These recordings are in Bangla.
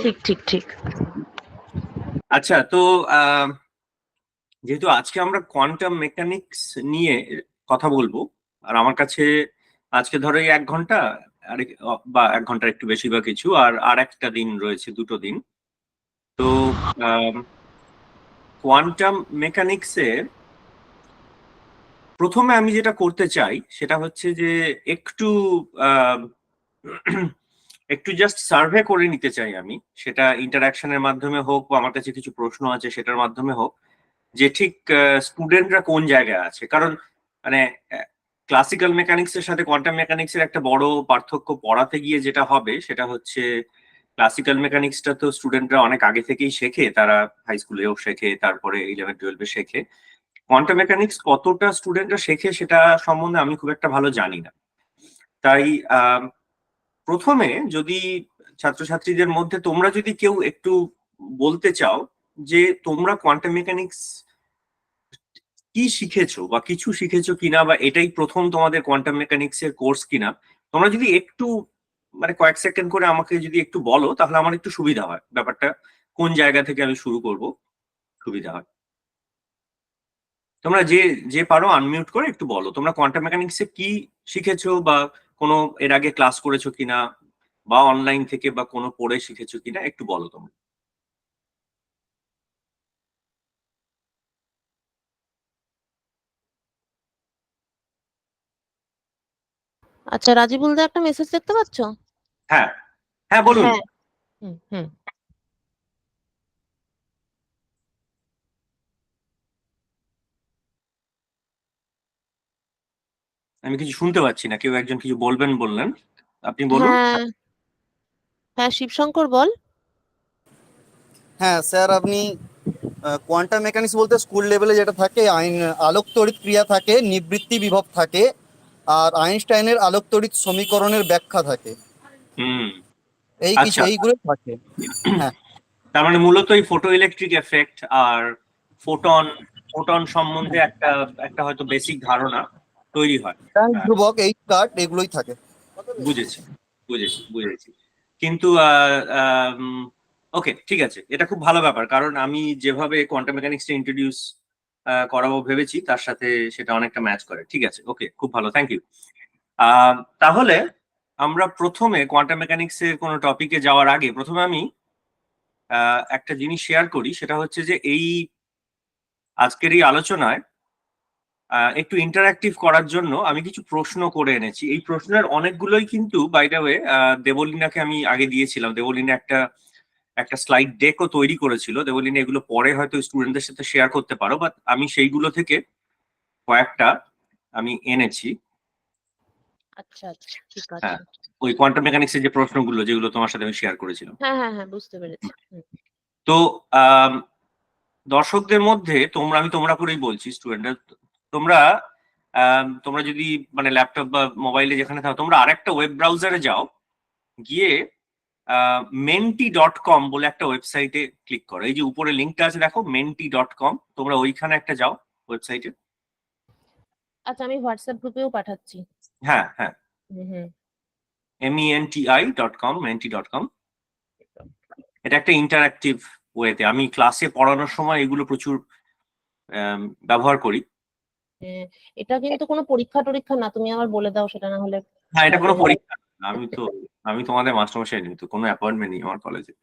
ঠিক ঠিক ঠিক। আচ্ছা, তো যেহেতু আজকে আমরা কোয়ান্টাম মেকানিক্স নিয়ে কথা বলবো, আর আমার কাছে আজকে ধরো এই 1 ঘন্টা বা 1 ঘন্টার একটু বেশি বা কিছু, আর একটা দিন রয়েছে, 2টো দিন। তো কোয়ান্টাম মেকানিক্সের প্রথমে আমি যেটা করতে চাই সেটা হচ্ছে যে একটু আহ, একটু জাস্ট সার্ভে করে নিতে চাই আমি, সেটা ইন্টারাকশনের মাধ্যমে হোক বা আমার কাছে কিছু প্রশ্ন আছে সেটার মাধ্যমে হোক, যে ঠিক স্টুডেন্টরা কোন জায়গায় আছে। কারণ মানে ক্লাসিক্যাল মেকানিক্স এর সাথে কোয়ান্টাম মেকানিক্স এর একটা বড় পার্থক্য পড়াতে গিয়ে যেটা হবে সেটা হচ্ছে, ক্লাসিক্যাল মেকানিক্সটা তো স্টুডেন্টরা অনেক আগে থেকেই শেখে, তারা হাই স্কুলেও শেখে, তারপরে 11-12 শেখে। কোয়ান্টাম মেকানিক্স কতটা স্টুডেন্টরা শেখে সেটা সম্বন্ধে আমি খুব একটা ভালো জানি না। তাই প্রথমে যদি ছাত্রছাত্রীদের মধ্যে তোমরা যদি কেউ একটু বলতে চাও যে তোমরা কোয়ান্টাম মেকানিক্স কি শিখেছো বা কিছু শিখেছো কিনা, বা এটাই প্রথম তোমাদের কোয়ান্টাম মেকানিক্স এর কোর্স কিনা, তোমরা যদি একটু মানে কয়েক সেকেন্ড করে আমাকে যদি একটু বলো তাহলে আমার একটু সুবিধা হয়, ব্যাপারটা কোন জায়গা থেকে আমি শুরু করব সুবিধা হয়। তোমরা যে যে পারো আনমিউট করে একটু বলো তোমরা কোয়ান্টাম মেকানিক্স এ কি শিখেছো, বা কোনো এর আগে ক্লাস করেছো কিনা, বা অনলাইন থেকে বা কোনো পড়ে শিখেছো কিনা, একটু বলো তোমরা। আচ্ছা, রাজিবুল দা একটা মেসেজ দেখতে পাচ্ছ? হ্যাঁ, হ্যাঁ বলুন। হ্যাঁ। হুম হুম। আমি কিছু শুনতে পাচ্ছি না, কেউ একজন কিছু বলবেন বললেন, আপনি বলুন। হ্যাঁ হ্যাঁ, শিবশঙ্কর বল। হ্যাঁ স্যার, আপনি কোয়ান্টাম মেকানিক্স বলতে স্কুল লেভেলে যেটা থাকে, আলোক তড়িৎ ক্রিয়া থাকে, নিবৃত্তি বিভব থাকে, আর আইনস্টাইনের আলোক তড়িৎ সমীকরণের ব্যাখ্যা থাকে। হুম। আচ্ছা, এইগুলো থাকে। হ্যাঁ তার মানে মূলত এই ফটো ইলেকট্রিক এফেক্ট আর ফোটন ফোটন সম্বন্ধে একটা একটা হয়তো বেসিক ধারণা তৈরি হয়। হ্যাঁ, ধ্রুবক, এই কার্ড এগুলোই থাকে। বুঝেছি বুঝেছি বুঝেছি। কিন্তু ওকে, ঠিক আছে, এটা খুব ভালো ব্যাপার, কারণ আমি যেভাবে কোয়ান্টাম মেকানিক্সটা ইন্ট্রোডিউস করাবো ভেবেছি তার সাথে সেটা অনেকটা ম্যাচ করে। ঠিক আছে, ওকে, খুব ভালো, থ্যাংক ইউ। তাহলে আমরা প্রথমে কোয়ান্টাম মেকানিক্স এর কোনো টপিকে যাওয়ার আগে প্রথমে আমি একটা জিনিস শেয়ার করি, সেটা হচ্ছে যে এই আজকের এই আলোচনায় একটু ইন্টারঅ্যাক্টিভ করার জন্য আমি কিছু প্রশ্ন করে এনেছি। এই প্রশ্নের অনেকগুলোই কিন্তু বাই দ্য ওয়ে দেবলীনাকে আমি আগে দিয়েছিলাম। দেবলীনা একটা একটা স্লাইড ডেকও তৈরি করেছিল। দেবলীনা এগুলো পরে হয়তো স্টুডেন্টদের সাথে শেয়ার করতে পারো, বাট আমি সেইগুলো থেকে কয়েকটা আমি এনেছি। আচ্ছা আচ্ছা, ঠিক হ্যাঁ, আছে। ওই কোয়ান্টাম মেকানিক্সের যে প্রশ্নগুলো যেগুলো তোমার সাথে আমি শেয়ার করেছিলাম। হ্যাঁ হ্যাঁ হ্যাঁ, বুঝতে পেরেছি। তো দর্শকদের মধ্যে আমি তোমরা করেই বলছি, স্টুডেন্টরা, তোমরা তোমরা যদি মানে ল্যাপটপ বা মোবাইলে যেখানে থাকো, তোমরা আরেকটা ওয়েব ব্রাউজারে যাও, গিয়ে menti.com বলে একটা ওয়েবসাইটে ক্লিক করো। এই যে উপরে লিঙ্কটা আছে দেখো, menti.com, তোমরা ওইখানে একটা যাও ওয়েবসাইটে। আচ্ছা, আমি হোয়াটসঅ্যাপ গ্রুপেও পাঠাচ্ছি। হ্যাঁ হ্যাঁ, হুম। menti.com, menti.com। এটা একটা ইন্টারঅ্যাক্টিভ ওয়েতে, আমি ক্লাসে পড়ানোর সময় এগুলো প্রচুর ব্যবহার করি। এটা কিন্তু কোনো পরীক্ষা টরীক্ষা না, তুমি আমার বলে দাও সেটা, না হলে হ্যাঁ, এটা কোনো পরীক্ষা না। আমি তোমাদের মাস্টারমশাই নেই তো, কোনো অ্যাপয়েন্টমেন্ট নেই আমার কলেজে।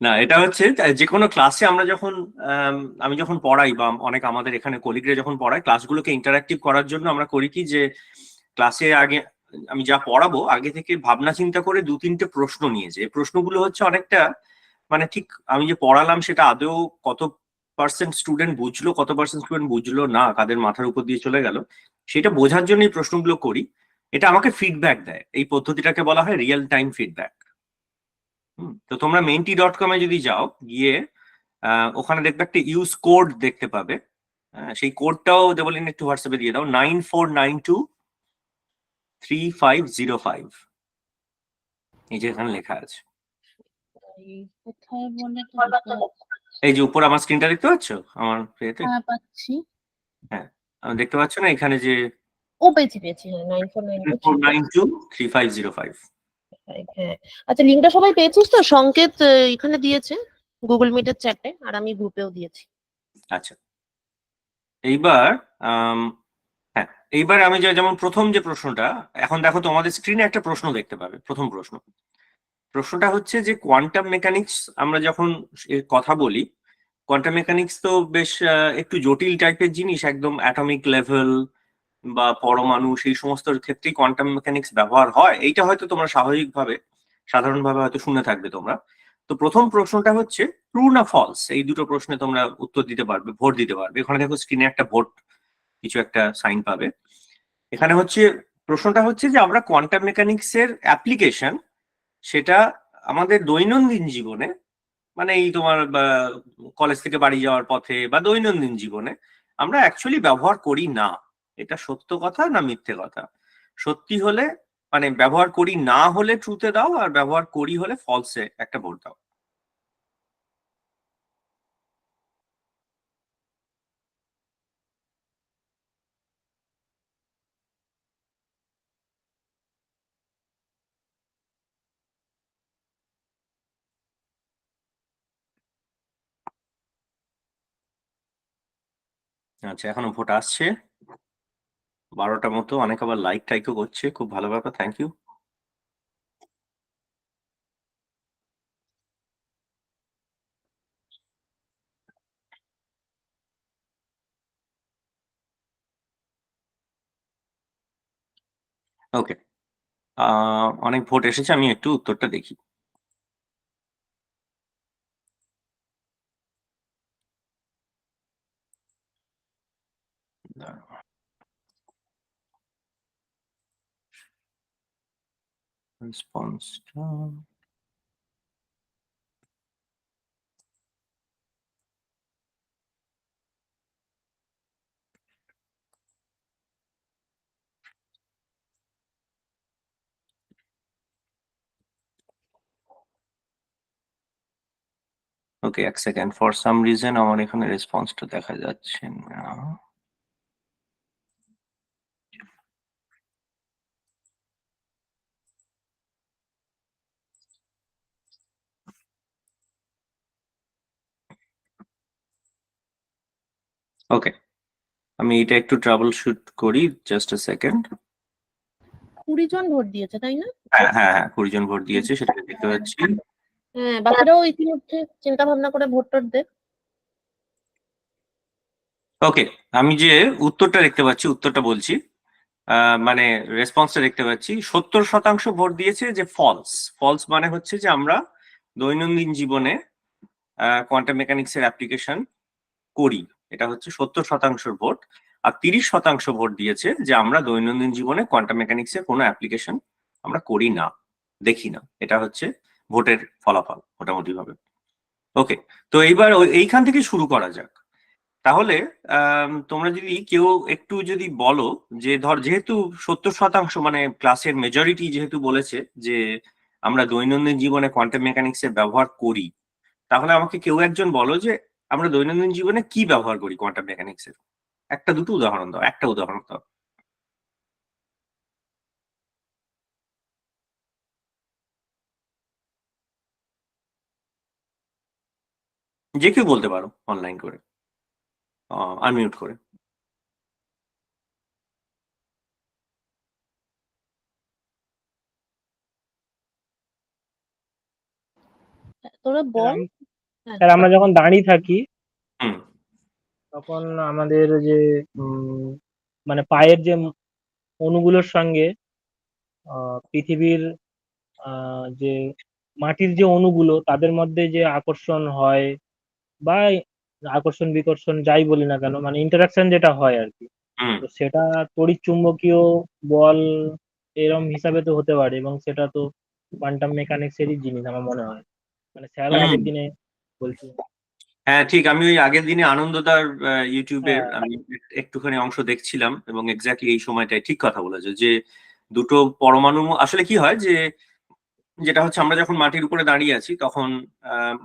না, এটা হচ্ছে যে কোনো ক্লাসে আমরা যখন আমি যখন পড়াই বা অনেক আমাদের এখানে কলিগরা যখন পড়ায়, ক্লাসগুলোকে ইন্টারঅ্যাক্টিভ করার জন্য আমরা করি কি, যে ক্লাসে আগে আমি যা পড়াবো আগে থেকে ভাবনা চিন্তা করে 2-3টে প্রশ্ন নিয়ে, যে প্রশ্নগুলো হচ্ছে অনেকটা মানে ঠিক আমি যে পড়ালাম সেটা আদৌ কত পার্সেন্ট স্টুডেন্ট বুঝলো, কত পার্সেন্ট স্টুডেন্ট বুঝলো না, কাদের মাথার উপর দিয়ে চলে গেল, সেটা বোঝার জন্য এই প্রশ্নগুলো করি। এটা আমাকে ফিডব্যাক দেয়, এই পদ্ধতিটাকে বলা হয় রিয়েল টাইম ফিডব্যাক। তো তোমরা menti.com এ যদি যাও, গিয়ে ওখানে দেখবে একটা ইউজ কোড দেখতে পাবে। সেই কোডটাও দেবলিন একটু হোয়াটসঅ্যাপে দিয়ে দাও, 94923505। এই যে এখানে লেখা আছে, কোথায় বলে তো বুঝতে পারছি। এই যে উপর আমার স্ক্রিনটা দেখতে পাচ্ছ আমার ইয়েতে? হ্যাঁ, পাচ্ছি। হ্যাঁ, দেখতে পাচ্ছ না এখানে যে ও, পেয়েছি পেয়েছি, হ্যাঁ, 949235। 94923505। হ্যাঁ, আচ্ছা লিঙ্কটা সবাই পেয়েছিস তো? সংকেত এখানে দিয়েছে গুগল মিটের চ্যাটে, আর আমি গ্রুপেও দিয়েছি। আচ্ছা, এইবার হ্যাঁ, এইবার আমি যেমন প্রথম যে প্রশ্নটা, এখন দেখো তোমাদের স্ক্রিনে একটা প্রশ্ন দেখতে পাবে। প্রথম প্রশ্নটা হচ্ছে যে কোয়ান্টাম মেকানিক্স আমরা যখন এর কথা বলি, কোয়ান্টাম মেকানিক্স তো বেশ একটু জটিল টাইপের জিনিস, একদম অ্যাটমিক লেভেল বা পরমাণু সেই সমস্ত ক্ষেত্রেই কোয়ান্টাম মেকানিক্স ব্যবহার হয়। এইটা হয়তো তোমরা সাধারণভাবে হয়তো শুনে থাকবে তোমরা। তো প্রথম প্রশ্নটা হচ্ছে ট্রু না ফলস, এই দুটো প্রশ্নে তোমরা উত্তর দিতে পারবে, ভোট দিতে পারবে। এখানে দেখো স্ক্রিনে একটা ভোট, কিছু একটা সাইন পাবে। এখানে হচ্ছে প্রশ্নটা হচ্ছে যে আমরা কোয়ান্টাম মেকানিক্স এর অ্যাপ্লিকেশন, সেটা আমাদের দৈনন্দিন জীবনে, মানে এই তোমার কলেজ থেকে বাড়ি যাওয়ার পথে বা দৈনন্দিন জীবনে আমরা অ্যাকচুয়ালি ব্যবহার করি না। এটা সত্য কথা না মিথ্যে কথা? সত্যি হলে মানে ব্যবহার করি না হলে ট্রুতে দাও, আর ব্যবহার করি হলে ফলসে একটা ভোট দাও। আচ্ছা, এখনো ভোট আসছে 12টা মতো। অনেক আবার লাইক টাইকও করছে, খুব ভালো ব্যাপার, থ্যাংক ইউ। ওকে, অনেক ভোট এসেছে, আমি একটু উত্তরটা দেখি। রেসপন্সটা ওকে, এক সেকেন্ড, ফর সাম রিজন আমার এখানে রেসপন্সটা দেখা যাচ্ছে না। ওকে, আমি এটা একটু ট্রাবল শুট করি, জাস্ট আ সেকেন্ড। 20 জন ভোট দিয়েছে তাই না? হ্যাঁ হ্যাঁ হ্যাঁ, 20 জন ভোট দিয়েছে, সেটাকে দেখতে পাচ্ছি। হ্যাঁ, বাকিরাও ইতিমধ্যে চিন্তা ভাবনা করে ভোট টোট দেখ। ওকে, আমি যে উত্তরটা দেখতে পাচ্ছি, উত্তরটা বলছি, মানে রেসপন্সটা দেখতে পাচ্ছি, 70% ভোট দিয়েছে যে ফলস। ফলস মানে হচ্ছে যে আমরা দৈনন্দিন জীবনে কোয়ান্টাম মেকানিক্স এর অ্যাপ্লিকেশন করি, এটা হচ্ছে 70% ভোট। আর 30% ভোট দিয়েছে যে আমরা দৈনন্দিন জীবনে কোয়ান্টাম মেকানিক্স এর কোনো অ্যাপ্লিকেশন আমরা করি না, দেখি না। এটা হচ্ছে ভোটের ফলাফল মোটামুটি ভাবে। ওকে, তো এইবার এইখান থেকে শুরু করা যাক। তাহলে তোমরা যদি কেউ একটু যদি বলো যে ধর, যেহেতু 70% মানে ক্লাসের মেজরিটি যেহেতু বলেছে যে আমরা দৈনন্দিন জীবনে কোয়ান্টাম মেকানিক্স এর ব্যবহার করি, তাহলে আমাকে কেউ একজন বলো যে আমরা দৈনন্দিন জীবনে কি ব্যবহার করি কোয়ান্টাম মেকানিক্স এর। একটা দুটো উদাহরণ দাও, একটা উদাহরণ দাও। যে কেউ বলতে পারো, অনলাইন করে, আনমিউট করে। তোরা স্যার বল। হ্যাঁ, স্যার, আমরা যখন দাঁড়িয়ে থাকি হুম তখন আমাদের যে মানে পায়ের যে অণুগুলোর সঙ্গে পৃথিবীর যে মাটির যে অণুগুলো তাদের মধ্যে যে আকর্ষণ হয় বা আকর্ষণ বিকর্ষণ যাই বলি না কেন, মানে ইন্টারাকশন যেটা হয় আর কি, হুম তো সেটা তড়িৎ চুম্বকীয় বল এরম হিসাবে তো হতে পারে, এবং সেটা তো কোয়ান্টাম মেকানিক্স এরই জিনিস আমার মনে হয়। মানে স্যারও হুম। আগের দিনে বলছিল। হ্যাঁ ঠিক, আমি ওই আগের দিনে আনন্দদার ইউটিউবের হ্যাঁ, আমি একটুখানি অংশ দেখছিলাম, এবং এক্স্যাক্টলি এই সময়টায় ঠিক কথা বলেছে যে দুটো পরমাণু আসলে কি হয় যে, যেটা হচ্ছে আমরা যখন মাটির উপরে দাঁড়িয়ে আছি তখন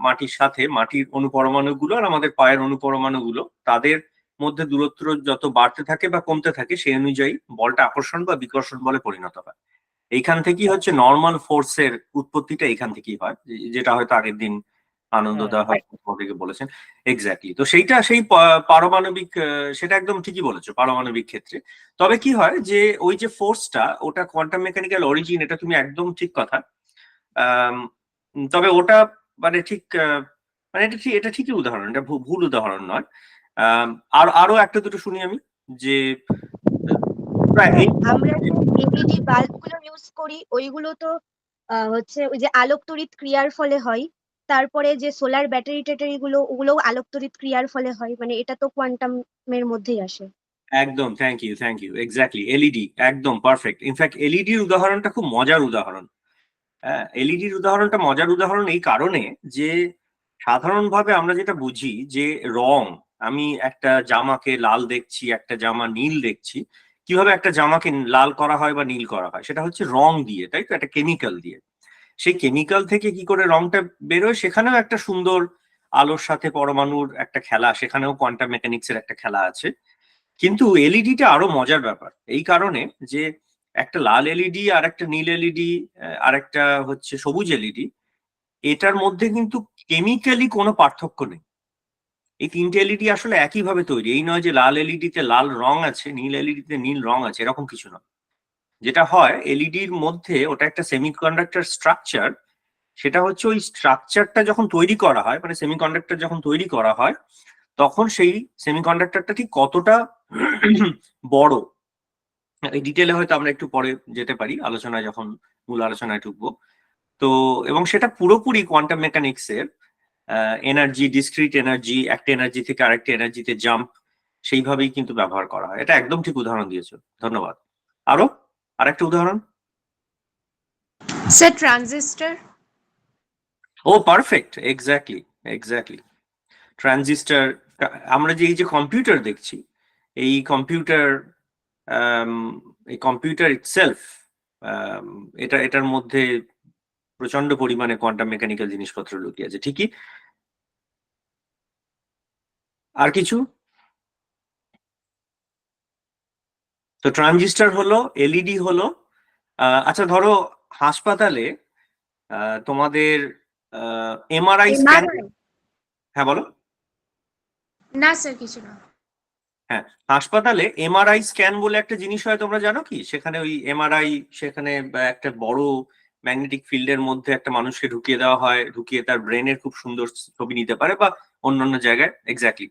মাটির সাথে মাটির অণুপরমাণুগুলো আর আমাদের পায়ের অণুপরমাণুগুলো, তাদের মধ্যে দূরত্ব যত বাড়তে থাকে বা কমতে থাকে সেই অনুযায়ী বলটা আকর্ষণ বা বিকর্ষণ বলে পরিণত হয়। এইখান থেকেই হচ্ছে নর্মাল ফোর্সের উৎপত্তিটা এইখান থেকেই হয়, যেটা হয়তো আগের দিন আনন্দদা হয়তো তোমাদেরকে বলেছেন। এক্স্যাক্টলি। তো সেইটা সেই পারমাণবিক, সেটা একদম ঠিকই বলেছো পারমাণবিক ক্ষেত্রে। তবে কি হয় যে ওই যে ফোর্সটা, ওটা কোয়ান্টাম মেকানিক্যাল অরিজিন, এটা তুমি একদম ঠিক কথা। তবে ওটা মানে ঠিক মানে এটা ঠিকই উদাহরণ, এটা ভুল উদাহরণ নয়। আরো একটা দুটো শুনি আমি, যে প্রায় এই আমরা যে এলইডি বাল্বগুলো ইউজ করি ওইগুলো তো হচ্ছে ওই যে আলোক তড়িৎ ক্রিয়ার ফলে হয়। তারপরে যে সোলার ব্যাটারি ট্যাটারি গুলো ওগুলো আলোক তড়িৎ ক্রিয়ার ফলে হয়, মানে এটা তো কোয়ান্টামের মধ্যেই আসে। একদম, থ্যাংক ইউ এক্স্যাক্টলি। এলইডি একদম পারফেক্ট। ইনফ্যাক্ট এলইডির উদাহরণটা খুব মজার উদাহরণ। হ্যাঁ, এলইডির উদাহরণটা মজার উদাহরণ এই কারণে যে সাধারণভাবে আমরা যেটা বুঝি যে রং, আমি একটা জামাকে লাল দেখছি, একটা জামা নীল দেখছি, কিভাবে একটা জামাকে লাল করা হয় বা নীল করা হয়, সেটা হচ্ছে রং দিয়ে, তাই তো, একটা কেমিক্যাল দিয়ে। সেই কেমিক্যাল থেকে কি করে রংটা বেরোয়, সেখানেও একটা সুন্দর আলোর সাথে পরমাণুর একটা খেলা, সেখানেও কোয়ান্টাম মেকানিক্সের একটা খেলা আছে। কিন্তু এলইডিটা আরো মজার ব্যাপার এই কারণে যে একটা লাল এলইডি আর একটা নীল এলইডি আর একটা হচ্ছে সবুজ এলইডি, এটার মধ্যে কিন্তু কেমিক্যালি কোনো পার্থক্য নেই। এই তিনটে এলইডি আসলে একইভাবে তৈরি। এই নয় যে লাল এলইডিতে লাল রং আছে, নীল এলইডিতে নীল রং আছে, এরকম কিছু নয়। যেটা হয় এলইডির মধ্যে, ওটা একটা সেমিকন্ডাক্টর স্ট্রাকচার, সেটা হচ্ছে ওই স্ট্রাকচারটা যখন তৈরি করা হয়, মানে সেমিকন্ডাক্টর যখন তৈরি করা হয়, তখন সেই সেমিকন্ডাক্টরটা ঠিক কতটা বড়, এই ডিটেলে হয়তো আমরা একটু পরে যেতে পারি আলোচনায়, যখন মূল আলোচনায় ঢুকবো। তো এবং সেটা পুরোপুরি কোয়ান্টাম মেকানিক্সের এনার্জি, ডিসক্রিট এনার্জি, একটা এনার্জি থেকে আরেকটা এনার্জিতে জাম্প, সেইভাবেই কিন্তু ব্যবহার করা হয়। এটা একদম ঠিক উদাহরণ দিয়েছো, ধন্যবাদ। আরো আরেকটা উদাহরণ। Sir transistor. ও পারফেক্ট, এক্স্যাক্টলি। ট্রানজিস্টর। আমরা যে এই যে কম্পিউটার দেখছি, এই কম্পিউটার, এই কম্পিউটার ইটসেলফ, এটার মধ্যে প্রচন্ড পরিমাণে কোয়ান্টাম মেকানিক্যাল জিনিসপত্র লুকিয়ে আছে, ঠিকই। আর কিছু? তো ট্রানজিস্টর হলো, এলইডি হলো। আচ্ছা ধরো হাসপাতালে তোমাদের এমআরআই স্ক্যান। হ্যাঁ বলো। না স্যার কিছু না। হ্যাঁ, হাসপাতালে এমআরআই স্ক্যান বলে একটা জিনিস হয়, তোমরা জানো কি? সেখানে ওই এমআরআই, সেখানে একটা বড় ম্যাগনেটিক ফিল্ডের মধ্যে একটা মানুষকে ঢুকিয়ে দেওয়া হয়, ঢুকিয়ে তার ব্রেনের খুব সুন্দর ছবি নিতে পারে, বা অন্যান্য জায়গায়। এক্স্যাক্টলি।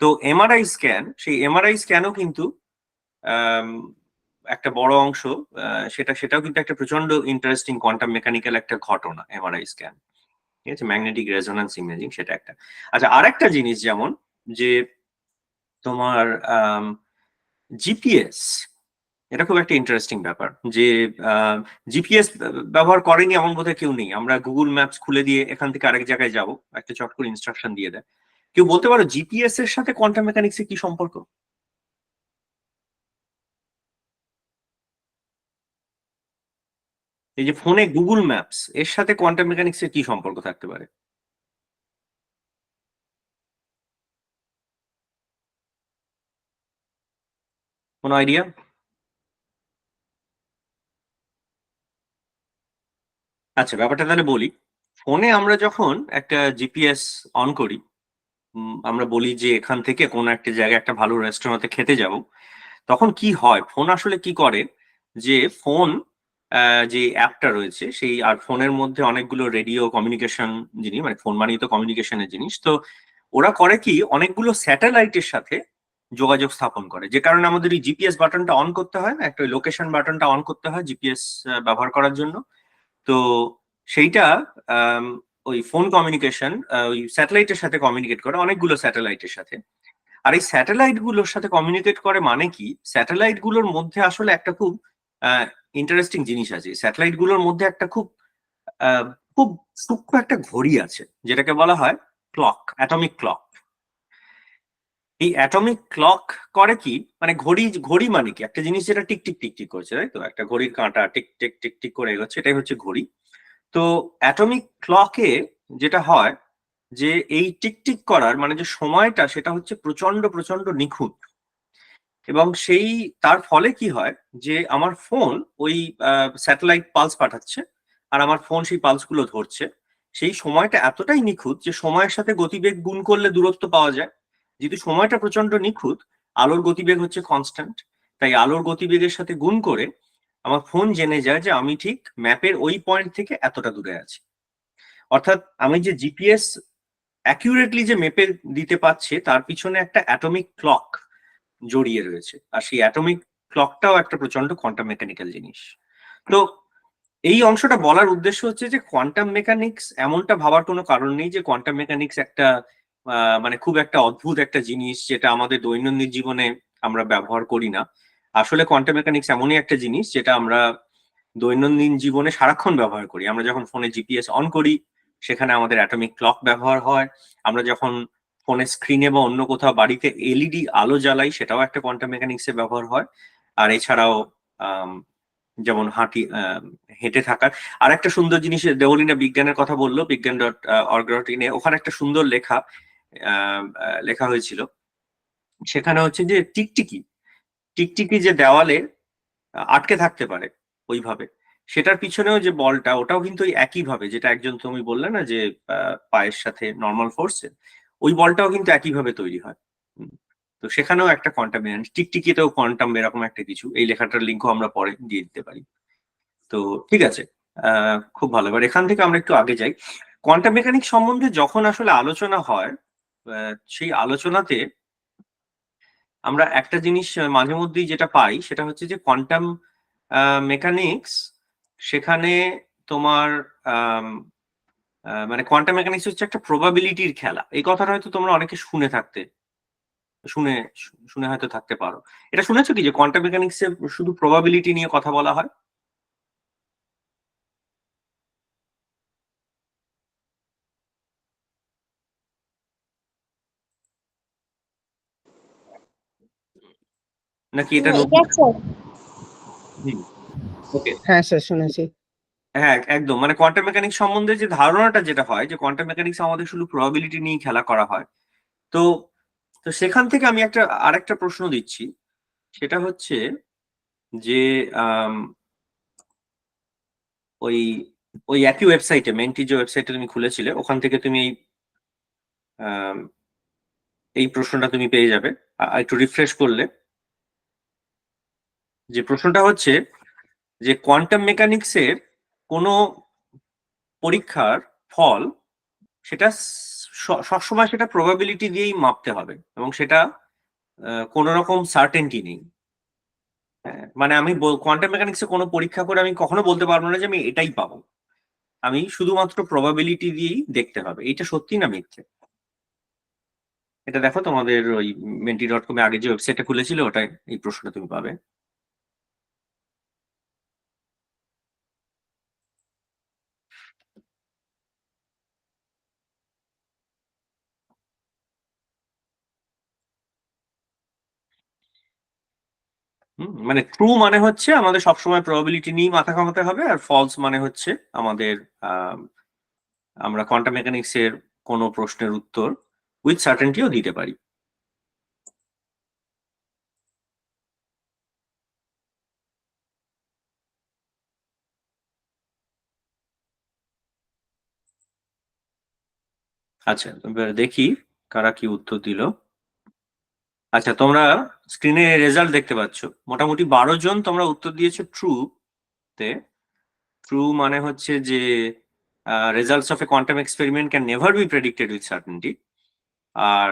তো এমআরআই স্ক্যান, সেই এমআরআই স্ক্যানও কিন্তু একটা বড় অংশ, সেটাও কিন্তু একটা প্রচন্ড ইন্টারেস্টিং কোয়ান্টাম মেকানিক্যাল একটা ঘটনা, এমআরআই স্ক্যান। ঠিক আছে, ম্যাগনেটিক রেজোন্যান্স ইমেজিং, সেটা একটা। আচ্ছা, আরেকটা জিনিস যেমন যে তোমার জিপিএস, এটা খুব একটা ইন্টারেস্টিং ব্যাপার যে জিপিএস ব্যবহার করেনি এমন বোধহয় কেউ নেই। আমরা গুগল ম্যাপস খুলে দিয়ে এখান থেকে আরেক জায়গায় যাব, একটা চট করে ইনস্ট্রাকশন দিয়ে দেয়। কেউ বলতে পারো জিপিএস এর সাথে কোয়ান্টাম মেকানিক্সের কি সম্পর্ক? এই যে ফোনে গুগল ম্যাপস, এর সাথে কোয়ান্টাম মেকানিক্সের কি সম্পর্ক থাকতে পারে? কোনো আইডিয়া? আচ্ছা, ব্যাপারটা তাহলে বলি। ফোনে আমরা যখন একটা জিপিএস অন করি, আমরা বলি যে এখান থেকে কোনো একটা জায়গায় একটা ভালো রেস্টুরেন্টে খেতে যাব, তখন কি হয়, ফোন আসলে কি করে যে ফোন, যে অ্যাপটা রয়েছে সেই, আর ফোনের মধ্যে অনেকগুলো রেডিও কমিউনিকেশন জিনিস, মানে ফোন মানেই তো কমিউনিকেশনের জিনিস, তো ওরা করে কি অনেকগুলো স্যাটেলাইটের সাথে যোগাযোগ স্থাপন করে, যে কারণে আমাদের এই জিপিএস বাটনটা অন করতে হয় না, একটা লোকেশন বাটনটা অন করতে হয় জিপিএস ব্যবহার করার জন্য। তো সেইটা ওই ফোন কমিউনিকেশন ওই স্যাটেলাইটের সাথে কমিউনিকেট করে, অনেকগুলো স্যাটেলাইটের সাথে। আর এই স্যাটেলাইট গুলোর সাথে কমিউনিকেট করে মানে কি, স্যাটেলাইট গুলোর মধ্যে আসলে একটা খুব ইন্টারেস্টিং জিনিস আছে। স্যাটেলাইট গুলোর মধ্যে একটা খুব আহ, খুব সূক্ষ্ম একটা ঘড়ি আছে, যেটাকে বলা হয় ক্লক, অ্যাটমিক ক্লক। এই অ্যাটমিক ক্লক করে কি, মানে ঘড়ি, ঘড়ি মানে কি একটা জিনিস যেটা টিক টিক টিক টিক করছে, তাই তো, একটা ঘড়ির কাঁটা টিক টিক টিক টিক করে এগোচ্ছে, এটাই হচ্ছে ঘড়ি। তো অ্যাটমিক ক্লকে যেটা হয় যে এই টিক টিক করার মানে যে সময়টা, সেটা হচ্ছে প্রচন্ড প্রচন্ড নিখুঁত। এবং তার ফলে কি হয় যে আমার ফোন ওই স্যাটেলাইট পালস পাঠাচ্ছে, আর আমার ফোন সেই পালসগুলো ধরছে। সেই সময়টা এতটাই নিখুঁত যে সময়ের সাথে গতিবেগ গুণ করলে দূরত্ব পাওয়া যায়। যেহেতু সময়টা প্রচন্ড নিখুঁত, আলোর গতিবেগ হচ্ছে কনস্ট্যান্ট, তাই আলোর গতিবেগের সাথে গুণ করে আমার ফোন জেনে যায় যে আমি ঠিক ম্যাপের ওই পয়েন্ট থেকে এতটা দূরে আছি। অর্থাৎ আমি যে জিপিএস অ্যাকিউরেটলি যে মেপে দিতে পারছে তার পিছনে একটা অ্যাটমিক ক্লক জড়িয়ে রয়েছে, আর সেই অ্যাটমিক ক্লকটাও একটা প্রচন্ড কোয়ান্টাম মেকানিক্যাল জিনিস। তো এই অংশটা বলার উদ্দেশ্য হচ্ছে যে কোয়ান্টাম মেকানিক্স এমনটা ভাবার কোনো কারণ নেই যে কোয়ান্টাম মেকানিক্স একটা মানে খুব একটা অদ্ভুত একটা জিনিস যেটা আমাদের দৈনন্দিন জীবনে আমরা ব্যবহার করি না। আসলে কোয়ান্টাম মেকানিক্স এমনই একটা জিনিস যেটা আমরা দৈনন্দিন জীবনে সারাক্ষণ ব্যবহার করি। আমরা যখন ফোনে জিপিএস অন করি সেখানে আমাদের অ্যাটমিক ক্লক ব্যবহার হয়। আমরা যখন ফোনের স্ক্রিনে বা অন্য কোথাও বাড়িতে এলইডি আলো জ্বালাই সেটাও একটা কোয়ান্টাম মেকানিক্সের ব্যবহার হয়। আর এছাড়াও যেমন হেঁটে থাকার আর একটা সুন্দর জিনিস, দেওলিনা বিজ্ঞানের কথা বললো, বিজ্ঞান.org.in ওখানে একটা সুন্দর লেখা হয়েছিল। সেখানে হচ্ছে যে টিকটিকি যে দেওয়ালে আটকে থাকতে পারে ওইভাবে, সেটার পিছনেও যে বলটা ওটাও কিন্তু ওই একই ভাবে, যেটা একজন তুমি বললে না যে পায়ের সাথে নর্মাল ফোর্সে, ওই বলটাও কিন্তু একই ভাবে তৈরি হয়। তো সেখানেও একটা কোয়ান্টাম, টিকটিকিতেও কোয়ান্টাম এরকম একটা কিছু। এই লেখাটার লিঙ্কও আমরা পরে দিয়ে দিতে পারি। তো ঠিক আছে, খুব ভালো। এবার এখান থেকে আমরা একটু আগে যাই। কোয়ান্টাম মেকানিক্স সম্বন্ধে যখন আসলে আলোচনা হয়, সেই আলোচনাতে আমরা একটা জিনিস মাঝে মধ্যেই যেটা পাই সেটা হচ্ছে যে কোয়ান্টাম মেকানিক্স, সেখানে তোমার মানে কোয়ান্টাম মেকানিক্স হচ্ছে একটা প্রবাবিলিটির খেলা। এই কথাটা হয়তো তোমরা অনেকে শুনে হয়তো থাকতে পারো। এটা শুনেছো কি যে কোয়ান্টাম মেকানিক্সে শুধু প্রবাবিলিটি নিয়ে কথা বলা হয়? নাকি এটা নতুন? ওকে, হ্যাঁ স্যার শুনেছি। হ্যাঁ একদম। মানে কোয়ান্টাম মেকানিক্স সম্বন্ধে যে ধারণাটা যেটা হয় যে কোয়ান্টাম মেকানিক্স আমাদের শুধু প্রবাবিলিটি নিয়ে খেলা করা হয়। তো তো সেখান থেকে আমি আরেকটা প্রশ্ন দিচ্ছি, সেটা হচ্ছে যে ওই ওই একই ওয়েবসাইটে, মেন্টি যে ওয়েবসাইটে তুমি খুলেছিলে, ওখান থেকে তুমি এই প্রশ্নটা তুমি পেয়ে যাবে। একটু রিফ্রেশ করলে যে প্রশ্নটা হচ্ছে যে কোয়ান্টাম মেকানিক্সের কোনো পরীক্ষার ফল সেটা সবসময় সেটা প্রবাবিলিটি দিয়েই মাপতে হবে, এবং সেটা কোনো রকম সার্টেনটি নেই। মানে আমি কোয়ান্টাম মেকানিক্সে কোনো পরীক্ষা করে আমি কখনো বলতে পারবো না যে আমি এটাই পাবো। আমি শুধুমাত্র প্রবাবিলিটি দিয়েই দেখতে হবে। এটা সত্যি না মিথ্যে? এটা দেখো তোমাদের ওই menti.com এ আগে যে ওয়েবসাইটটা খুলেছিল ওটাই এই প্রশ্নটা তুমি পাবে। মানে ট্রু মানে হচ্ছে আমাদের সবসময় প্রবাবিলিটি নিয়ে মাথা ঘামাতে হবে, আর ফলস মানে হচ্ছে আমাদের আমরা কোয়ান্টাম মেকানিক্স এর কোনো প্রশ্নের উত্তর উইথ সার্টেনটিও দিতে পারি। আচ্ছা, এবার দেখি কারা কি উত্তর দিল। আচ্ছা, তোমরা স্ক্রিনে রেজাল্ট দেখতে পাচ্ছ। মোটামুটি 12 জন তোমরা উত্তর দিয়েছো ট্রু তে। ট্রু মানে হচ্ছে যে results of a quantum experiment can never be predicted with certainty. আর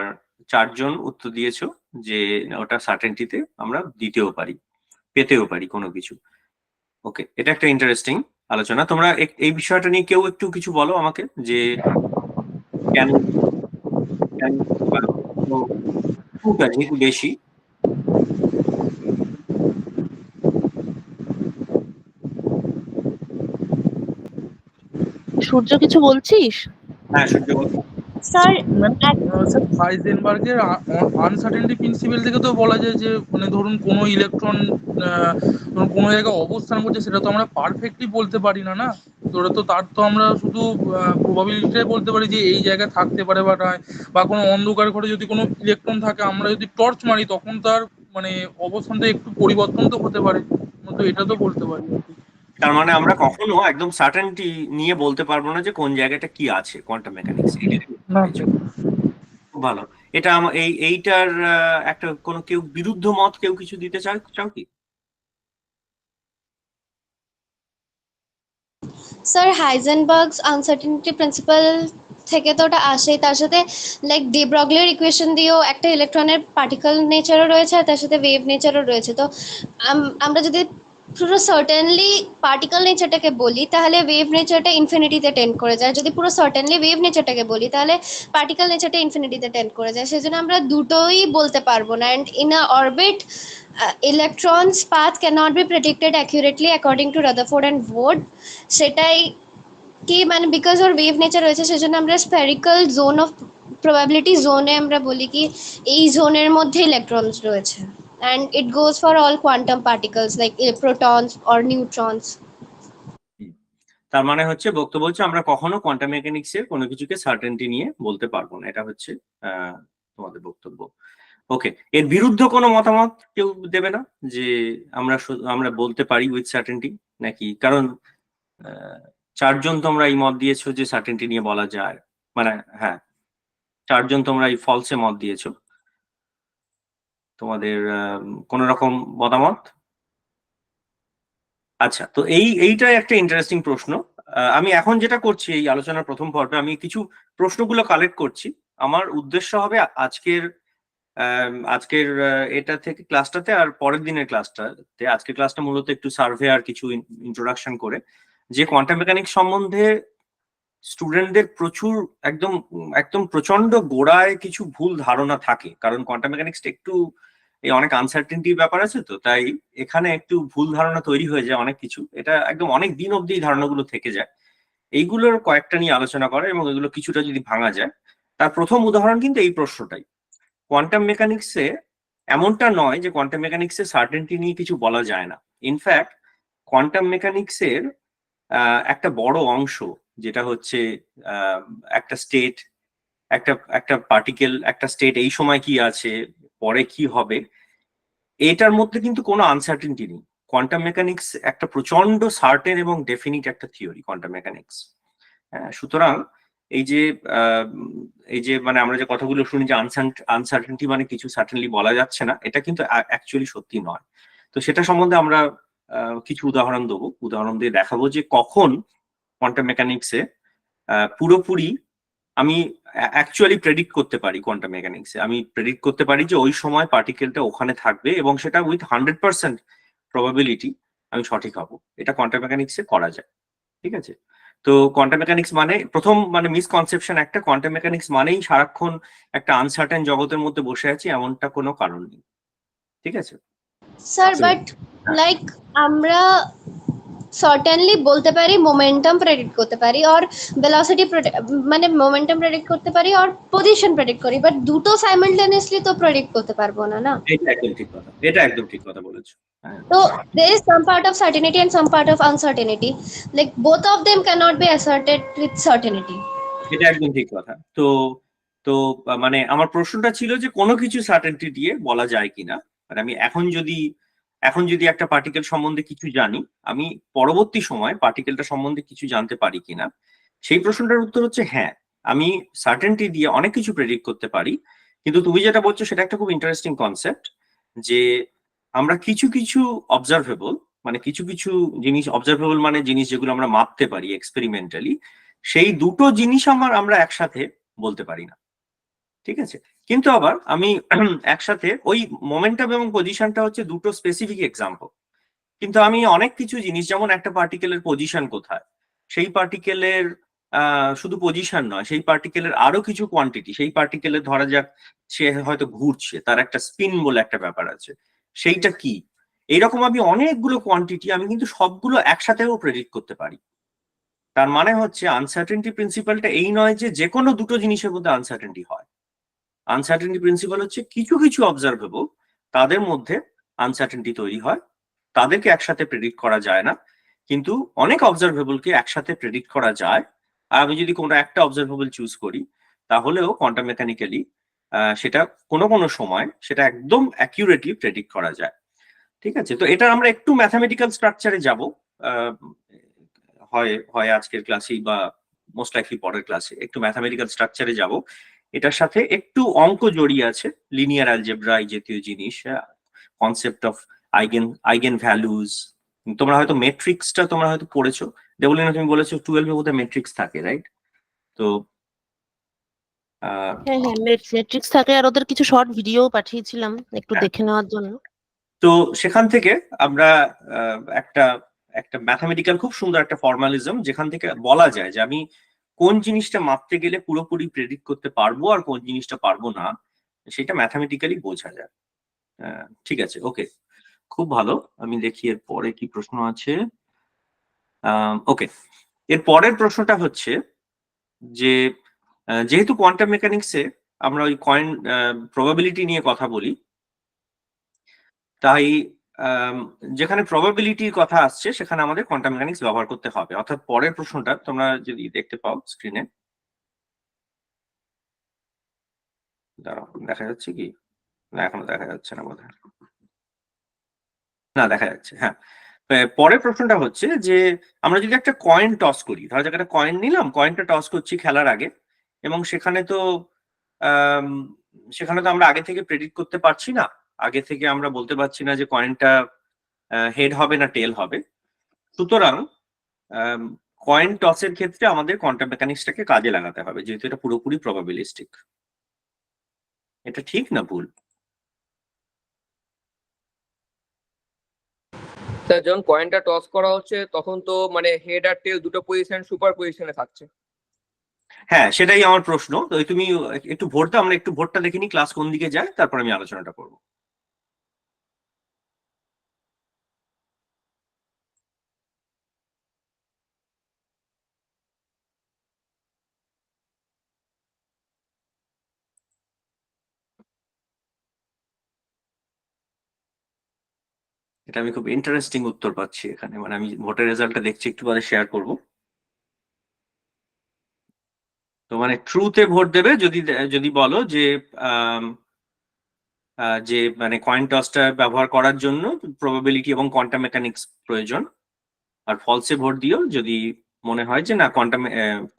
4 জন উত্তর দিয়েছো যে ওটা সার্টেনটিতে আমরা দিতেও পারি, পেতেও পারি কোনো কিছু। ওকে, এটা একটা ইন্টারেস্টিং আলোচনা। তোমরা এই বিষয়টা নিয়ে কেউ একটু কিছু বলো আমাকে, যে কেন যেহেতু বেশি। সূর্য কিছু বলছিস? হ্যাঁ, সূর্য বল। স্যার স্যার হাইজেনবার্গের আনসার্টেনটি প্রিন্সিপাল থেকে তো বলা যায় যে মানে ধরুন কোনো ইলেকট্রন ধরুন কোনো জায়গায় অবস্থান করছে, সেটা তো আমরা পারফেক্টলি বলতে পারি না, না? তো ওটা তো তার তো আমরা শুধু প্রবাবিলিটিটাই বলতে পারি যে এই জায়গায় থাকতে পারে বা নয়। বা কোনো অন্ধকার ঘরে যদি কোনো ইলেকট্রন থাকে, আমরা যদি টর্চ মারি তখন তার মানে অবস্থানটা একটু পরিবর্তন তো হতে পারে, তো এটা তো বলতে পারি আর কি। তার মানে আমরা কখনো একদম সার্টেনটি নিয়ে বলতে পারবো না যে কোন জায়গাটা কি আছে কোয়ান্টাম মেকানিক্স। না খুব ভালো। এটা এইটার একটা কোনো কেউ বিরুদ্ধ মত কেউ কিছু দিতে চাও কি? স্যার হাইজেনবার্গস আনসার্টেনিটি প্রিন্সিপাল থেকে তো ওটা আসেই, তার সাথে লাইক ডি ব্রগলির ইকুয়েশন দিয়েও একটা ইলেকট্রনের পার্টিকেল নেচারও রয়েছে আর তার সাথে ওয়েভ নেচারও রয়েছে। তো আমরা যদি পুরো সার্টেনলি পার্টিকেল নেচারটাকে বলি তাহলে ওয়েভ নেচারটা ইনফিনিটিতে টেন্ড করে যায়, যদি পুরো সার্টেনলি ওয়েভ নেচারটাকে বলি তাহলে পার্টিকেল নেচারটা ইনফিনিটিতে টেন্ড করে যায়। সেজন্য আমরা দুটোই বলতে পারবো না। And in a orbit electrons path cannot be predicted accurately according to Rutherford and Wood। সেটাই কি মানে বিকজ ওর ওয়েভ নেচার রয়েছে সেজন্য আমরা স্ফেরিক্যাল জোন অফ প্রবাবিলিটি জোনে আমরা বলি কি এই জোনের মধ্যে ইলেকট্রনস রয়েছে। and it goes for all quantum particles like protons or neutrons। তার মানে হচ্ছে বক্তব্য হচ্ছে আমরা কখনো কোয়ান্টাম মেকানিক্স এর কোনো কিছুকে সার্টেনটি নিয়ে বলতে পারবো না, এটা হচ্ছে তোমাদের বক্তব্য। ওকে, এর বিরুদ্ধে কোনো মতামত কেউ দেবে না যে আমরা বলতে পারি উইথ সার্টেনটি নাকি? কারণ 4 জন তোমরা এই মত দিয়েছো যে সার্টেনটি নিয়ে বলা যায়, মানে হ্যাঁ 4 জন তোমরা এই ফলসে মত দিয়েছো। তোমাদের কোন রকম মতামত? আচ্ছা, তো এইটা একটা ইন্টারেস্টিং প্রশ্ন। আমি এখন যেটা করছি এই আলোচনার প্রথম পর্বে আমি কিছু প্রশ্নগুলো কালেক্ট করছি। আমার উদ্দেশ্য হবে আজকের এটা থেকে ক্লাসটাতে আর পরের দিনের ক্লাসটাতে, আজকের ক্লাসটা মূলত একটু সার্ভে আর কিছু ইন্ট্রোডাকশন করে যে কোয়ান্টাম মেকানিক্স সম্বন্ধে স্টুডেন্টদের প্রচুর একদম প্রচন্ড গোড়ায় কিছু ভুল ধারণা থাকে, কারণ কোয়ান্টাম মেকানিক্সটা একটু অনেক আনসার্টেনটির ব্যাপার আছে, তো তাই এখানে একটু ভুল ধারণা তৈরি হয়ে যায় অনেক কিছু, এটা একদম অনেক দিন অব্দি এই ধারণাগুলো থেকে যায়। এইগুলোর কয়েকটা নিয়ে আলোচনা করে এবং এগুলো কিছুটা যদি ভাঙা যায়। তার প্রথম উদাহরণ কিন্তু এই প্রশ্নটাই। কোয়ান্টাম মেকানিক্সে এমনটা নয় যে কোয়ান্টাম মেকানিক্সে সার্টেনটি নিয়ে কিছু বলা যায় না। ইনফ্যাক্ট কোয়ান্টাম মেকানিক্সের একটা বড় অংশ যেটা হচ্ছে একটা স্টেট, একটা পার্টিকেল, একটা স্টেট এই সময় কি আছে পরে কি হবে, এটার মধ্যে কিন্তু কোনো আনসার্টেনটি নেই। কোয়ান্টাম মেকানিক্স একটা প্রচন্ড সার্টেন এবং ডেফিনিট একটা থিওরি কোয়ান্টাম মেকানিক্স। সুতরাং এই যে মানে আমরা যে কথাগুলো শুনি যে আনসার্টেনটি মানে কিছু সার্টেনলি বলা যাচ্ছে না, এটা কিন্তু অ্যাকচুয়ালি সত্যি নয়। তো সেটা সম্বন্ধে আমরা কিছু উদাহরণ দেবো, উদাহরণ দিয়ে দেখাবো যে কখন কোয়ান্টাম মেকানিক্সে পুরোপুরি আমি অ্যাকচুয়ালি প্রেডিক্ট করতে পারি। কোয়ান্টাম মেকানিক্সে আমি প্রেডিক্ট করতে পারি যে ওই সময় পার্টিকেলটা ওখানে থাকবে এবং সেটা উইথ 100% প্রবাবিলিটি আমি সঠিক হব। এটা কোয়ান্টাম মেকানিক্সে করা যায়, ঠিক আছে? তো কোয়ান্টাম মেকানিক্স মানে প্রথম মানে মিসকনসেপশন একটা, কোয়ান্টাম মেকানিক্স মানেই সারাক্ষণ একটা আনসার্টেন জগতের মধ্যে বসে আছি, এমনটা কোনো কারণ নেই, ঠিক আছে স্যার বাট লাইক আমরা সার্টেনলি বলতে পারি মোমেন্টাম প্রেডিক্ট করতে পারি আর ভেলোসিটি মানে মোমেন্টাম প্রেডিক্ট করতে পারি আর পজিশন প্রেডিক্ট করি, বাট দুটো সাইমালটেনিয়াসলি তো প্রেডিক্ট করতে পারবো না। না, এটা একদম ঠিক কথা, এটা একদম ঠিক কথা বলেছো। So there is some part of certainty and some part of uncertainty. Like both of them cannot be asserted with certainty. এটা একদম ঠিক কথা। তো তো মানে আমার প্রশ্নটা ছিল যে কোনো কিছু সার্টেনটি দিয়ে বলা যায় কিনা, মানে আমি এখন যদি একটা পার্টিকেল সম্বন্ধে কিছু জানি, আমি পরবর্তী সময় পার্টিকেলটা সম্বন্ধে কিছু জানতে পারি কিনা, সেই প্রশ্নটার উত্তর হচ্ছে হ্যাঁ, আমি সার্টেনটি দিয়ে অনেক কিছু প্রেডিক্ট করতে পারি। কিন্তু তুমি যেটা বলছো সেটা একটা খুব ইন্টারেস্টিং কনসেপ্ট, যে আমরা কিছু কিছু অবজারভেবল মানে কিছু জিনিস, অবজারভেবল মানে জিনিস যেগুলো আমরা মাপতে পারি এক্সপেরিমেন্টালি, সেই দুটো জিনিস আমরা একসাথে বলতে পারি না, ঠিক আছে? কিন্তু আবার আমি একসাথে ওই মোমেন্টাম এবং পজিশনটা হচ্ছে দুটো স্পেসিফিক এক্সাম্পল, কিন্তু আমি অনেক কিছু জিনিস যেমন একটা পার্টিকেলের পজিশন কোথায়, সেই পার্টিকেলের শুধু পজিশন নয়, সেই পার্টিকেলের আরো কিছু কোয়ান্টিটি, সেই পার্টিকেলের ধরা যাক সে হয়তো ঘুরছে, তার একটা স্পিন বলে একটা ব্যাপার আছে, সেইটা কি, এইরকম আমি অনেকগুলো কোয়ান্টিটি আমি কিন্তু সবগুলো একসাথেও প্রেডিক্ট করতে পারি। তার মানে হচ্ছে আনসার্টেনটি প্রিন্সিপালটা এই নয় যে কোনো দুটো জিনিসের মধ্যে আনসার্টেনটি হয়। আনসার্টেনটি প্রিন্সিপাল হচ্ছে কিছু অবজারভেবল, তাদের মধ্যে আনসার্টেনটি তৈরি হয়, তাদেরকে একসাথে প্রেডিক্ট করা যায় না, কিন্তু অনেক অবজারভেবলকে একসাথে প্রেডিক্ট করা যায়। আর আমি যদি কোনো একটা অবজারভেবল চুজ করি তাহলেও কোয়ান্টাম মেকানিক্যালি সেটা কোনো কোনো সময় সেটা একদম অ্যাকিউরেটলি প্রেডিক্ট করা যায়। ঠিক আছে, তো এটা আমরা একটু ম্যাথামেটিক্যাল স্ট্রাকচারে যাব, হয় হয় আজকের ক্লাসেই বা মোস্ট লাইকলি পরের ক্লাসে একটু ম্যাথামেটিক্যাল স্ট্রাকচারে যাব। এটার সাথে একটু অঙ্ক জড়িয়ে আছে, লিনিয়ার অ্যালজেব্রা এই জাতীয় জিনিস, কনসেপ্ট অফ আইগেন ভ্যালুজ। তোমরা হয়তো মেট্রিক্সটা তোমরা হয়তো পড়েছো, দেবলিনা তুমি বলেছো 12 এ বোধহয় মেট্রিক্স থাকে, রাইট? তো হ্যাঁ হ্যাঁ, ম্যাট্রিক্স থাকে, আর ওদের কিছু শর্ট ভিডিও পাঠিয়েছিলাম একটু হ্যাঁ। দেখে নেওয়ার জন্য। তো সেখান থেকে আমরা একটা একটা ম্যাথামেটিক্যাল খুব সুন্দর একটা ফর্মালিজম, যেখান থেকে বলা যায় যে আমি কোন জিনিসটা মাপতে গেলে পুরোপুরি প্রেডিক্ট করতে পারবো আর কোন জিনিসটা পারবো না, সেটা ম্যাথামেটিক্যালি বোঝা যায়। ঠিক আছে, ওকে, খুব ভালো। আমি দেখি এর পরে কি প্রশ্ন আছে। ওকে, এর পরের প্রশ্নটা হচ্ছে যে যেহেতু কোয়ান্টাম মেকানিক্সে আমরা ওই কয়েন প্রবাবিলিটি নিয়ে কথা বলি, তাই যেখানে প্রবাবিলিটির কথা আসছে সেখানে আমাদের কোয়ান্টাম মেকানিক্স ব্যবহার করতে হবে। অর্থাৎ পরের প্রশ্নটা তোমরা যদি দেখতে পাও স্ক্রিনে, দাঁড়াও, দেখা যাচ্ছে কি না? এখনো দেখা যাচ্ছে না বোধহয়। না, দেখা যাচ্ছে, হ্যাঁ। পরের প্রশ্নটা হচ্ছে যে আমরা যদি একটা কয়েন টস করি, ধরা যাক একটা কয়েন নিলাম, কয়েনটা টস করছি খেলার আগে, এবং সেখানে তো আমরা আগে থেকে প্রেডিক্ট করতে পারছি না, আগে থেকে আমরা বলতে পারছি না যে কয়েনটা হেড হবে না টেল হবে। সুতরাং কয়েন টসের ক্ষেত্রে আমাদের কোয়ান্টাম মেকানিক্সটাকে কাজে লাগাতে হবে, যেহেতু এটা পুরোপুরি প্রবাবিলিস্টিক। এটা ঠিক না ভুল? স্যার যখন কয়েনটা টস করা হচ্ছে তখন তো মানে হেড আর টেল দুটো পজিশন সুপার পজিশনে থাকছে। হ্যাঁ, সেটাই আমার প্রশ্ন। তো তুমি একটু ভোটটা, আমরা একটু ভোটটা দেখে নিই ক্লাস কোন দিকে যায়, তারপর আমি আলোচনাটা করবো। এটা আমি খুব ইন্টারেস্টিং উত্তর পাচ্ছি এখানে, মানে আমি ভোটের রেজাল্টটা দেখছি, একটু পরে শেয়ার করব। তো মানে ট্রুতে ভোট দেবে যদি যদি বলো যে আম, যে মানে কয়েন টসটা ব্যবহার করার জন্য প্রবাবিলিটি এবং কোয়ান্টাম মেকানিক্স প্রয়োজন, আর ফলসে ভোট দিও যদি মনে হয় যে না,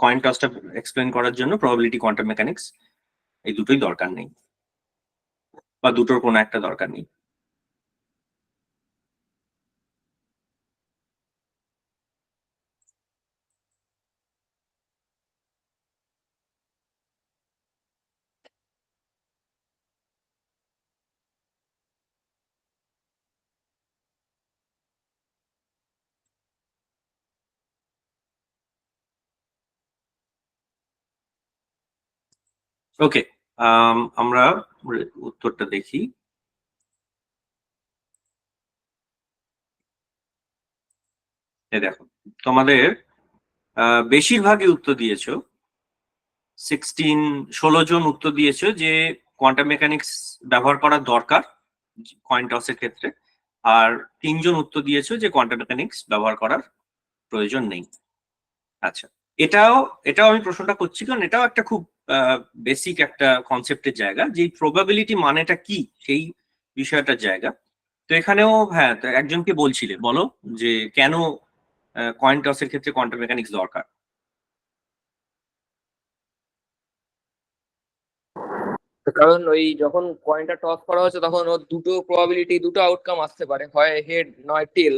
কয়েন টসটা এক্সপ্লেন করার জন্য প্রবাবিলিটি কোয়ান্টাম মেকানিক্স এই দুটোই দরকার নেই, বা দুটোর কোনো একটা দরকার নেই। ওকে, আমরা উত্তরটা দেখি। এই দেখো, তোমাদের বেশিরভাগই উত্তর দিয়েছো, 16 জন উত্তর দিয়েছো যে কোয়ান্টাম মেকানিক্স ব্যবহার করা দরকার কয়েন টসের ক্ষেত্রে, আর 3 জন উত্তর দিয়েছো যে কোয়ান্টাম মেকানিক্স ব্যবহার করার প্রয়োজন নেই। আচ্ছা, এটাও এটাও আমি প্রশ্নটা করছি কারণ এটাও একটা খুব বেসিক একটা কনসেপ্টের জায়গা, যে প্রবাবিলিটি মানেটা কি সেই বিষয়টার জায়গা। তো এখানেও হ্যাঁ, তো একজনকে বলছিলে, বলো যে কেন কয়েন টসের ক্ষেত্রে কোয়ান্টাম মেকানিক্স দরকার। কারণ ওই যখন কয়েনটা টস করা হচ্ছে তখন ওর দুটো প্রবাবিলিটি, দুটো আউটকাম আসতে পারে, হয় হেড নয় টেল।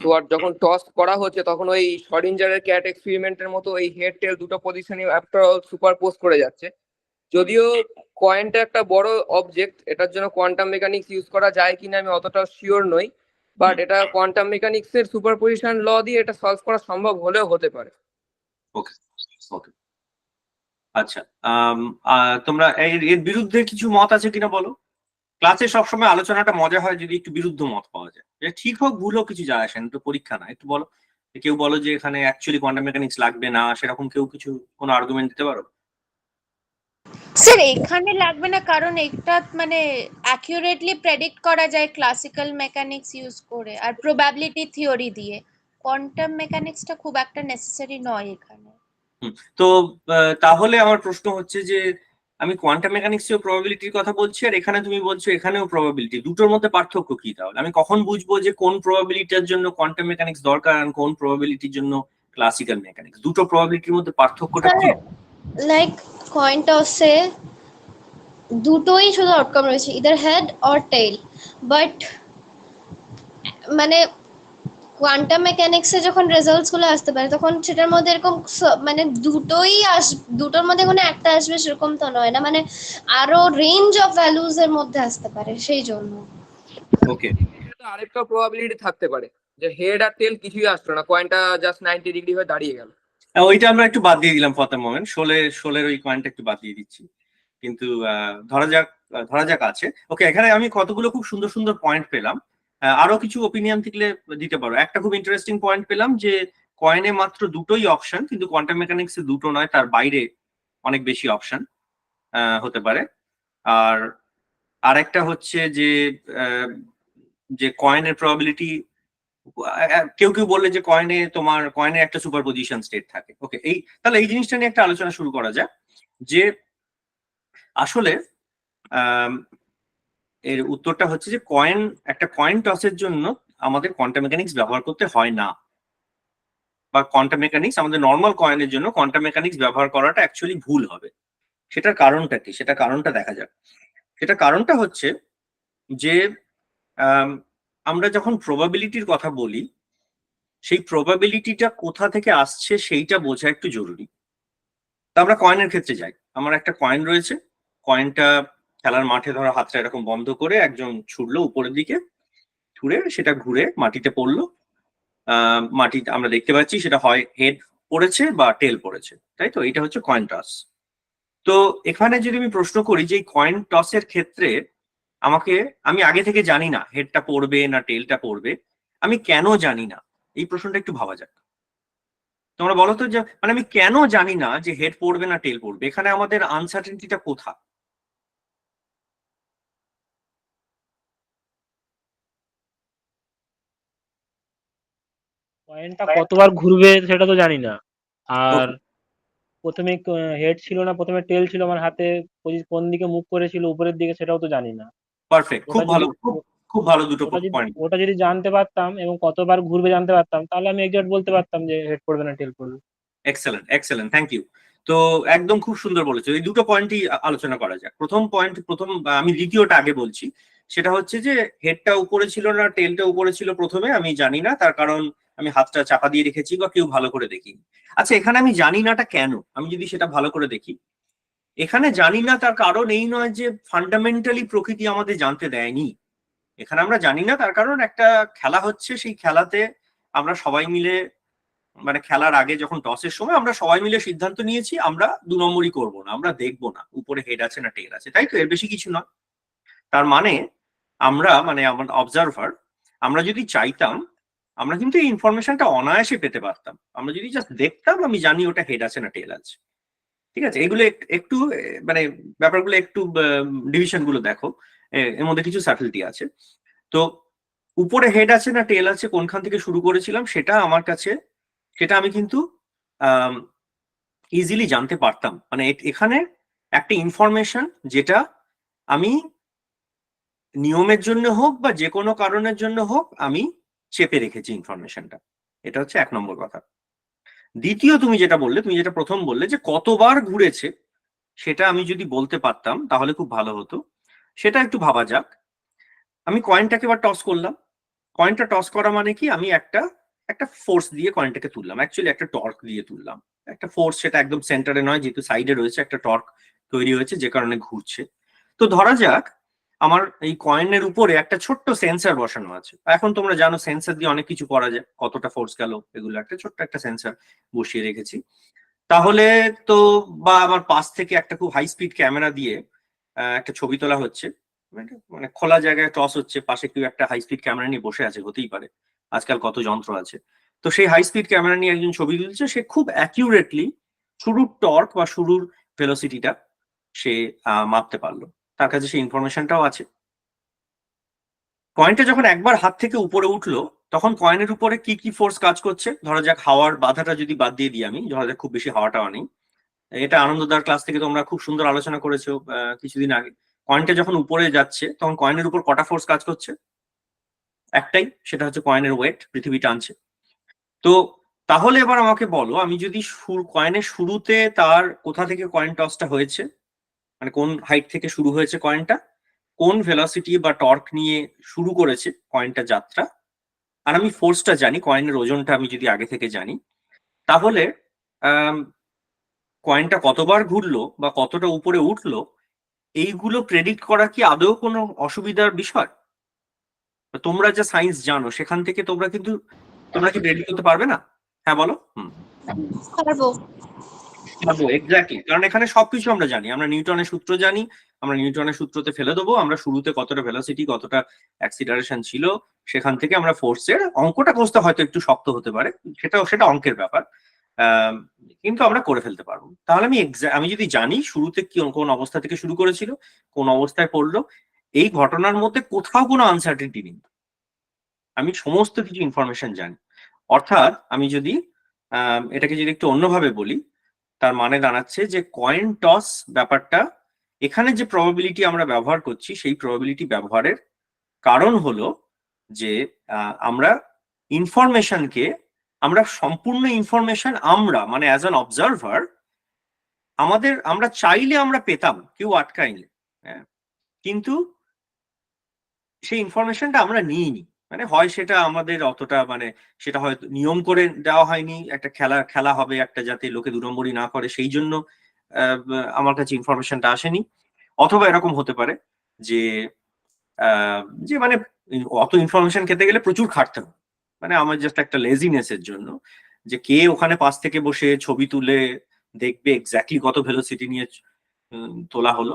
তো আর যখন টস করা হচ্ছে তখন ওই শর্ডিঞ্জারের ক্যাট এক্সপেরিমেন্টের মতো ওই হেড টেল দুটো পজিশনই আফটার অল সুপারপোজ করে যাচ্ছে। যদিও কয়েনটা একটা বড় অবজেক্ট, এটার জন্য কোয়ান্টাম মেকানিক্স ইউজ করা যায় কিনা আমি অতটা শিওর নই, বাট এটা কোয়ান্টাম মেকানিক্স এর সুপারপজিশন ল দিয়ে এটা সলভ করা সম্ভব হলেও হতে পারে। ওকে, ওকে, আচ্ছা। তোমরা এর বিরুদ্ধে কিছু মত আছে কিনা বলো। ক্লাসে সবসময় আলোচনাটা মজা হয় যদি একটু বিরুদ্ধ মত পাওয়া যায়, যে ঠিক হোক ভুল হোক কিছু যায় আসে না, তো পরীক্ষা না। একটু বলো, কেউ বলো যে এখানে অ্যাকচুয়ালি কোয়ান্টাম মেকানিক্স লাগবে না, সেরকম কেউ কিছু কোনো আর্গুমেন্ট দিতে পারো। স্যার এখানে লাগবে না কারণ এটা মানে অ্যাকিউরেটলি প্রেডিক্ট করা যায় ক্লাসিক্যাল মেকানিক্স ইউজ করে আর প্রবাবিলিটি থিওরি দিয়ে। কোয়ান্টাম মেকানিক্সটা খুব একটা নেসেসারি নয় এখানে। তো তাহলে আমার প্রশ্ন হচ্ছে যে আমি কোয়ান্টাম মেকানিক্সেও প্রবাবিলিটির কথা বলছি, আর এখানে তুমি বলছো এখানেও প্রবাবিলিটি। দুটোর মধ্যে পার্থক্য কি তাহলে? আমি কখন বুঝবো যে কোন প্রবাবিলিটির জন্য কোয়ান্টাম মেকানিক্স দরকার আর কোন প্রবাবিলিটির জন্য ক্লাসিক্যাল মেকানিক্স? দুটো প্রবাবিলিটির মধ্যে পার্থক্যটা কি? লাইক কয়েন টসে দুটোই শুধু আউটকাম রয়েছে, either head or tail, but মানে কোয়ান্টাম মেকানিক্সে যখন রেজাল্টস গুলো আসতে পারে তখন সেটার মধ্যে এরকম মানে দুটোর মধ্যে কোনো একটা আসবে সেরকম তো নয় না, মানে আরো রেঞ্জ অফ ভ্যালুজ এর মধ্যে আসতে পারে, সেই জন্য। ওকে, আরেকটা প্রবাবিলিটি থাকতে পারে যে হেড আর টেল কিছুই আসলো না, কয়েনটা জাস্ট 90 ডিগ্রি হয়ে দাঁড়িয়ে গেল। ওইটা আমরা একটু বাদ দিয়ে দিলাম ফর দ্য মোমেন্ট, ষোলের ওই কয়েনটা একটু বাদ দিয়ে দিচ্ছি, কিন্তু ধরা যাক আছে। ওকে, এখানে আমি কতগুলো খুব সুন্দর সুন্দর পয়েন্ট পেলাম। আরো কিছু ওপিনিয়ন থাকলে দিতে পারো। একটা খুব ইন্টারেস্টিং পয়েন্ট পেলাম যে কয়েনে মাত্র দুটোই অপশন, কিন্তু কোয়ান্টাম মেকানিক্সে দুটো নয়, তার বাইরে অনেক বেশি অপশন হতে পারে। আর আরেকটা হচ্ছে যে কয়েনের প্রবাবিলিটি, কেউ কেউ বললে যে কয়েনের একটা সুপার পজিশন স্টেট থাকে। ওকে, তাহলে এই জিনিসটা নিয়ে একটা আলোচনা শুরু করা যায় যে আসলে এর উত্তরটা হচ্ছে যে একটা কয়েন টসের জন্য আমাদের কোয়ান্টাম মেকানিক্স ব্যবহার করতে হয় না, বা কোয়ান্টাম মেকানিক্স আমাদের নর্মাল কয়েনের জন্য কোয়ান্টাম মেকানিক্স ব্যবহার করাটা অ্যাকচুয়ালি ভুল হবে। সেটার কারণটা কি? সেটা কারণটা দেখা যাক। সেটা কারণটা হচ্ছে যে আমরা যখন প্রবাবিলিটির কথা বলি, সেই প্রবাবিলিটিটা কোথা থেকে আসছে সেইটা বোঝা একটু জরুরি। তা আমরা কয়েনের ক্ষেত্রে যাই। আমার একটা কয়েন রয়েছে, কয়েনটা খেলার মাঠে ধরো হাতটা এরকম বন্ধ করে একজন ছুড়লো উপরের দিকে, ছুড়ে সেটা ঘুরে মাটিতে পড়লো। মাটিতে আমরা দেখতে পাচ্ছি সেটা হয় হেড পড়েছে বা টেল পড়েছে, তাই তো? এটা হচ্ছে কয়েন টস। তো এখানে যদি আমি প্রশ্ন করি যে কয়েন টসের ক্ষেত্রে আমি আগে থেকে জানি না হেডটা পড়বে না টেলটা পড়বে, আমি কেন জানি না? এই প্রশ্নটা একটু ভাবা যাক। তোমরা বলো তো যে মানে আমি কেন জানি না যে হেড পড়বে না টেল পড়বে? এখানে আমাদের আনসার্টেনিটিটা কোথা? কয়েনটা কতবার ঘুরবে সেটা তো জানি না, আর Okay, প্রথমে হেড ছিল না প্রথমে টেল ছিল আমার হাতে, কোন দিকে মুখ করেছিল উপরের দিকে সেটাও তো জানি না। পারফেক্ট, খুব ওটা যদি ভালো, খুব ভালো দুটো পয়েন্ট। ওটা যদি জানতে পারতাম এবং কতবার ঘুরবে জানতে পারতাম তাহলে আমি এক্সাক্ট বলতে পারতাম যে হেড পড়বে না টেল পড়বে। Excellent, excellent, thank you. তো একদম খুব সুন্দর বলেছো। এই দুটো পয়েন্টই আলোচনা করা যাক। আমি দ্বিতীয়টা আগে বলছি। সেটা হচ্ছে যে হেডটা উপরে ছিল না টেলটা উপরে ছিল প্রথমে আমি জানি না, তার কারণ আমি হাতটা চাপা দিয়ে রেখেছি বা কেউ ভালো করে দেখিনি। আচ্ছা, এখানে আমি জানি নাটা কেন? আমি যদি সেটা ভালো করে দেখি, এখানে জানি না তার কারণ এই নয় যে ফান্ডামেন্টালি প্রকৃতি আমাদের জানতে দেয়নি। এখানে আমরা জানি না তার কারণ একটা খেলা হচ্ছে, সেই খেলাতে আমরা সবাই মিলে, মানে খেলার আগে যখন টসের সময় আমরা সবাই মিলে সিদ্ধান্ত নিয়েছি আমরা 2 নম্বরই করবো না, আমরা দেখবো না উপরে হেড আছে না টেল আছে, তাই তো? এর বেশি কিছু নয়। তার মানে মানে আমার অবজারভার, আমরা যদি চাইতাম আমরা কিন্তু এই ইনফরমেশনটা অনায়াসে পেতে পারতাম। আমরা যদি জাস্ট দেখতাম, আমি জানি ওটা হেড আছে না টেল আছে, ঠিক আছে? এগুলো একটু মানে ব্যাপারগুলো একটু ডিভিশন গুলো দেখো, এর মধ্যে কিছু সাটলিটি আছে। তো উপরে হেড আছে না টেল আছে কোনখান থেকে শুরু করেছিলাম সেটা আমি কিন্তু ইজিলি জানতে পারতাম। মানে এখানে একটা ইনফরমেশন যেটা আমি নিয়মের জন্য হোক বা যে কোনো কারণের জন্য হোক আমি চেপে রেখেছি ইনফরমেশনটা। এটা হচ্ছে 1 নম্বর কথা। দ্বিতীয়, তুমি যেটা প্রথম বললে যে কতবার ঘুরেছে, সেটা আমি যদি বলতে পারতাম তাহলে খুব ভালো হতো। সেটা একটু ভাবা যাক। আমি কয়েনটাকে এবার টস করলাম। কয়েনটা টস করা মানে কি? আমি একটা ফোর্স দিয়ে কয়েনটাকে তুললাম, অ্যাকচুয়ালি একটা টর্ক দিয়ে তুললাম। একটা ফোর্স, সেটা একদম সেন্টারে নয়, যেহেতু সাইডে রয়েছে একটা টর্ক তৈরি হয়েছে যে কারণে ঘুরছে। তো ধরা যাক আমার এই কয়েনের উপরে একটা ছোট্ট সেন্সর বসানো আছে। এখন তোমরা জানো সেন্সর দিয়ে অনেক কিছু করা যায়, কতটা ফোর্স গেল এগুলো একটা ছোট্ট একটা সেন্সর বসিয়ে রেখেছি। তাহলে তো বা আমার পাশ থেকে একটা খুব হাই স্পিড ক্যামেরা দিয়ে একটা ছবি তোলা হচ্ছে, মানে খোলা জায়গায় টস হচ্ছে, পাশে কেউ একটা হাই স্পিড ক্যামেরা নিয়ে বসে আছে, হতেই পারে, আজকাল কত যন্ত্র আছে। তো সেই হাই স্পিড ক্যামেরা নিয়ে একজন ছবি তুলছে, সে খুব অ্যাকিউরেটলি শুরুর টর্ক বা শুরুর ভেলোসিটিটা সে মাপতে পারলো, তার কাছে সেই ইনফরমেশনটাও আছে। কয়েনটা যখন একবার হাত থেকে উপরে উঠলো, তখন কয়েনের উপরে কি কি ফোর্স কাজ করছে? ধরা যাক হাওয়ার বাধাটা যদি বাদ দিয়ে দিই আমি, ধরা যাক খুব বেশি হাওয়াটাও নেই, এটা আনন্দদার ক্লাস থেকে তোমরা খুব সুন্দর আলোচনা করেছো কিছুদিন আগে। কয়েনটা যখন উপরে যাচ্ছে তখন কয়েনের উপর কটা ফোর্স কাজ করছে? একটাই, সেটা হচ্ছে কয়েনের ওয়েট, পৃথিবী টানছে। তো তাহলে এবার আমাকে বলো, আমি যদি কয়েনের শুরুতে তার কোথা থেকে কয়েন টসটা হয়েছে, মানে কোন হাইট থেকে শুরু হয়েছে কয়েনটা, কোন ভেলোসিটি বা টর্ক নিয়ে শুরু করেছে কয়েনটা যাত্রা, আর আমি ফোর্সটা জানি, কয়েনের ওজনটা আমি যদি আগে থেকে জানি, তাহলে কয়েনটা কতবার ঘুরলো বা কতটা উপরে উঠলো এইগুলো প্রেডিক্ট করা কি আদৌ কোনো অসুবিধার বিষয়? তোমরা যে সায়েন্স জানো সেখান থেকে তোমরা কি প্রেডিক্ট করতে পারবে না? হ্যাঁ বলো। পারবো। এক্স্যাক্টলি, কারণ এখানে সবকিছু আমরা জানি, আমরা নিউটনের সূত্র জানি, আমরা নিউটনের সূত্রতে ফেলে দেবো, আমরা শুরুতে কতটা ভেলোসিটি কতটা অ্যাক্সিলারেশন ছিল, সেখান থেকে আমরা ফোর্সের অঙ্কটা কষতে হয়তো একটু শক্ত হতে পারে, সেটা অঙ্কের ব্যাপার, কিন্তু আমরা করে ফেলতে পারবো। তাহলে আমি যদি জানি শুরুতে কোন অবস্থা থেকে শুরু করেছিল, কোন অবস্থায় পড়লো, এই ঘটনার মধ্যে কোথাও কোনো আনসার্টেনিটি নেই, আমি সমস্ত কিছু ইনফরমেশন জানি। অর্থাৎ আমি যদি এটাকে যদি একটু অন্যভাবে বলি, তার মানে দাঁড়াচ্ছে যে কয়েন টস ব্যাপারটা, এখানে যে প্রবাবিলিটি আমরা ব্যবহার করছি সেই প্রবাবিলিটি ব্যবহারের কারণ হলো যে আমরা ইনফরমেশনকে, আমরা সম্পূর্ণ ইনফরমেশন আমরা মানে অ্যাজ অ্যান অবজারভার আমরা চাইলে আমরা পেতাম, কেউ আটকায়নি, কিন্তু সেই ইনফরমেশনটা আমরা নিইনি, মানে হয় সেটা আমাদের অতটা মানে সেটা হয়তো নিয়ম করে দেওয়া হয়নি, একটা খেলা হবে একটা, যাতে লোকে 2 নম্বরই না করে, সেই জন্য আমার কাছে ইনফরমেশনটা আসেনি। অথবা এরকম হতে পারে যে মানে অত ইনফরমেশন খেতে গেলে প্রচুর খাটতে হবে, মানে আমার জাস্ট একটা লেজিনেস এর জন্য, যে কে ওখানে পাশ থেকে বসে ছবি তুলে দেখবে এক্স্যাক্টলি কত ভেলোসিটি নিয়ে তোলা হলো,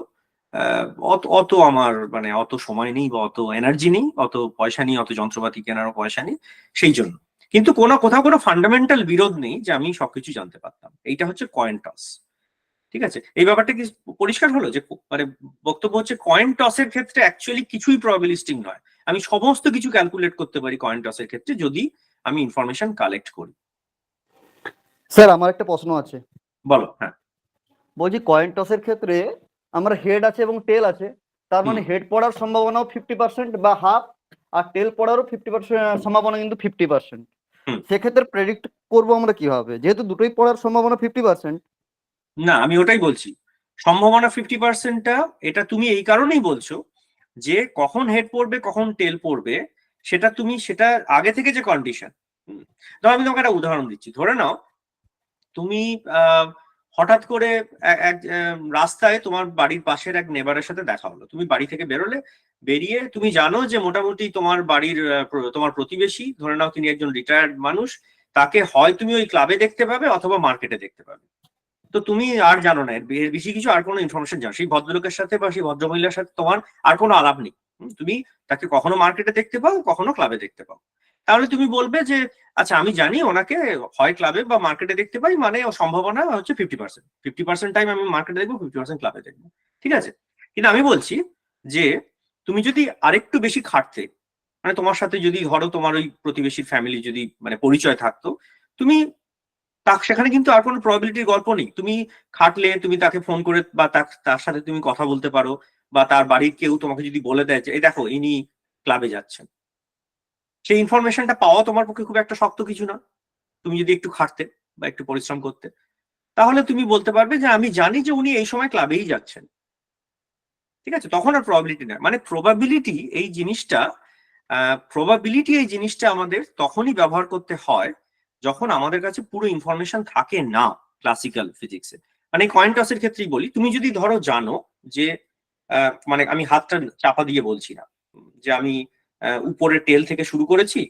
অত আমার মানে অত সময় নেই বা অত এনার্জি নেই, অত পয়সা নেই, অত যন্ত্রপাতি কেনারও পয়সা নেই, সেই জন্য। কিন্তু কোথাও কোনো ফান্ডামেন্টাল বিরোধ নেই যে আমি সবকিছু জানতে পারতাম। এইটা হচ্ছে কয়েন টস, ঠিক আছে? এই ব্যাপারটা কি পরিষ্কার হলো? যে মানে বক্তব্য হচ্ছে কয়েন টসের ক্ষেত্রে অ্যাকচুয়ালি কিছুই প্রবাবিলিস্টিক নয়, আমি সমস্ত কিছু ক্যালকুলেট করতে পারি কয়েন টসের ক্ষেত্রে যদি আমি ইনফরমেশন কালেক্ট করি। স্যার আমার একটা প্রশ্ন আছে। বলো। হ্যাঁ, বলছি কয়েন টসের ক্ষেত্রে আমরা হেড আছে এবং টেল আছে, তার মানে হেড পড়ার সম্ভাবনাও 50% বা হাফ, আর টেল পড়ারও 50% সম্ভাবনা কিন্তু 50%। সেক্ষেত্রে প্রেডিক্ট করবো আমরা কিভাবে, যেহেতু দুটোই পড়ার সম্ভাবনা 50%? না, আমি ওটাই বলছি, সম্ভাবনা 50%টা এটা তুমি এই কারণেই বলছো যে কখন হেড পড়বে কখন টেল পড়বে সেটা আগে থেকে যে কন্ডিশন। ধরো আমি তোমাকে একটা উদাহরণ দিচ্ছি, ধরে নাও তুমি হঠাৎ করে এক রাস্তায় তোমার বাড়ির পাশের এক নেবারের সাথে দেখা হলো, তুমি বাড়ি থেকে বেরিয়ে তুমি জানো যে মোটামুটি তোমার বাড়ির তোমার প্রতিবেশী, ধরে নাও তিনি একজন রিটায়ার্ড মানুষ, তাকে হয় তুমি ওই ক্লাবে দেখতে পাবে অথবা মার্কেটে দেখতে পাবে, তো তুমি আর জানো না এর বেশি কিছু, আর কোনো ইনফরমেশন জানো, সেই ভদ্রলোকের সাথে বা সেই ভদ্রমহিলার সাথে তোমার আর কোনো আলাপ নেই, তুমি তাকে কখনো মার্কেটে দেখতে পাও কখনো ক্লাবে দেখতে পাও, তাহলে তুমি বলবে যে আচ্ছা আমি জানি ওনাকে হয় ক্লাবে বা মার্কেটে দেখতে পাই, মানে সম্ভাবনা হচ্ছে 50% টাইম আমি মার্কেটে দেখবো, 50% ক্লাবে দেখবো, ঠিক আছে? কিন্তু আমি বলছি যে তুমি যদি আরেকটু বেশি খাটতে, মানে তোমার সাথে যদি ধরো তোমার ওই প্রতিবেশীর ফ্যামিলি যদি মানে পরিচয় থাকতো, তুমি সেখানে কিন্তু আর কোনো প্রবাবিলিটির গল্প নেই, তুমি খাটলে তুমি তাকে ফোন করে বা তার সাথে তুমি কথা বলতে পারো, বা তার বাড়ির কেউ তোমাকে যদি বলে দেয় যে এই দেখো ইনি ক্লাবে যাচ্ছেন, সেই ইনফরমেশনটা পাওয়া তোমার পক্ষে খুব একটা শক্ত কিছু না, তুমি যদি একটু খাটতে বা একটু পরিশ্রম করতে, তাহলে তুমি বলতে পারবে যে আমি জানি যে উনি এই সময় ক্লাবেই যাচ্ছেন, ঠিক আছে? তখন আর প্রবাবিলিটি না, মানে প্রবাবিলিটি এই জিনিসটা আমাদের তখনই ব্যবহার করতে হয় যখন আমাদের কাছে পুরো ইনফরমেশন থাকে না ক্লাসিক্যাল ফিজিক্সে। মানে কয়েন টসের ক্ষেত্রেই বলি, তুমি যদি ধরো জানো যে মানে আমি হাতটা চাপা দিয়ে বলছি না, যে আমি উপরে টেল থেকে শুরু করেছি,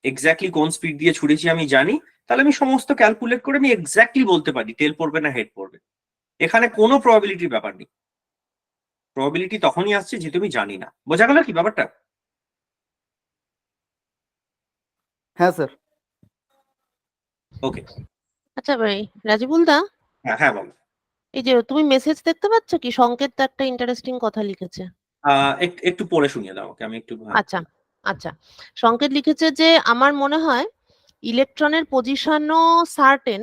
এক্স্যাক্টলি কোন স্পিড দিয়ে ছুড়েছি আমি জানি, তাহলে আমি সমস্ত ক্যালকুলেট করে আমি এক্স্যাক্টলি বলতে পারি টেল পড়বে না হেড পড়বে, এখানে কোনো প্রবাবিলিটির ব্যাপার নেই, প্রবাবিলিটি তখনই আসছে যে তুমি জানি না। বোঝা গেল কি ব্যাপারটা? হ্যাঁ স্যার। ওকে। আচ্ছা ভাই রাজিবুল দা, হ্যাঁ বলো। এই যে তুমি মেসেজ দেখতে পাচ্ছ কি? সংকেত তো একটা ইন্টারেস্টিং কথা লিখেছে। একটু পড়ে শুনিয়ে দাও ওকে, আমি একটু। আচ্ছা আচ্ছা, সংকেত লিখেছে যে আমার মনে হয় ইলেকট্রনের পজিশনও সার্টেন,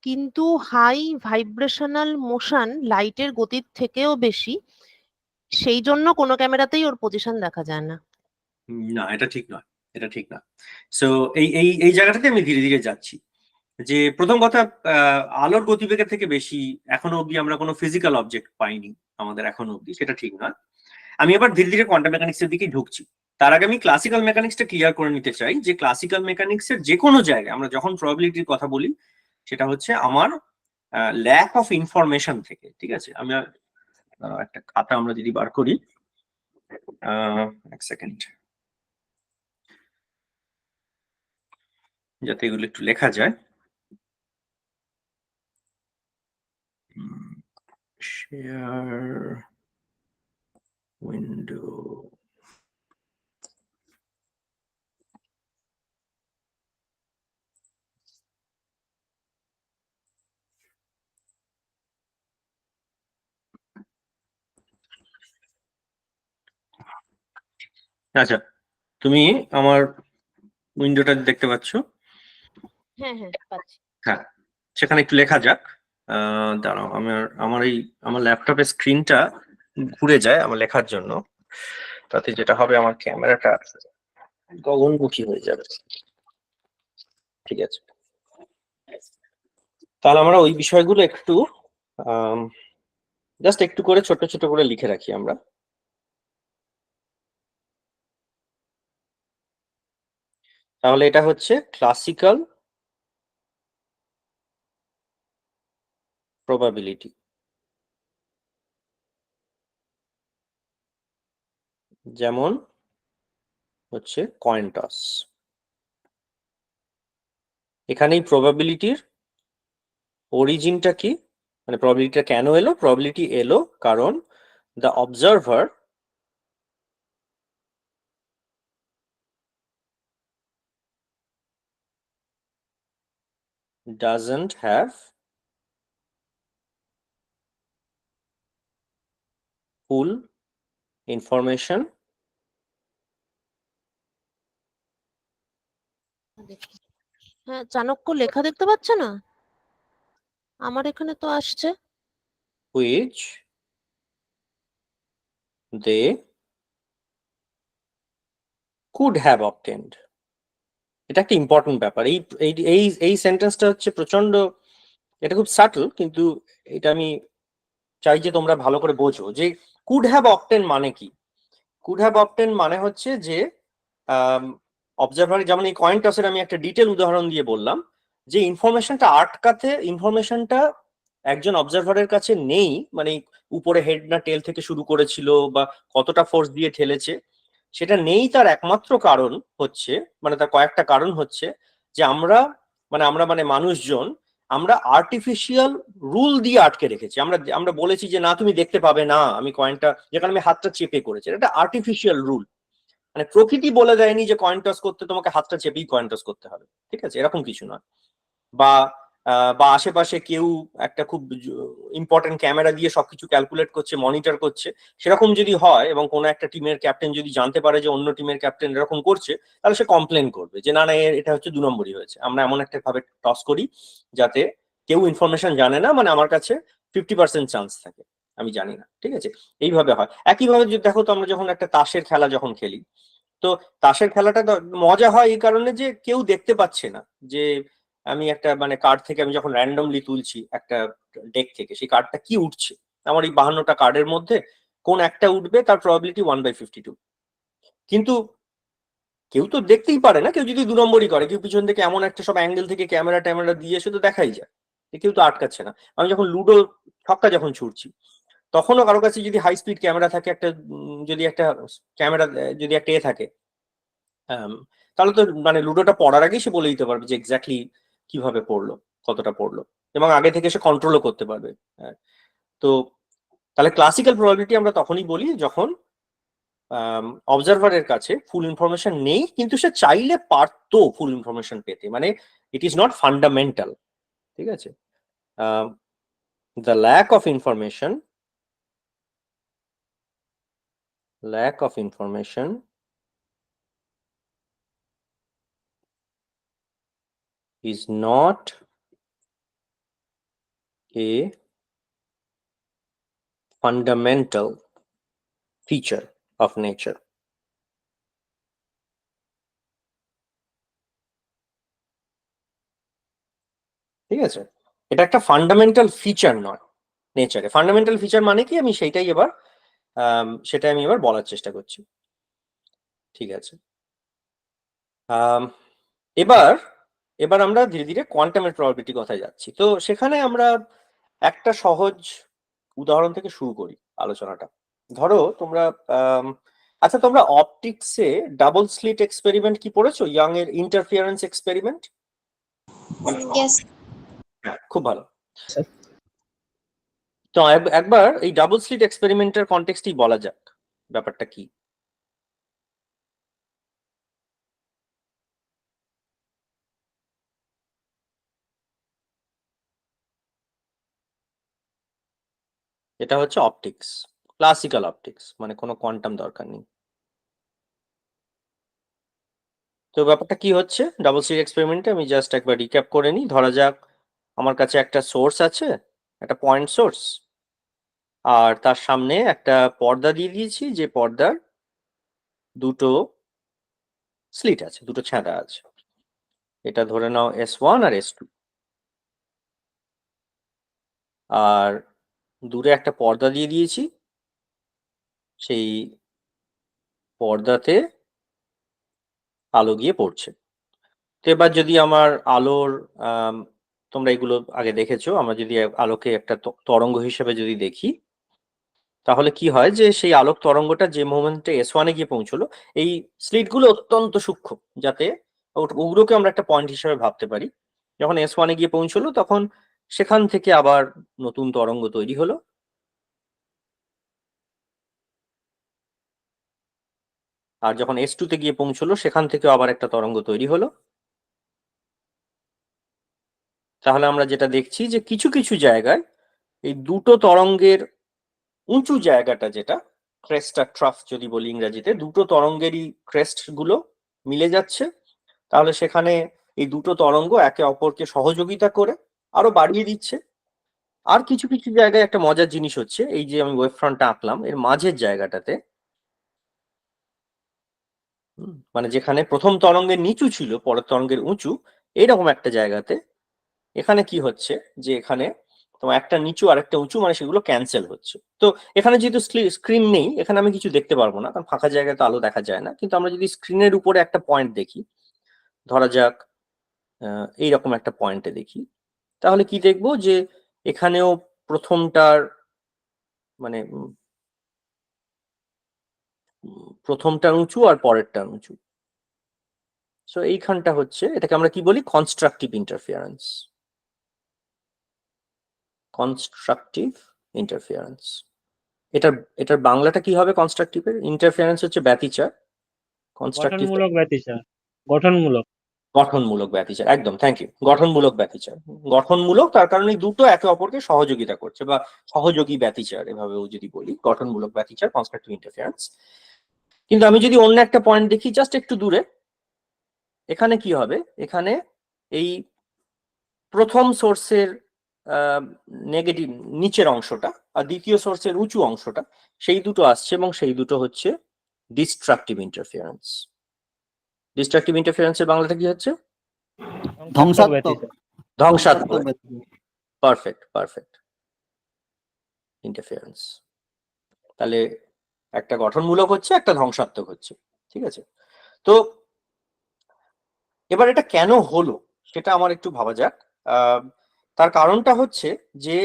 কিন্তু হাই ভাইব্রেশনাল মোশন লাইটের গতির থেকেও বেশি, সেই জন্য কোনো ক্যামেরাতেই ওর পজিশন দেখা যায় না। না, এটা ঠিক নয়, এটা ঠিক না। সো এই জায়গাটাতে আমি ধীরে ধীরে যাচ্ছি। যে প্রথম কথা, আলোর গতিবেগের থেকে বেশি এখনো অবধি আমরা কোনো ফিজিক্যাল অবজেক্ট পাইনি আমাদের এখনো অবধি, সেটা ঠিক নয়। আমি আবার ধীরে ধীরে কোয়ান্টাম মেকানিক্সের দিকে ঢুকছি। তার আগে আমি ক্লাসিক্যাল মেকানিক্সটা ক্লিয়ার করে নিতে চাই যে ক্লাসিক্যাল মেকানিক্সের যে কোনো জায়গায় আমরা যখন প্রবাবিলিটির কথা বলি, সেটা হচ্ছে আমার ল্যাক অফ ইনফরমেশন থেকে। ঠিক আছে, আমি একটা খাতা আমরা যদি বার করি, এক সেকেন্ড, যাতে এগুলো একটু লেখা যায়। শেয়ার উইন্ডো, আচ্ছা তুমি আমার উইন্ডোটা দেখতে পাচ্ছ? হ্যাঁ হ্যাঁ পাচ্ছি। হ্যাঁ, সেখানে একটু লেখা যাক। দাঁড়াও, আমার ল্যাপটপের স্ক্রিনটা ঘুরে যায় আমার লেখার জন্য, তাতে যেটা হবে আমার ক্যামেরাটা গগনমুখী হয়ে যাবে। ঠিক আছে, তাহলে আমরা ওই বিষয়গুলো একটু জাস্ট একটু করে ছোট ছোট করে লিখে রাখি আমরা। তাহলে এটা হচ্ছে ক্লাসিক্যাল প্রবাবিলিটি, যেমন হচ্ছে কয়েন টস। এখানেই প্রবাবিলিটির অরিজিনটা কি, মানে প্রবাবিলিটিটা কেন এলো? প্রবাবিলিটি এলো কারণ the observer doesn't have full information হ্যাঁ, চাণক্য লেখা দেখতে পাচ্ছ না? আমার এখানে তো আসছে। which they could have obtained। এটা একটা ইম্পর্টেন্ট ব্যাপার। এই এই এই সেন্টেন্সটা হচ্ছে প্রচন্ড, এটা খুব সাটল, কিন্তু এটা আমি চাই যে তোমরা ভালো করে বোঝো যে কুড হ্যাভ অবটেন মানে কি। কুড হ্যাভ অবটেন মানে হচ্ছে যে অবজারভার, যেমন এই কয়েন টসের আমি একটা ডিটেল উদাহরণ দিয়ে বললাম যে ইনফরমেশনটা একজন অবজারভারের কাছে নেই, মানে উপরে হেড না টেল থেকে শুরু করেছিল বা কতটা ফোর্স দিয়ে ঠেলেছে সেটা নেই। তার একমাত্র কারণ হচ্ছে, মানে তার কয়েকটা কারণ হচ্ছে যে আমরা মানে মানুষজন আমরা আর্টিফিশিয়াল রুল দিয়ে আটকে রেখেছি। আমরা বলেছি যে না তুমি দেখতে পাবে না আমি কয়েনটা, যেখানে আমি হাতটা চেপে করেছি, এটা আর্টিফিশিয়াল রুল। মানে প্রকৃতি বলে দেয়নি যে কয়েন টস করতে তোমাকে হাতটা চেপেই কয়েন টস করতে হবে, ঠিক আছে, এরকম কিছু নয়। বা আশেপাশে কেউ একটা খুব ইম্পর্টেন্ট ক্যামেরা দিয়ে সবকিছু ক্যালকুলেট করছে, মনিটর করছে, সেরকম যদি হয় এবং কোনো একটা টিমের ক্যাপ্টেন যদি জানতে পারে যে অন্য টিমের ক্যাপ্টেন এরকম করছে, তাহলে সে কমপ্লেন করবে যে না না এটা হচ্ছে 2 নম্বরই হয়েছে। আমরা এমন একটা ভাবে টস করি যাতে কেউ ইনফরমেশন জানে না, মানে আমার কাছে 50% চান্স থাকে আমি জানি না, ঠিক আছে, এইভাবে হয়। একইভাবে যদি দেখো তো আমরা যখন একটা তাসের খেলা যখন খেলি, তো তাসের খেলাটা মজা হয় এই কারণে যে কেউ দেখতে পাচ্ছে না যে আমি একটা মানে কার্ড থেকে আমি যখন র্যান্ডমলি তুলছি একটা ডেক থেকে, সেই কার্ডটা কি উঠছে, আমার এই 52টা কার্ডের মধ্যে কোন একটা উঠবে তার প্রবাবিলিটি 1/52। কিন্তু কেউ তো দেখতেই পারে না, কেউ যদি 2 নম্বরই করে, কেউ পিছন থেকে এমন একটা সব অ্যাঙ্গেল থেকে ক্যামেরা দিয়ে শুধু দেখাই যায়, কেউ তো আটকাচ্ছে না। আমি যখন লুডো ছক্কা যখন ছুটছি, তখনও কারো কাছে যদি হাই স্পিড ক্যামেরা থাকে, একটা যদি একটা ক্যামেরা যদি একটা থাকে, তাহলে তো মানে লুডোটা পড়ার আগেই সে বলে দিতে পারবে যে এক্স্যাক্টলি কিভাবে পড়লো, কতটা পড়লো, এবং আগে থেকে সে কন্ট্রোলও করতে পারবে। তো তাহলে ক্লাসিক্যাল প্রবাবিলিটি আমরা তখনই বলি যখন অবজারভারের কাছে ফুল ইনফরমেশন নেই, কিন্তু সে চাইলে পারতো ফুল ইনফরমেশন পেতে, মানে ইট ইজ নট ফান্ডামেন্টাল, ঠিক আছে। The lack of information is not a fundamental feature of nature. ঠিক আছে, এটা একটা ফান্ডামেন্টাল ফিচার নয় নেচারে। ফান্ডামেন্টাল ফিচার মানে কি, আমি সেটাই এবার বলার চেষ্টা করছি। ঠিক আছে, এবার আমরা ধীরে ধীরে কোয়ান্টামের প্রবাবিলিটি কথায় যাচ্ছি। তো সেখানে আমরা একটা সহজ উদাহরণ থেকে শুরু করি আলোচনাটা। ধরো তোমরা আচ্ছা, তোমরা অপটিক্সে ডাবল স্লিট এক্সপেরিমেন্ট কি পড়েছো? ইয়াং এর ইন্টারফিয়ারেন্স এক্সপেরিমেন্ট? Yes. হ্যাঁ, খুব ভালো। তো একবার এই ডাবল স্লিট এক্সপেরিমেন্টের কনটেক্সটেই বলা যাক ব্যাপারটা কি। এটা হচ্ছে অপটিক্স, ক্লাসিক্যাল অপটিক্স, মানে কোনো কোয়ান্টাম দরকার নেই। তো ব্যাপারটা কি হচ্ছে ডাবল স্লিট এক্সপেরিমেন্টে, আমি জাস্ট একবার রিক্যাপ করে নিই। ধরা যাক আমার কাছে একটা সোর্স আছে, একটা পয়েন্ট সোর্স, আর তার সামনে একটা পর্দা দিয়ে দিয়েছি, যে পর্দার দুটো স্লিট আছে, দুটো ছ্যাঁদা আছে। এটা ধরে নাও S1 আর S2। আর দূরে একটা পর্দা দিয়ে দিয়েছি, সেই পর্দাতে আলো গিয়ে পড়ছে। তো এবার যদি আমার আলোর তোমরা এগুলো আগে দেখেছো, আমরা যদি আলোকে একটা তরঙ্গ হিসেবে যদি দেখি, তাহলে কি হয় যে সেই আলোক তরঙ্গটা যে মোমেন্টে S1 এ গিয়ে পৌঁছলো, এই স্লিটগুলো অত্যন্ত সূক্ষ্ম, যাতে ওগুলোকে আমরা একটা পয়েন্ট হিসেবে ভাবতে পারি। যখন S1 এ গিয়ে পৌঁছলো, তখন সেখান থেকে আবার নতুন তরঙ্গ তৈরি হলো, আর যখন S2 তে গিয়ে পৌঁছলো, সেখান থেকে আবার একটা তরঙ্গ তৈরি হলো। তাহলে আমরা যেটা দেখছি যে কিছু কিছু জায়গায় এই দুটো তরঙ্গের উঁচু জায়গাটা, যেটা ক্রেস্ট আর ট্রাফ যদি বলি ইংরেজিতে, দুটো তরঙ্গেরই ক্রেস্ট গুলো মিলে যাচ্ছে। তাহলে সেখানে এই দুটো তরঙ্গ একে অপরকে সহযোগিতা করে আরো বাড়িয়ে দিচ্ছে। আর কিছু কিছু জায়গায় একটা মজার জিনিস হচ্ছে, এই যে আমি ওয়েভ ফ্রন্টটা আঁকলাম, এর মাঝের জায়গাটাতে, মানে যেখানে প্রথম তরঙ্গের নিচু ছিল পরের তরঙ্গের উঁচু, এইরকম একটা জায়গাতে এখানে কি হচ্ছে যে এখানে তোমার একটা নিচু আর একটা উঁচু, মানে সেগুলো ক্যান্সেল হচ্ছে। তো এখানে যেহেতু স্ক্রিন নেই, এখানে আমি কিছু দেখতে পারবো না, কারণ ফাঁকা জায়গায় তো আলো দেখা যায় না। কিন্তু আমরা যদি স্ক্রিনের উপরে একটা পয়েন্ট দেখি, ধরা যাক এইরকম একটা পয়েন্টে দেখি, তাহলে কি দেখবো যে এখানেও প্রথমটার মানে প্রথমটার উঁচু আর পরেরটার উঁচু। সো এইখানটা হচ্ছে, এটাকে আমরা কি বলি, কনস্ট্রাকটিভ ইন্টারফিয়ারেন্স। কনস্ট্রাকটিভ ইন্টারফিয়ারেন্স, এটার বাংলাটা কি হবে? কনস্ট্রাকটিভের ইন্টারফিয়ারেন্স হচ্ছে ব্যতিচার, কনস্ট্রাকটিভ গঠনমূলক ব্যতিচার। গঠনমূলক গঠনমূলক ব্যতিচার, একদম, থ্যাংক ইউ। গঠনমূলক ব্যতিচার, গঠনমূলক তার কারণে দুটো একে অপরকে সহযোগিতা করছে, বা সহযোগী ব্যতিচার এভাবেও যদি বলি, গঠনমূলক ব্যতিচার, কনস্ট্রাকটিভ ইন্টারফিয়ারেন্স। কিন্তু আমি যদি অন্য একটা পয়েন্ট দেখি জাস্ট একটু দূরে, এখানে কি হবে, এখানে এই প্রথম সোর্সের নেগেটিভ নিচের অংশটা আর দ্বিতীয় সোর্সের উঁচু অংশটা, সেই দুটো আসছে, এবং সেই দুটো হচ্ছে ডিস্ট্রাকটিভ ইন্টারফিয়ারেন্স। ডিস্ট্রাকটিভ ইন্টারফিয়ারেন্সের বাংলাটা কি হচ্ছে? ধ্বংসাত্মক ধ্বংসাত্মক। Perfect perfect interference. তাহলে একটা গঠনমূলক হচ্ছে, একটা ধ্বংসাত্মক হচ্ছে। ঠিক আছে, তো এবার এটা কেন হলো সেটা আমার একটু ভাবা যাক। তার কারণটা হচ্ছে যে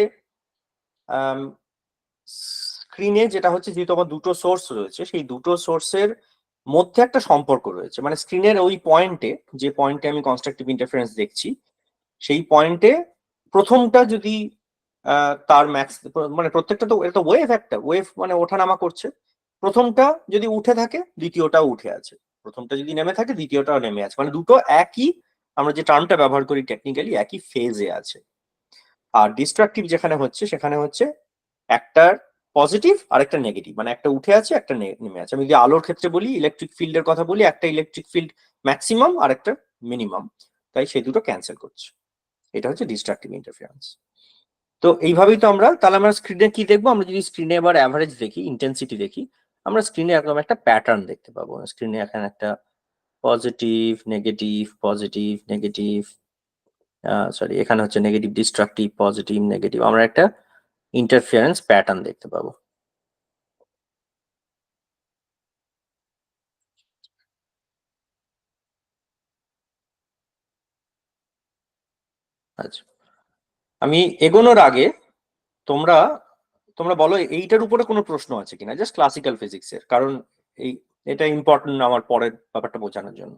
স্ক্রিনে যেটা হচ্ছে, যেহেতু আমার দুটো সোর্স রয়েছে, সেই দুটো সোর্সের মধ্যে একটা সম্পর্ক রয়েছে। মানে স্ক্রিনের ওই পয়েন্টে, যে পয়েন্টে আমি কনস্ট্রাকটিভ ইন্টারফারেন্স দেখছি, সেই পয়েন্টে প্রথমটা যদি তার ম্যাক্স, মানে প্রত্যেকটা তো এটা ওয়েভ, একটা ওয়েভ মানে ওঠানামা করছে, প্রথমটা যদি উঠে থাকে দ্বিতীয়টাও উঠে আছে, প্রথমটা যদি নেমে থাকে দ্বিতীয়টাও নেমে আছে, মানে দুটো একই, আমরা যে টার্মটা ব্যবহার করি টেকনিক্যালি, একই ফেজে আছে। আর ডিস্ট্রাকটিভ যেখানে হচ্ছে, সেখানে হচ্ছে একটার পজিটিভ আর একটা নেগেটিভ, মানে একটা উঠে আছে একটা নেমে আছে। আমি যদি আলোর ক্ষেত্রে বলি, ইলেকট্রিক ফিল্ডের কথা বলি, একটা ইলেকট্রিক ফিল্ড ম্যাক্সিমাম আর একটা মিনিমাম, তাই সেই দুটো ক্যান্সেল করছে। এটা হচ্ছে ডিস্ট্রাকটিভ ইন্টারফারেন্স। তো এইভাবেই তো তাহলে আমরা স্ক্রিনে কি দেখবো? আমরা যদি স্ক্রিনে এবার অ্যাভারেজ দেখি, ইন্টেন্সিটি দেখি, আমরা স্ক্রিনে এরকম একটা প্যাটার্ন দেখতে পাবো। স্ক্রিনে এখানে একটা positive, negative, positive, negative, sorry এখানে হচ্ছে নেগেটিভ, ডিস্ট্রাকটিভ, পজিটিভ, নেগেটিভ, আমরা একটা ইন্টারফিয়ারেন্স প্যাটার্ন দেখতে পাবো। আচ্ছা, আমি এগোনোর আগে তোমরা তোমরা বলো এইটার উপরে কোনো প্রশ্ন আছে কিনা, জাস্ট ক্লাসিক্যাল ফিজিক্সের, কারণ এটা ইম্পর্টেন্ট আমার পরের ব্যাপারটা বোঝানোর জন্য।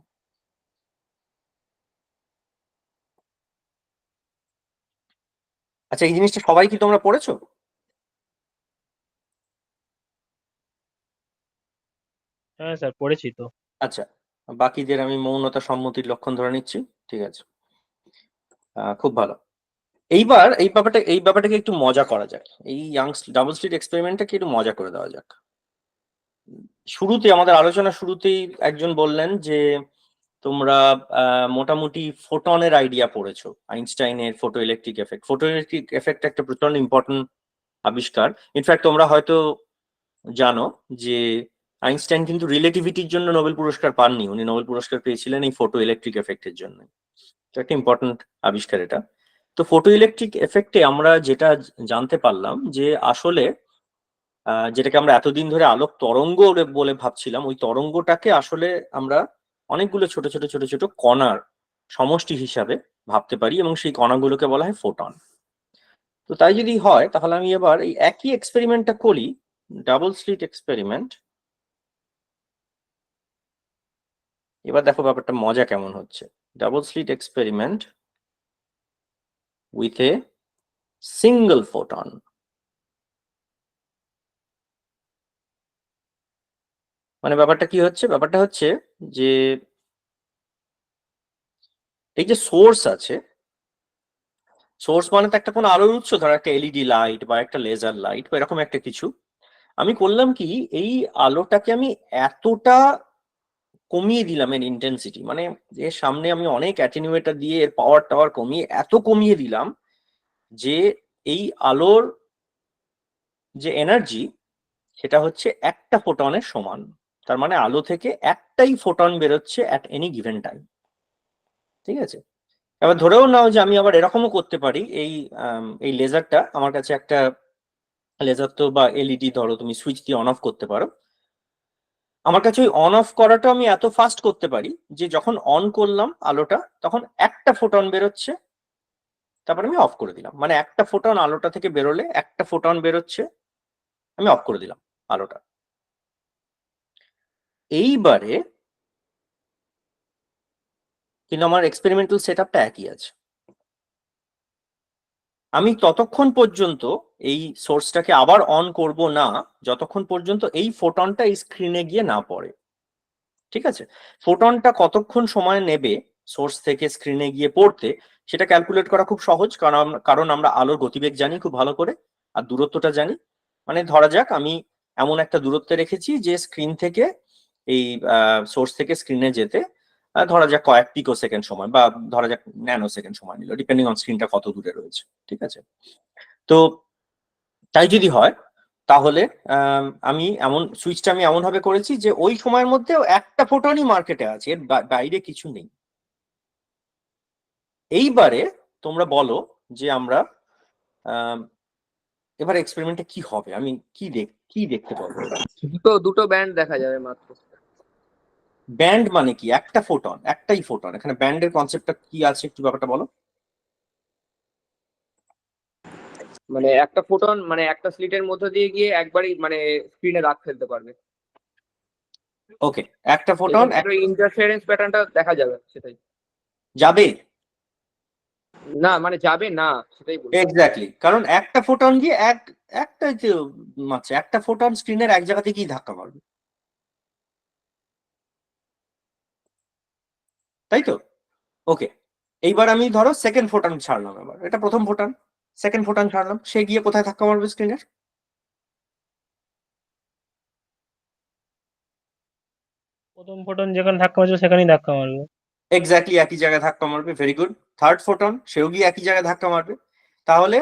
আচ্ছা, এই জিনিসটা সবাই কি তোমরা পড়েছো? হ্যাঁ স্যার, পড়েছি তো। আচ্ছা, বাকিদের আমি মৌনতা সম্মতির লক্ষণ ধরে নিচ্ছি, ঠিক আছে, খুব ভালো। এইবার এই ব্যাপারটাকে একটু মজা করা যাক, এই ডাবল স্লিট এক্সপেরিমেন্টটাকে একটু মজা করে দেওয়া যাক। শুরুতে আমাদের আলোচনা শুরুতেই একজন বললেন যে তোমরা মোটামুটি ফোটনের আইডিয়া পড়েছো, আইনস্টাইনের photo electric effect. Photo electric effect একটা প্রচন্ড ইম্পর্টেন্ট আবিষ্কার। ইনফ্যাক্ট তোমরা হয়তো জানো যে আইনস্টাইন কিন্তু রিলেটিভিটির জন্য নোবেল পুরস্কার পাননি, উনি নোবেল পুরস্কার পেয়েছিলেন এই ফটো ইলেকট্রিক এফেক্টের জন্য। একটা ইম্পর্টেন্ট আবিষ্কার এটা। তো ফটো ইলেকট্রিক এফেক্টে আমরা যেটা জানতে পারলাম যে আসলে যেটাকে আমরা এতদিন ধরে আলোক তরঙ্গ বলে ভাবছিলাম, ওই তরঙ্গটাকে আসলে আমরা অনেকগুলো ছোট ছোট ছোট ছোট কণার সমষ্টি হিসাবে ভাবতে পারি, এবং সেই কণাগুলোকে বলা হয় ফোটন। তো তাই যদি হয় তাহলে আমি এবার এই একই এক্সপেরিমেন্টটা করি, ডাবল স্লিট এক্সপেরিমেন্ট। এবার দেখো ব্যাপারটা মজা কেমন হচ্ছে। Double slit experiment with a single photon. মানে ব্যাপারটা কি হচ্ছে? ব্যাপারটা হচ্ছে যে এই যে সোর্স আছে, সোর্স মানে তো একটা কোনো আলোর উৎস, ধর একটা এলইডি লাইট বা একটা লেজার লাইট বা এরকম একটা কিছু। আমি করলাম কি, এই আলোটাকে আমি এতটা কমিয়ে দিলাম এর ইন্টেন্সিটি, মানে এর সামনে আমি অনেক অ্যাটেনুয়েটর দিয়ে এর পাওয়ার টাওয়ার কমিয়ে এত কমিয়ে দিলাম যে এই আলোর যে এনার্জি সেটা হচ্ছে একটা ফোটনের সমান। তার মানে আলো থেকে একটাই ফোটন বেরোচ্ছে অ্যাট এনি গিভেন টাইম, ঠিক আছে? এবার ধরেও নাও যে আমি আবার এরকমও করতে পারি, এই লেজারটা আমার কাছে একটা লেজার তো বা এলইডি ধরো তুমি সুইচ দিয়ে অন অফ করতে পারো। আমার কাছে ওই অন অফ করাটা আমি এত ফাস্ট করতে পারি যে যখন অন করলাম আলোটা তখন একটা ফোটন বেরোচ্ছে, তারপর আমি অফ করে দিলাম। মানে একটা ফোটন আলোটা থেকে বেরোলে একটা ফোটন বেরোচ্ছে, আমি অফ করে দিলাম আলোটা। এইবারে কিন্তু আমার এক্সপেরিমেন্টাল সেটআপটা একই আছে। আমি ততক্ষণ পর্যন্ত এই সোর্সটাকে আবার অন করব না যতক্ষণ পর্যন্ত এই ফোটনটা এই স্ক্রিনে গিয়ে না পড়ে, ঠিক আছে? ফোটনটা কতক্ষণ সময় নেবে সোর্স থেকে স্ক্রিনে গিয়ে পড়তে সেটা ক্যালকুলেট করা খুব সহজ, কারণ আমরা আলোর গতিবেগ জানি খুব ভালো করে, আর দূরত্বটা জানি। মানে ধরা যাক আমি এমন একটা দূরত্বে রেখেছি যে স্ক্রিন থেকে এই সোর্স থেকে স্ক্রিনে যেতে ধরা যাক কয়েক পিকো সেকেন্ড সময়, বা ধরা যাক ন্যানো সেকেন্ড সময় নিল, ডিপেন্ডিং অন স্ক্রিনটা কত দূরে রয়েছে, ঠিক আছে? তো তাই যদি হয় তাহলে আমি সুইচটা আমি এমন ভাবে করেছি যে ওই সময়ের মধ্যে একটা ফোটনই মার্কেটে আছে, এর বাইরে কিছু নেই। এইবারে তোমরা বলো যে আমরা এবার এক্সপেরিমেন্টে কি হবে, আমি কি দেখতে পাবো? দুটো ব্যান্ড দেখা যাবে মাত্র। ব্যান্ড মানে কি? একটা ফোটন, একটাই ফোটন। এখানে ব্যান্ডের কনসেপ্টটা কি আছে একটু ব্যাপারটা বলো। মানে একটা ফোটন মানে একটা স্লিটের মধ্যে দিয়ে গিয়ে একবারই মানে স্ক্রিনে দাগ ফেলতে পারবে। ওকে, একটা ফোটন ইন্টারফারেন্স প্যাটার্নটা দেখা যাবে, সেটাই। যাবে না, মানে যাবে না, সেটাই বলছি। এক্স্যাক্টলি, কারণ একটা ফোটন গিয়ে একটা যে মাত্র একটা ফোটন স্ক্রিনের এক জায়গাতে কি ধাক্কা মারবে, তাই তো? ওকে, এইবার আমি ধরো সেকেন্ড ফোটন ছাড়লাম, এবার এটা প্রথম ফোটন, সেকেন্ড ফোটন ছাড়লাম, সে গিয়ে কোথায় ধাক্কা মারবে স্ক্রিনের? প্রথম ফোটন যেখানে ধাক্কা মারছে সেখানেই ধাক্কা মারবে। এক্স্যাক্টলি একই জায়গায় ধাক্কা মারবে। Very good. থার্ড ফোটন, সেও গিয়ে একই জায়গায় ধাক্কা মারবে। তাহলে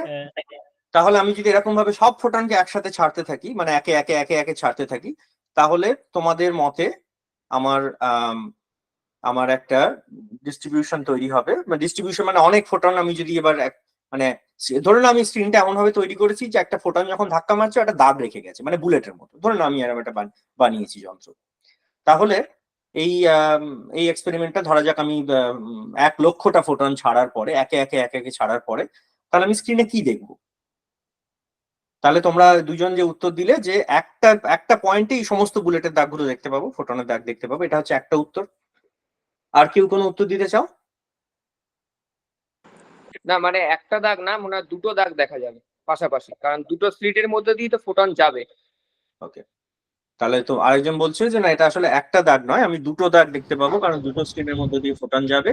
তাহলে আমি যদি এরকম ভাবে সব ফোটনকে একসাথে ছাড়তে থাকি, মানে একে একে একে একে ছাড়তে থাকি, তাহলে তোমাদের মতে আমার আমার একটা ডিস্ট্রিবিউশন তৈরি হবে। ডিস্ট্রিবিউশন মানে অনেক ফোটন আমি যদি এবার মানে ধরুন আমি স্ক্রিনটা এমন ভাবে তৈরি করেছি যে একটা ফোটন যখন ধাক্কা মারছে একটা দাগ রেখে গেছে, মানে বুলেটের মতো। ধরুন আমি এরকম একটা বানিয়েছি যন্ত্র। তাহলে এই এই এক্সপেরিমেন্টটা ধরা যাক আমি 1,00,000টা ফোটন ছাড়ার পরে, একে একে একে একে ছাড়ার পরে, তাহলে আমি স্ক্রিনে কি দেখবো? তাহলে তোমরা দুজন যে উত্তর দিলে যে একটা একটা পয়েন্টেই সমস্ত বুলেটের দাগগুলো দেখতে পাবো, ফোটনের দাগ দেখতে পাবো, এটা হচ্ছে একটা উত্তর। আর কেউ কোনো উত্তর দিতে চাও? না মানে একটা দাগ না, মনে হয় দুটো দাগ দেখা যাবে পাশাপাশি, কারণ দুটো স্লিটের মধ্যে দিয়ে তো ফোটন যাবে। ওকে, তাহলে তো আরেকজন বলছে যে না, এটা আসলে একটা দাগ নয়, আমি দুটো দাগ দেখতে পাবো, কারণ দুটো স্ক্রিনের মধ্যে দিয়ে ফোটন যাবে।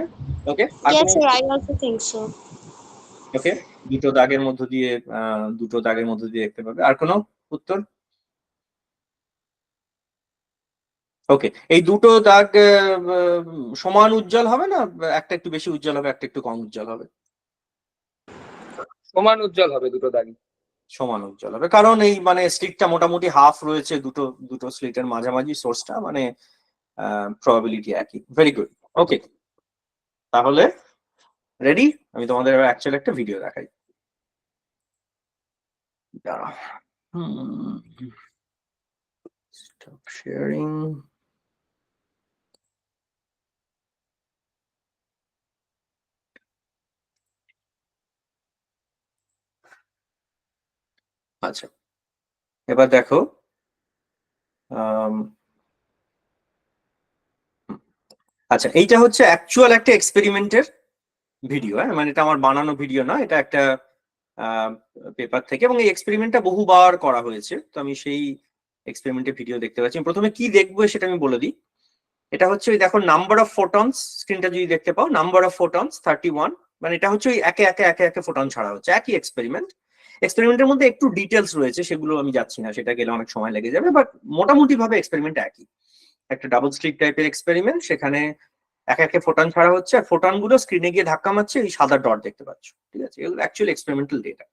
ওকে, Yes, sir, I also think so. ওকে, দুটো দাগের মধ্য দিয়ে দুটো দাগের মধ্য দিয়ে দেখতে পাবে। আর কোনো উত্তর? ওকে, এই দুটো দাগ সমান উজ্জ্বল হবে না, একটা একটু বেশি উজ্জ্বল হবে, একটা একটু কম উজ্জ্বল হবে? সমান উজ্জ্বল হবে দুটো দাগই। সমান উজ্জ্বল হবে, কারণ এই মানে স্লিটটা মোটামুটি হাফ রয়েছে, দুটো দুটো স্লিটের মাঝামাঝি সোর্সটা, মানে প্রবাবিলিটি একই। Very good. ওকে, তাহলে রেডি? আমি তোমাদের এবার অ্যাকচুয়ালি একটা ভিডিও দেখাই। দাঁড়াও, স্টপ শেয়ারিং। আচ্ছা, এবার দেখো, আচ্ছা এইটা হচ্ছে অ্যাকচুয়াল একটা এক্সপেরিমেন্টের ভিডিও। মানে এটা আমার বানানো ভিডিও না, এটা একটা পেপার থেকে, এবং এই এক্সপেরিমেন্টটা বহুবার করা হয়েছে। তো আমি সেই এক্সপেরিমেন্টের ভিডিও দেখতে পাচ্ছি। প্রথমে কি দেখবো সেটা আমি বলে দিই। এটা হচ্ছে ওই দেখো নাম্বার অফ ফোটনস, স্ক্রিনটা যদি দেখতে পাও, নাম্বার অফ ফোটনস 31, মানে এটা হচ্ছে ওই একে একে একে একে ফোটন ছাড়া হচ্ছে, একই এক্সপেরিমেন্ট। এক্সপেরিমেন্টের মধ্যে একটু ডিটেলস রয়েছে, সেগুলো আমি যাচ্ছি না, সেটা গেলে অনেক সময় লেগে যাবে, বাট মোটামুটি ভাবে এক্সপেরিমেন্ট একই। একটা ডাবল স্লিট টাইপের এক্সপেরিমেন্ট, সেখানে একে একে ফোটন ছাড়া হচ্ছে, আর ফোটন গুলো স্ক্রিনে গিয়ে ধাক্কা মারছে, এই সাদা ডট দেখতে পাচ্ছ, ঠিক আছে? এগুলো অ্যাকচুয়ালি এক্সপেরিমেন্টাল ডেটা।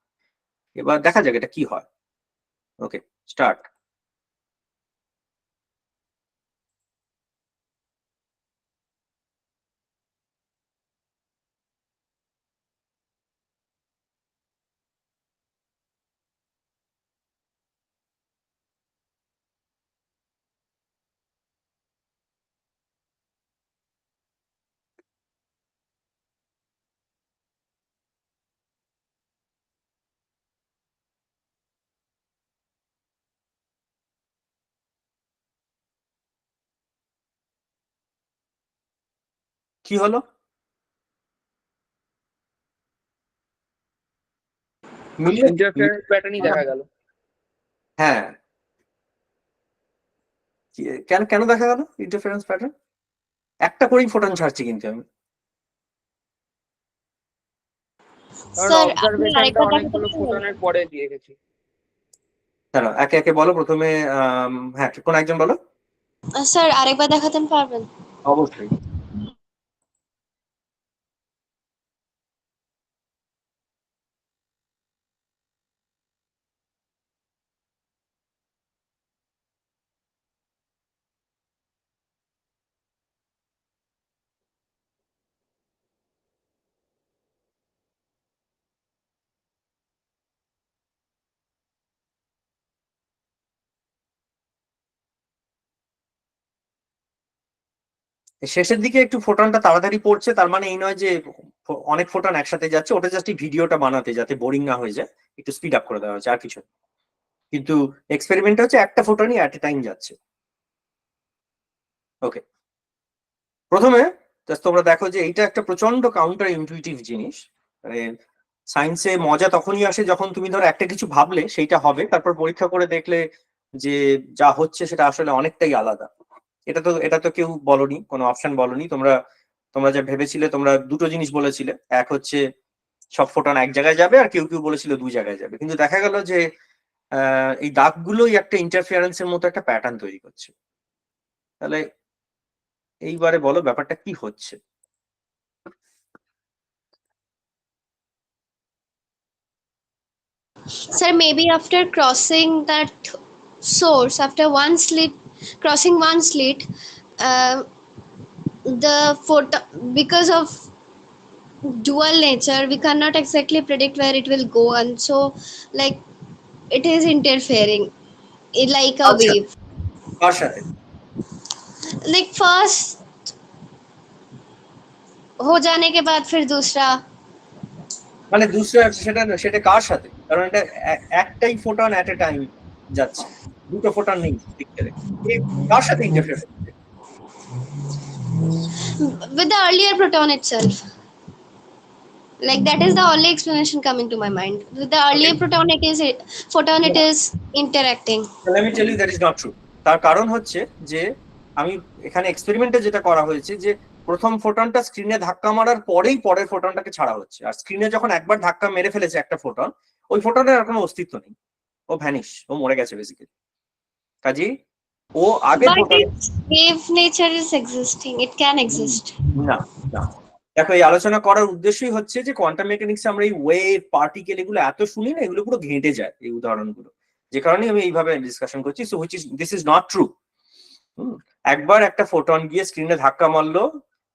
এবার দেখা যাক এটা কি হয়। ওকে, স্টার্ট। কি হলো? ইন্টারফারেন্স প্যাটার্নই দেখা গেল। হ্যাঁ, কেন কেন দেখা গেল ইন্টারফারেন্স প্যাটার্ন? একটা করেই ফোটন ছাড়ছি কিন্তু আমি। কারণ স্যার, আপনি অবজারভেশনটা আরেকবার দেখাতে অনেকগুলো পারবেন? ফোটনের পরে দিয়ে গেছি। দাঁড়াও, একে একে বলো। প্রথমে হ্যাঁ, কোন একজন বলো। স্যার, আরেকবার দেখাতেন পারবেন? অবশ্যই। শেষের দিকে একটু ফোটনটা তাড়াতাড়ি পড়ছে, তার মানে এই নয় যে অনেক ফোটন একসাথে যাচ্ছে, ওটা জাস্ট এই ভিডিওটা বানাতে, যাতে বোরিং না হয়ে যায়, একটু স্পিড আপ করে দেওয়া হচ্ছে, আর কিছু। কিন্তু এক্সপেরিমেন্ট হচ্ছে একটা ফোটনই অ্যাট এ টাইম যাচ্ছে। ওকে, প্রথমে তোমরা দেখো যে এইটা একটা প্রচন্ড কাউন্টার ইনটুইটিভ জিনিস। মানে সায়েন্সে মজা তখনই আসে যখন তুমি ধরো একটা কিছু ভাবলে সেইটা হবে, তারপর পরীক্ষা করে দেখলে যে যা হচ্ছে সেটা আসলে অনেকটাই আলাদা। এটা তো কেউ বলনি, কোনো অপশন বলনি তোমরা। তোমরা যা ভেবেছিলে, তোমরা দুটো জিনিস বলেছিলে, এক হচ্ছে সব ফোটন এক জায়গায় যাবে, আর কেউ কেউ বলেছিল দুই জায়গায় যাবে। কিন্তু দেখা গেল যে এই দাগগুলোই একটা ইন্টারফিয়ারেন্সের মতো একটা প্যাটার্ন তৈরি করছে। তাহলে এইবারে বলো ব্যাপারটা কি হচ্ছে? Sir, maybe after crossing that source, after crossing one slit, the photo, because of dual nature, we cannot exactly predict where it will go, and so like it is interfering like a আচ্ছা, wave. কার সাথে? Like first हो जाने के बाद फिर दूसरा. মানে সেটা কার সাথে? কারণ এটা একটাই ফোটন এট এ টাইম যাচ্ছে, দুটো ফোটন নেই পিকচারে, কার সাথে ইন্টারফেয়ার করছে? With the earlier proton itself. Like that is the only explanation coming to my mind. With the earlier photon, it is interacting. Let me tell you that is not true. তার কারণ হচ্ছে যে আমি এখানে এক্সপেরিমেন্টে যেটা করা হয়েছে যে প্রথম ফোটনটা স্ক্রিনে ধাক্কা মারার পরেই পরের ফোটনটাকে ছাড়া হচ্ছে, আর স্ক্রিনে যখন একবার ধাক্কা মেরে ফেলেছে একটা ফোটন, ওই ফোটনের আর কোনো অস্তিত্ব নেই, ও ভ্যানিশ, ও মরে গেছে বেসিক্যালি। কাজেই ও আগে But its wave nature is existing. It can exist. না না, দেখো এই আলোচনা করার উদ্দেশ্যই হচ্ছে যে কোয়ান্টাম মেকানিক্সে আমরা এই ওয়েভ পার্টিকেল এগুলো এত শুনি না, এগুলো পুরো ঘেঁটে যায় এই উদাহরণগুলো, যে কারণে আমি এইভাবে ডিসকাশন করছি। So this is not true. একবার একটা ফোটন গিয়ে স্ক্রিনে ধাক্কা মারলো,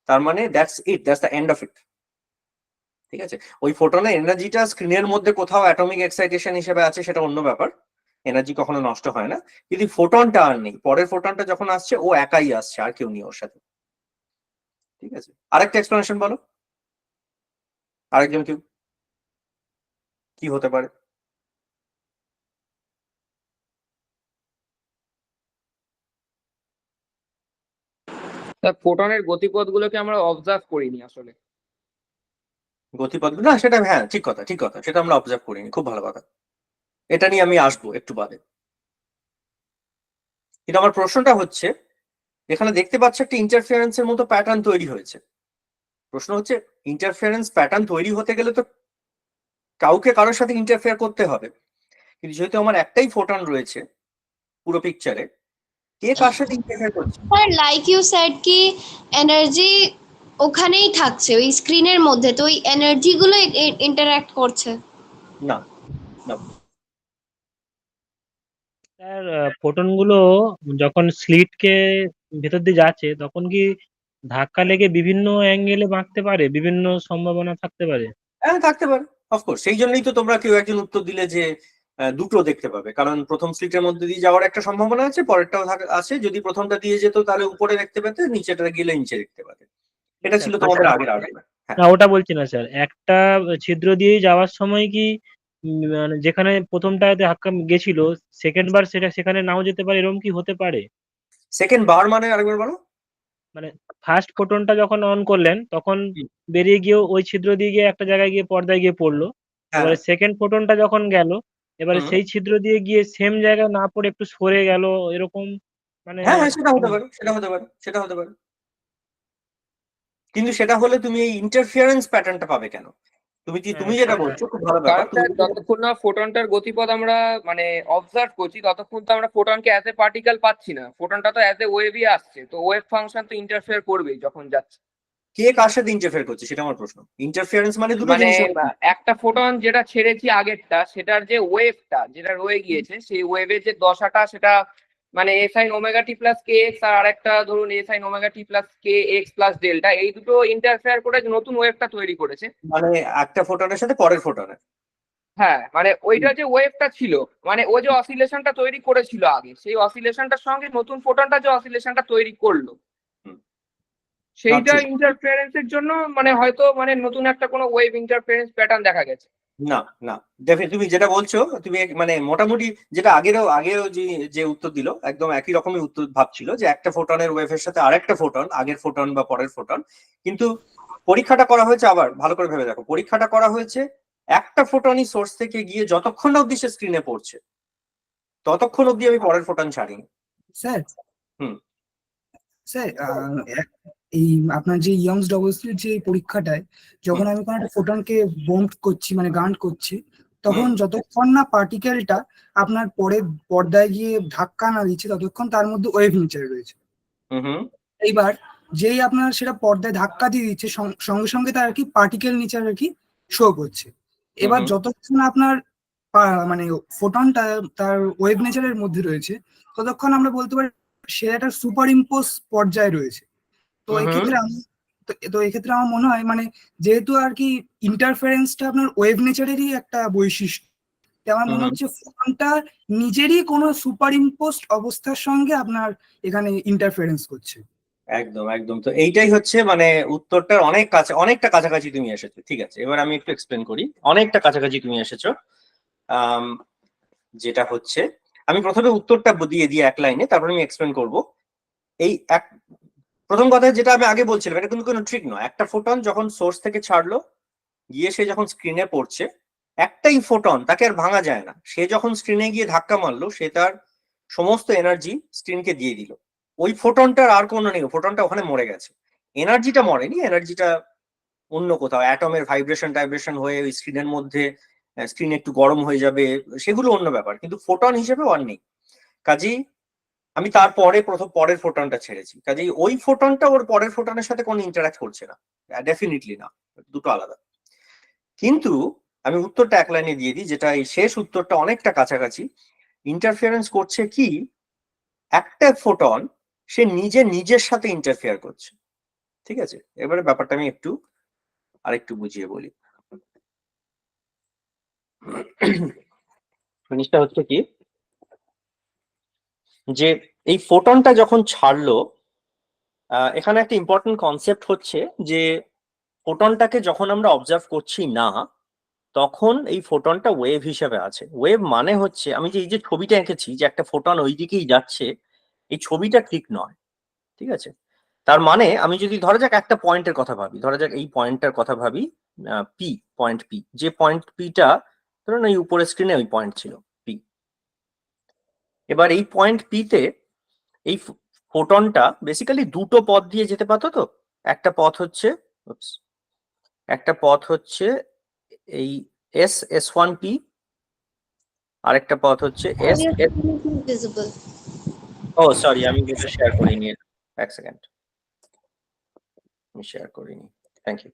তার মানে that's the end of it. ঠিক আছে, ওই ফোটনের এনার্জিটা স্ক্রিনের মধ্যে কোথাও অ্যাটমিক এক্সাইটেশন হিসেবে আছে, সেটা অন্য ব্যাপার, এনার্জি কখনো নষ্ট হয় না। কিন্তু ফোটনটা আর নেই, পরের ফোটনটা যখন আসছে ও একাই আসছে, আর কেউ নেই ওর সাথে। ঠিক আছে, আরেকটা এক্সপ্লেনেশন বলো, আরেকজন কেউ কি হতে পারে? ফোটনের গতিপথ গুলোকে আমরা অবজার্ভ করিনি আসলে। গতিপথ না, সেটা হ্যাঁ ঠিক কথা, ঠিক কথা, সেটা আমরা অবজার্ভ করিনি, খুব ভালো কথা, এটা নিয়ে আমি আসবো একটু বাদে। কিন্তু আমার প্রশ্নটা হচ্ছে, এখানে দেখতে পাচ্ছ একটা ইন্টারফিয়ারেন্সের মতো প্যাটার্ন তৈরি হয়েছে। প্রশ্ন হচ্ছে ইন্টারফিয়ারেন্স প্যাটার্ন তৈরি হতে গেলে তো কাউকে কারোর সাথে ইন্টারফেয়ার করতে হবে, কিন্তু যেহেতু আমার একটাই ফোটন রয়েছে পুরো পিকচারে, কে কার সাথে ইন্টারফেয়ার করছে? Sir, like you said কি এনার্জি ওখানেই থাকছে ওই স্ক্রিনের মধ্যে, তো ওই এনার্জি গুলো ইন্টারঅ্যাক্ট করছে। না না, স্যার ফোটন গুলো যখন স্লিটকে ভেতর দিয়ে যাচ্ছে তখন কি ধাক্কা লেগে বিভিন্ন অ্যাঙ্গেলে বাঁকতে পারে, বিভিন্ন সম্ভাবনা থাকতে পারে? হ্যাঁ থাকতে পারে, অফকোর্স। সেই জন্যই তো তোমরা কেউ একজন উত্তর দিলে যে দুটো দেখতে পাবে, কারণ প্রথম স্লিটের মধ্যে দিয়ে যাওয়ার একটা সম্ভাবনা আছে, পরেরটাও আছে। যদি প্রথমটা দিয়ে যেত তাহলে উপরে দেখতে পেতে, নিচেটা গেলে নিচে দেখতে পাবে। এটা ছিল তোমাদের আগের আর্গুমেন্ট। না ওটা বলছি না স্যার, একটা ছিদ্র দিয়ে যাওয়ার সময় কি মানে যেখানে প্রথমটাতে ধাক্কা গেছিল সেকেন্ড বার সেখানে নাও যেতে পারে, এরকম কি হতে পারে? সেকেন্ড বার মানে আরেকবার বলো। মানে ফার্স্ট ফোটনটা যখন অন করলেন তখন বেরিয়ে গিয়ে ওই ছিদ্র দিয়ে গিয়ে একটা জায়গায় গিয়ে পর্দায় গিয়ে পড়লো, এবারে সেকেন্ড ফোটনটা যখন গেল এবারে সেই ছিদ্র দিয়ে গিয়ে সেম জায়গায় না পড়ে একটু সরে গেল, এরকম মানে? হ্যাঁ হ্যাঁ, সেটা হতে পারে, সেটা হতে পারে, সেটা হতে পারে। কিন্তু সেটা হলে তুমি এই ইন্টারফিয়ারেন্স প্যাটার্নটা পাবে কেন? তুমি যেটা বলছো খুব ভালো ব্যাপার। যতক্ষণ না ফোটনটার গতিপথ আমরা মানে অবজার্ভ করছি ততক্ষণ তো আমরা ফোটনকে অ্যাজ এ পার্টিকেল পাচ্ছি না, ফোটনটা তো অ্যাজ এ ওয়েভই আসছে, তো ওয়েভ ফাংশন তো ইন্টারফেয়ার করবেই যখন যাচ্ছে। কে কার সাথে ইন্টারফেয়ার করছে সেটা আমার প্রশ্ন। ইন্টারফিয়ারেন্স মানে দুটো মানে জিনিস। একটা ফোটন যেটা ছেড়েছি আগেরটা, সেটার যে ওয়েভটা যেটা রয়ে গিয়েছে, সেই ওয়েভের যে দশাটা সেটা মানে এ সাইন ওমেগা টি প্লাস কে এক্স, আর আরেকটা ধরুন এ সাইন ওমেগা টি প্লাস কে এক্স প্লাস ডেল্টা, এই দুটো ইন্টারফেয়ার করে নতুন ওয়েভটা তৈরি করেছে। মানে একটা ফোটনের সাথে পরের ফোটনের, হ্যাঁ মানে ওইটা যে ওয়েভটা ছিল, মানে ও যে অসিলেশনটা তৈরি করেছিল আগে, সেই অসিলেশনটার সঙ্গে নতুন ফোটনটা যে অসিলেশনটা তৈরি করলো, সেইটা ইন্টারফারেন্সের জন্য মানে হয়তো মানে নতুন একটা কোনো ওয়েভ ইন্টারফারেন্স প্যাটার্ন দেখা গেছে। না না, তুমি যেটা বলছো, তুমি মানে মোটামুটি যেটা আগেও যে উত্তর দিল একদম একই রকমই উত্তর ভাবছিল, যে একটা ফোটনের ওয়েভের সাথে আরেকটা ফোটন, আগের ফোটন বা পরের ফোটন। কিন্তু পরীক্ষাটা করা হয়েছে, আবার ভালো করে ভেবে দেখো, পরীক্ষাটা করা হয়েছে একটা ফোটনই সোর্স থেকে গিয়ে যতক্ষণ অব্দি সে স্ক্রিনে পড়ছে ততক্ষণ অব্দি আমি পরের ফোটন ছাড়িনি। স্যার স্যার এই আপনার যে ইয়ংস ডবল স্লিট যে পরীক্ষাটায় যখন আমি কোনো একটা ফোটনকে বম্ব করছি মানে গান করছি, তখন যতক্ষণ না পার্টিকেলটা আপনার পরের পর্দায় গিয়ে ধাক্কা না দিচ্ছে ততক্ষণ তার মধ্যে ওয়েভ নেচার রয়েছে। এইবার যেই আপনার সেটা পর্দায় ধাক্কা দিয়ে দিচ্ছে সঙ্গে সঙ্গে তার আর কি পার্টিকেল নেচার আর কি শো করছে। এবার যতক্ষণ আপনার মানে ফোটনটা তার ওয়েভ নেচারের মধ্যে রয়েছে, ততক্ষণ আমরা বলতে পারি সে একটা সুপার ইম্পোজ পর্যায়ে রয়েছে। তো এক্ষেত্রে তো এক্ষেত্রে আমার মনে হয় মানে যেহেতু আর কি ইন্টারফারেন্সটা আপনার ওয়েভ নেচারেরই একটা বৈশিষ্ট্য, তো আমার মনে হচ্ছে ফোটনটা নিজেরই কোনো সুপার ইম্পোজড অবস্থার সঙ্গে আপনার এখানে ইন্টারফারেন্স করছে। একদম একদম। তো এইটাই হচ্ছে মানে উত্তরটার অনেকটা কাছাকাছি তুমি এসেছো। ঠিক আছে, এবার আমি একটু এক্সপ্লেন করি। অনেকটা কাছাকাছি তুমি এসেছো। যেটা হচ্ছে, আমি প্রথমে উত্তরটা দিয়ে এক লাইনে, তারপর আমি এক্সপ্লেন করব। প্রথম কথা যেটা আমি আগে বলছিলাম, এটা কিন্তু কোনো ট্রিক নয়। একটা ফোটন যখন সোর্স থেকে ছাড়লো, গিয়ে সে যখন স্ক্রিনে পড়ছে, একটাই ফোটন, তাকে আর ভাঙা যায় না। সে যখন স্ক্রিনে গিয়ে ধাক্কা মারলো, সে তার সমস্ত এনার্জি স্ক্রিনকে দিয়ে দিল। ওই ফোটনটার আর কোনো নেই, ফোটনটা ওখানে মরে গেছে। এনার্জিটা মরেনি, এনার্জিটা অন্য কোথাও অ্যাটমের ভাইব্রেশন হয়ে ওই স্ক্রিনের মধ্যে, স্ক্রিন একটু গরম হয়ে যাবে, সেগুলো অন্য ব্যাপার, কিন্তু ফোটন হিসেবে আর নেই। কাজেই আমি তারপরে পরের ফোটনটা ছেড়েছি, কাজেই ওই ফোটনটা ওর পরের ফোটনের সাথে কোনো ইন্টারাক্ট করছে না, ডেফিনেটলি না, দুটো আলাদা। কিন্তু আমি উত্তরটা এক লাইনে দিয়ে দিই, যেটা এই শেষ উত্তরটা অনেকটা কাছাকাছি। ইন্টারফিয়ারেন্স করছে কি, একটা ফোটন সে নিজের সাথে ইন্টারফেয়ার করছে। ঠিক আছে, এবারে ব্যাপারটা আমি আরেকটু বুঝিয়ে বলি। জিনিসটা হচ্ছে কি, যে এই ফোটনটা যখন ছাড়লো, এখানে একটা ইম্পর্টেন্ট কনসেপ্ট হচ্ছে যে ফোটনটাকে যখন আমরা অবজার্ভ করছি না, তখন এই ফোটনটা ওয়েভ হিসেবে আছে। ওয়েভ মানে হচ্ছে, আমি যে এই যে ছবিটা এঁকেছি যে একটা ফোটন ওই দিকেই যাচ্ছে, এই ছবিটা ঠিক নয়। ঠিক আছে, তার মানে আমি যদি ধরা যাক একটা পয়েন্টের কথা ভাবি, ধরা যাক এই পয়েন্টটার কথা ভাবি, পয়েন্ট পি, যে পয়েন্ট পিটা ধরুন এই উপরের স্ক্রিনে ওই পয়েন্ট ছিল পি। এবার এই পয়েন্ট পিতে এই ফোটনটা বেসিক্যালি দুটো পথ দিয়ে যেতে পারতো। তো একটা পথ হচ্ছে এই S1P, আর একটা পথ হচ্ছে ও সরি, আমি এটা শেয়ার করিনি, এক সেকেন্ড, আমি শেয়ার করিনি, থ্যাংক ইউ।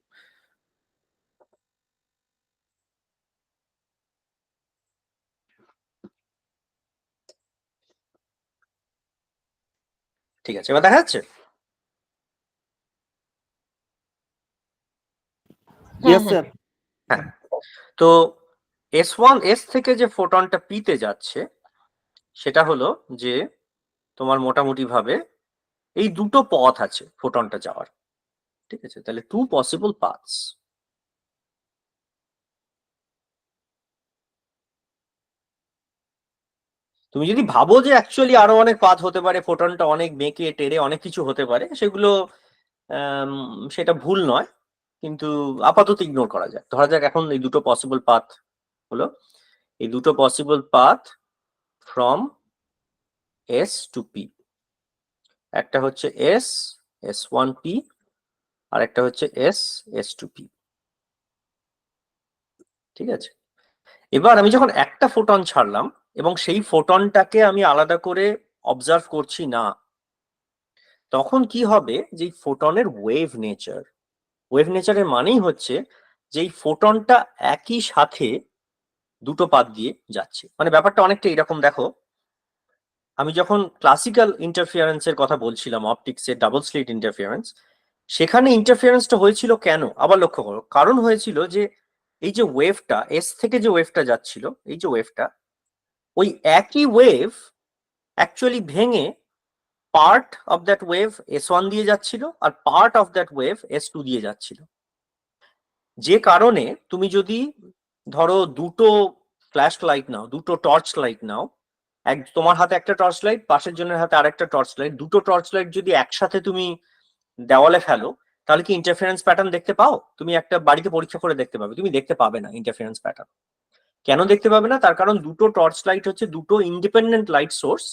ঠিক আছে, এবার দেখা যাচ্ছে? হ্যাঁ, তো S থেকে যে ফোটনটা পিতে যাচ্ছে, সেটা হলো যে তোমার মোটামুটি ভাবে এই দুটো পথ আছে ফোটনটা যাওয়ার। ঠিক আছে, তাহলে 2 পসিবল পাথস। তুমি যদি ভাবো যে অ্যাকচুয়ালি আরো অনেক পাথ হতে পারে, ফোটনটা অনেক বেঁকে টেরে অনেক কিছু হতে পারে, সেগুলো সেটা ভুল নয়, কিন্তু আপাতত ইগনোর করা যায়। ধরা যাক এখন এই দুটো পসিবল পাথ হলো, এই দুটো possible path from S to P। একটা হচ্ছে S1P, আর একটা হচ্ছে S2P। ঠিক আছে, এবার আমি যখন একটা ফোটন ছাড়লাম এবং সেই ফোটনটাকে আমি আলাদা করে অবজার্ভ করছি না, তখন কি হবে, যে ফোটনের ওয়েভ নেচারের মানেই হচ্ছে যে এই ফোটনটা একই সাথে দুটো পাত দিয়ে যাচ্ছে। মানে ব্যাপারটা অনেকটা এরকম, দেখো আমি যখন ক্লাসিক্যাল ইন্টারফিয়ারেন্সের কথা বলছিলাম, অপটিক্সের ডাবল স্লিট ইন্টারফিয়ারেন্স, সেখানে ইন্টারফিয়ারেন্সটা হয়েছিল কেন, আবার লক্ষ্য করো। কারণ হয়েছিল যে এই যে ওয়েভটা এস থেকে যে ওয়েভটা যাচ্ছিল, এই যে ওয়েভটা, ওই একই ওয়েভ অ্যাকচুয়ালি ভেঙে part of that wave S1 দিয়ে যাচ্ছিল, আর part of that wave S2 দিয়ে যাচ্ছিল। যে কারণে তুমি যদি ধরো দুটো ফ্ল্যাশ লাইট নাও, দুটো টর্চ লাইট নাও, তোমার হাতে একটা টর্চ লাইট, পাশের জনের হাতে আরেকটা টর্চ লাইট, দুটো টর্চ লাইট যদি একসাথে তুমি দেওয়ালে ফেলো, তাহলে কি ইন্টারফারেন্স প্যাটার্ন দেখতে পাও? তুমি একটা বাড়িতে পরীক্ষা করে দেখতে পাবে, তুমি দেখতে পাবে না ইন্টারফারেন্স প্যাটার্ন। কেন দেখতে পাবে না? তার কারণ দুটো টর্চ লাইট হচ্ছে দুটো ইন্ডিপেন্ডেন্ট লাইট সোর্স,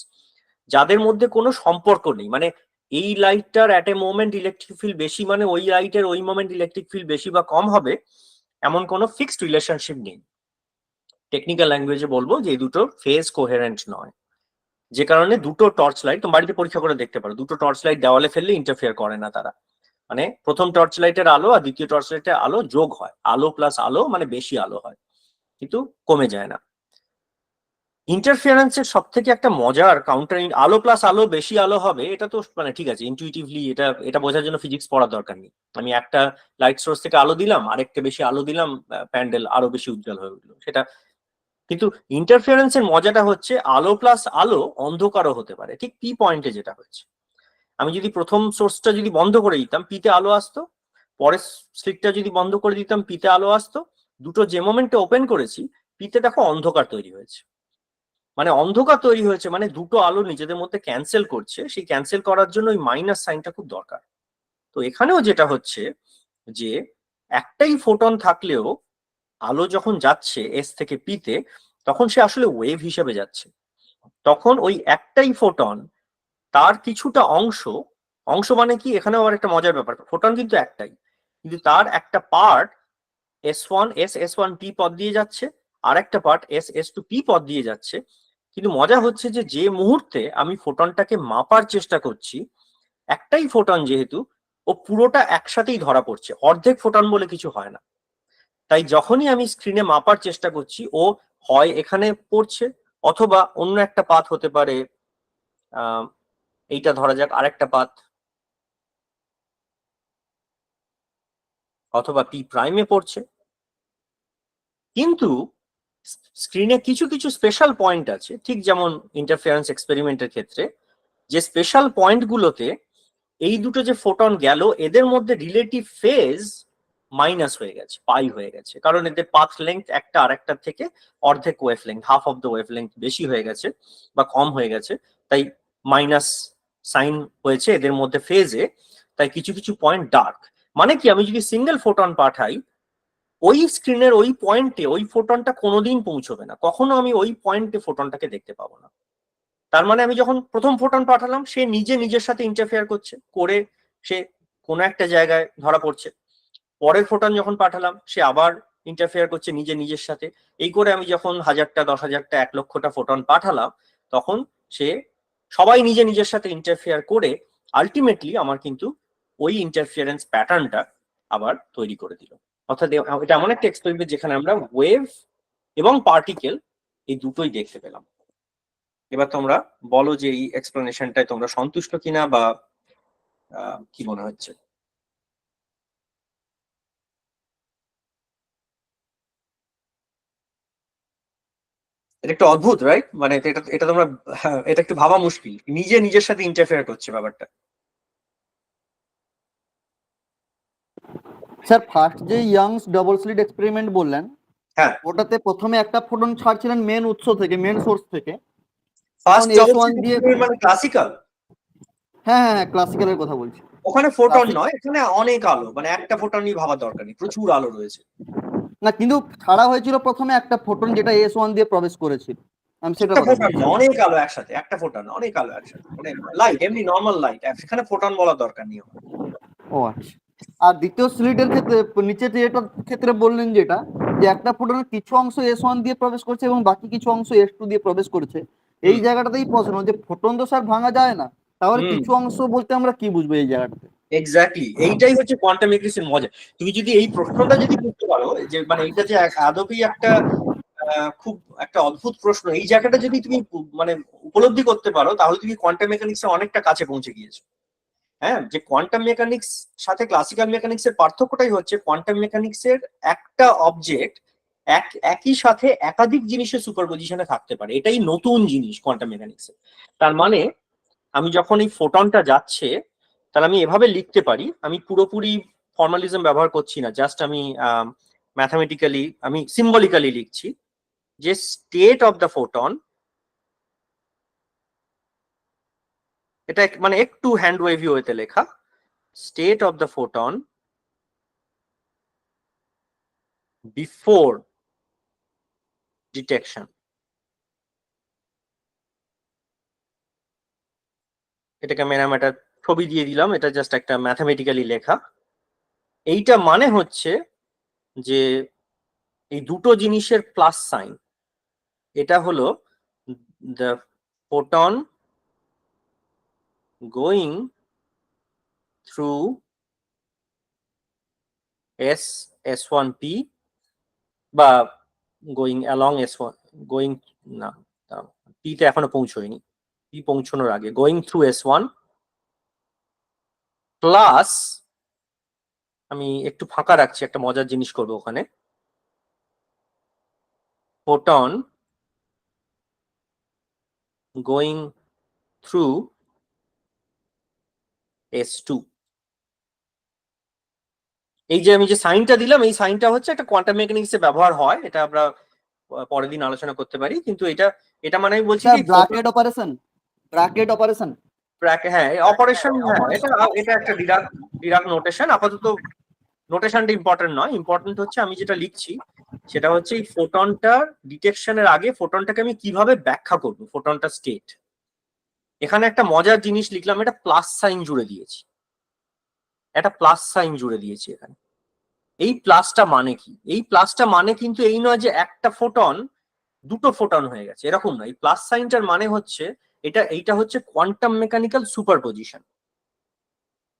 যাদের মধ্যে কোনো সম্পর্ক নেই। মানে এই লাইটটার at a moment electric field বেশি, মানে ওই লাইটের ওই মোমেন্ট ইলেকট্রিক ফিল্ড বেশি বা কম হবে, এমন কোনো ফিক্সড রিলেশনশিপ নেই। টেকনিক্যাল ল্যাঙ্গুয়েজে বলবো যে এই দুটো ফেজ কোহেরেন্ট নয়। যে কারণে দুটো টর্চ লাইট, তুমি বাড়িতে পরীক্ষা করে দেখতে পারো, দুটো টর্চ লাইট দেওয়ালে ফেললে ইন্টারফেয়ার করে না তারা। মানে প্রথম টর্চ লাইটের আলো আর দ্বিতীয় টর্চ লাইটের আলো যোগ হয়, আলো প্লাস আলো মানে বেশি আলো হয়, কিন্তু কমে যায় না। ইন্টারফিয়ারেন্সের সব থেকে একটা মজার কাউন্টার, আলো প্লাস আলো বেশি আলো হবে, এটা তো মানে ঠিক আছে, ইনটুইটিভলি এটা বোঝার জন্য ফিজিক্স পড়ার দরকার নেই। আমি একটা লাইট সোর্স থেকে আলো দিলাম, আরেকটা বেশি আলো দিলাম, প্যান্ডেল আরো বেশি উজ্জ্বল হয়ে উঠলো সেটা। কিন্তু ইন্টারফিয়ারেন্সের মজাটা হচ্ছে আলো প্লাস আলো অন্ধকারও হতে পারে, ঠিক পি পয়েন্টে যেটা হচ্ছে। আমি যদি প্রথম সোর্সটা যদি বন্ধ করে দিতাম, পিতে আলো আসতো, পরের স্লিটটা যদি বন্ধ করে দিতাম, পিতে আলো আসতো, দুটো যে মোমেন্টে ওপেন করেছি পিতে দেখো অন্ধকার তৈরি হয়েছে। মানে অন্ধকার তৈরি হয়েছে মানে দুটো আলো নিজেদের মধ্যে ক্যান্সেল করছে, সেই ক্যান্সেল করার জন্য ওই মাইনাস সাইনটা খুব দরকার। তো এখানেও যেটা হচ্ছে যে একটাই ফোটন থাকলেও আলো যখন যাচ্ছে এস থেকে পিতে, তখন সে আসলে ওয়েভ হিসেবে যাচ্ছে। তখন ওই একটাই ফোটন তার কিছুটা অংশ, অংশ মানে কি, এখানেও আবার একটা মজার ব্যাপার, ফোটন কিন্তু একটাই, কিন্তু তার একটা পার্ট S1 P পথ দিয়ে যাচ্ছে, আর একটা পার্ট S2 P পথ দিয়ে যাচ্ছে। কিন্তু মজা হচ্ছে যে মুহূর্তে আমি ফোটনটাকে মাপার চেষ্টা করছি, একটাই ফোটন যেহেতু, ও পুরোটা একসাথেই ধরা পড়ছে, অর্ধেক ফোটন বলে কিছু হয় না। তাই যখনই আমি স্ক্রিনে মাপার চেষ্টা করছি, ও হয় এখানে পড়ছে, অথবা অন্য একটা পাথ হতে পারে, এইটা ধরা যাক আরেকটা পাথ, অথবা পি প্রাইমে পড়ছে। কিন্তু স্ক্রিনে কিছু কিছু স্পেশাল পয়েন্ট আছে, ঠিক যেমন ইন্টারফারেন্স এক্সপেরিমেন্টের ক্ষেত্রে, যে স্পেশাল পয়েন্টগুলোতে এই দুটো যে ফোটন গেল এদের মধ্যে রিলেটিভ ফেজ মাইনাস হয়ে গেছে, পাই হয়ে গেছে, কারণ এদের পাথ লেংথ একটা আরেকটার থেকে অর্ধেক wave length, half of the wave length বেশি হয়ে গেছে বা কম হয়ে গেছে, তাই মাইনাস সাইন হয়েছে এদের মধ্যে ফেজে। তাই কিছু কিছু পয়েন্ট ডার্ক। মানে কি, আমি যদি সিঙ্গেল ফোটন পাঠাই, ওই স্ক্রিনের ওই পয়েন্টে ওই ফোটনটা কোনোদিন পৌঁছবে না, কখনো আমি ওই পয়েন্টে ফোটনটাকে দেখতে পাবো না। তার মানে আমি যখন প্রথম ফোটন পাঠালাম, সে নিজের সাথে ইন্টারফেয়ার করছে, করে সে কোনো একটা জায়গায় ধরা পড়ছে। পরের ফোটন যখন পাঠালাম, সে আবার ইন্টারফেয়ার করছে নিজের সাথে। এই করে আমি যখন 1000টা 10,000টা 1,00,000টা ফোটন পাঠালাম, তখন সে সবাই নিজের সাথে ইন্টারফেয়ার করে আলটিমেটলি আমার কিন্তু ওই ইন্টারফিয়ারেন্স প্যাটার্নটা আবার তৈরি করে দিল। অর্থাৎ এটা এমন একটা এক্সপেরিমেন্ট যেখানে আমরা ওয়েভ এবং পার্টিকেল এই দুটোই দেখতে পেলাম। এবার তোমরা বলো যে এই এক্সপ্লেনেশনটায় তোমরা সন্তুষ্ট কিনা, বা কি মনে হচ্ছে? এটা একটু অদ্ভুত, রাইট? মানে এটা এটা তোমরা, এটা একটু ভাবা মুশকিল, নিজের সাথে ইন্টারফেয়ার করছে ব্যাপারটা। স্যার ফার্স্ট যে ইয়াংস ডবল স্লিট এক্সপেরিমেন্ট বললেন, হ্যাঁ, ওটাতে প্রথমে একটা ফোটন ছাড়ছিলেন মেন উৎস থেকে, মেন সোর্স থেকে, ফার্স্ট তখন S1 দিয়ে, মানে ক্লাসিক্যাল। হ্যাঁ ক্লাসিক্যালের কথা বলছি। ওখানে ফোটন নয়, এখানে অনেক আলো, মানে একটা ফোটনই ভাবার দরকার নেই, প্রচুর আলো রয়েছে। না, কিন্তু ছাড়া হয়েছিল প্রথমে একটা ফোটন যেটা S1 দিয়ে প্রবেশ করেছিল, আমি সেটা একটা কথা ফোটন বলছি। না, অনেক আলো একসাথে, একটা ফোটন অনেক আলো একসাথে, মানে লাইট, এমনি নর্মাল লাইট, সেখানে ফোটন বলার দরকার নেই। ও আচ্ছা। আর দ্বিতীয় স্লিটের ক্ষেত্রে নিচে যেটার ক্ষেত্রে বললেন যেটা, যে একটা ফোটনের কিছু অংশ S1 দিয়ে প্রবেশ করছে এবং বাকি কিছু অংশ S2 দিয়ে প্রবেশ করেছে, এই জায়গাটাতেই প্রশ্ন যে ফোটন তো স্যার ভাঙা যায় না, তাহলে কিছু অংশ বলতে আমরা কি বুঝবো এই জায়গাটাতে? এক্স্যাক্টলি, এইটাই হচ্ছে কোয়ান্টাম মেকানিক্সের মজা। তুমি যদি এই প্রশ্নটা যদি বুঝতে পারো, যে মানে এইটা যে আদপেই একটা খুব একটা অদ্ভুত প্রশ্ন, এই জায়গাটা যদি তুমি মানে উপলব্ধি করতে পারো, তাহলে তুমি কোয়ান্টাম মেকানিক্সের অনেকটা কাছে পৌঁছে গিয়েছো। হ্যাঁ, যে কোয়ান্টাম মেকানিক্স সাথে ক্লাসিক্যাল মেকানিক্স এর পার্থক্যটাই হচ্ছে কোয়ান্টাম মেকানিক্স এর একটা অবজেক্ট একই সাথে একাধিক জিনিসের সুপারপজিশনে থাকতে পারে, এটাই নতুন জিনিস কোয়ান্টাম মেকানিক্স এর। তার মানে আমি যখন এই ফোটনটা যাচ্ছে, তাহলে আমি এভাবে লিখতে পারি, আমি পুরোপুরি ফর্মালিজম ব্যবহার করছি না, জাস্ট আমি ম্যাথামেটিক্যালি, আমি সিম্বলিক্যালি লিখছি যে স্টেট অফ দ্য ফোটন, এটা মানে একটু হ্যান্ড ওয়েভি ওয়েতে লেখা, state of the photon before detection. এটাকে আমি একটা ছবি দিয়ে দিলাম, এটা জাস্ট একটা ম্যাথামেটিক্যালি লেখা। এইটা মানে হচ্ছে যে এই দুটো জিনিসের প্লাস সাইন, এটা হলো the photon going through S1P বা গোয়িং অ্যালং S1, গোয়িং না, টি তে এখনো পৌঁছয়নি, টি পৌঁছানোর আগে গোয়িং থ্রু S1 প্লাস আমি একটু ফাঁকা রাখছি, একটা মজার জিনিস করবো ওখানে, ফোটন গোয়িং থ্রু S2। এই যে আমি যে সাইনটা দিলাম, এই সাইনটা হচ্ছে একটা কোয়ান্টাম মেকানিক্সে ব্যবহার হয়, এটা আমরা পরের দিন আলোচনা করতে পারি, কিন্তু এটা মানে আমি বলছি ব্র্যাকেট অপারেশন, ব্র্যাকেট অপারেশন, হ্যাঁ অপারেশন, হ্যাঁ এটা একটা ডিরাক নোটেশন। আপাতত নোটেশনটা ইম্পর্টেন্ট নয়, ইম্পর্টেন্ট হচ্ছে আমি যেটা লিখছি সেটা হচ্ছে এই ফোটনটার ডিটেকশনের আগে ফোটনটাকে আমি কিভাবে ব্যাখ্যা করব, ফোটনটা স্টেট। এখানে একটা মজার জিনিস লিখলাম, এটা প্লাস সাইন জুড়ে দিয়েছি, একটা প্লাস সাইন জুড়ে দিয়েছি এখানে। এই প্লাসটা মানে কি? এই প্লাসটা মানে কিন্তু এই নয় যে একটা ফোটন দুটো ফোটন হয়ে গেছে, এরকম নয়। এই প্লাস সাইনটার মানে হচ্ছে এইটা হচ্ছে কোয়ান্টাম মেকানিক্যাল সুপারপজিশন।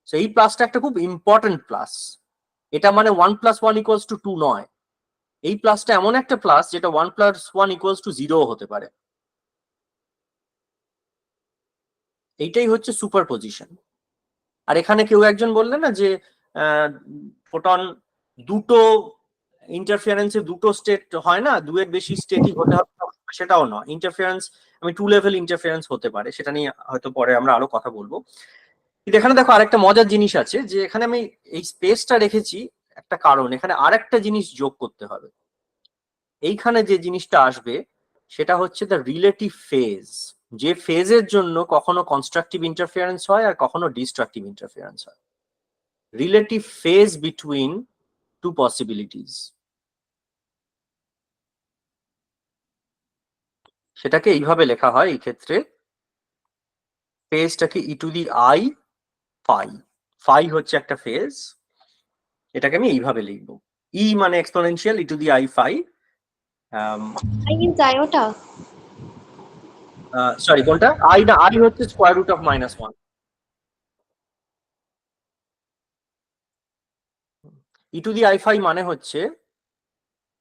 এই প্লাসটা একটা খুব ইম্পর্টেন্ট প্লাস। এটা মানে 1 + 1 = 2 নয়। এই প্লাসটা এমন একটা প্লাস যেটা 1 + 1 = 0 হতে পারে। এইটাই হচ্ছে সুপারপজিশন। আর এখানে কেউ একজন বললেন না যে ফোটন দুটো ইন্টারফিয়ারেন্সে দুটো স্টেট হয় না, দুয়ের বেশি স্টেটই হতে হবে, সেটাও নয়। ইন্টারফিয়ারেন্স আমি 2 লেভেল ইন্টারফিয়ারেন্স হতে পারে, সেটা নিয়ে হয়তো পরে আমরা আরো কথা বলবো। কিন্তু এখানে দেখো আরেকটা মজার জিনিস আছে, যে এখানে আমি এই স্পেসটা রেখেছি একটা কারণ, এখানে আরেকটা জিনিস যোগ করতে হবে। এইখানে যে জিনিসটা আসবে সেটা হচ্ছে দ্য রিলেটিভ ফেজ, যে ফেজের জন্য কখনো কনস্ট্রাকটিভ ইন্টারফিয়ারেন্স হয় আর কখনো ডিস্ট্রাকটিভ ইন্টারফিয়ারেন্স হয়। Relative phase between two possibilities, সেটাকে এইভাবে লেখা হয় এই ক্ষেত্রে। ফেজটাকে e⁻⁵ ফাই হচ্ছে একটা ফেজ, এটাকে আমি এইভাবে লিখবো, ই মানে এক্সপোনেনশিয়াল e⁻⁵ iota, সরি কোনটা? আই হচ্ছে √−1।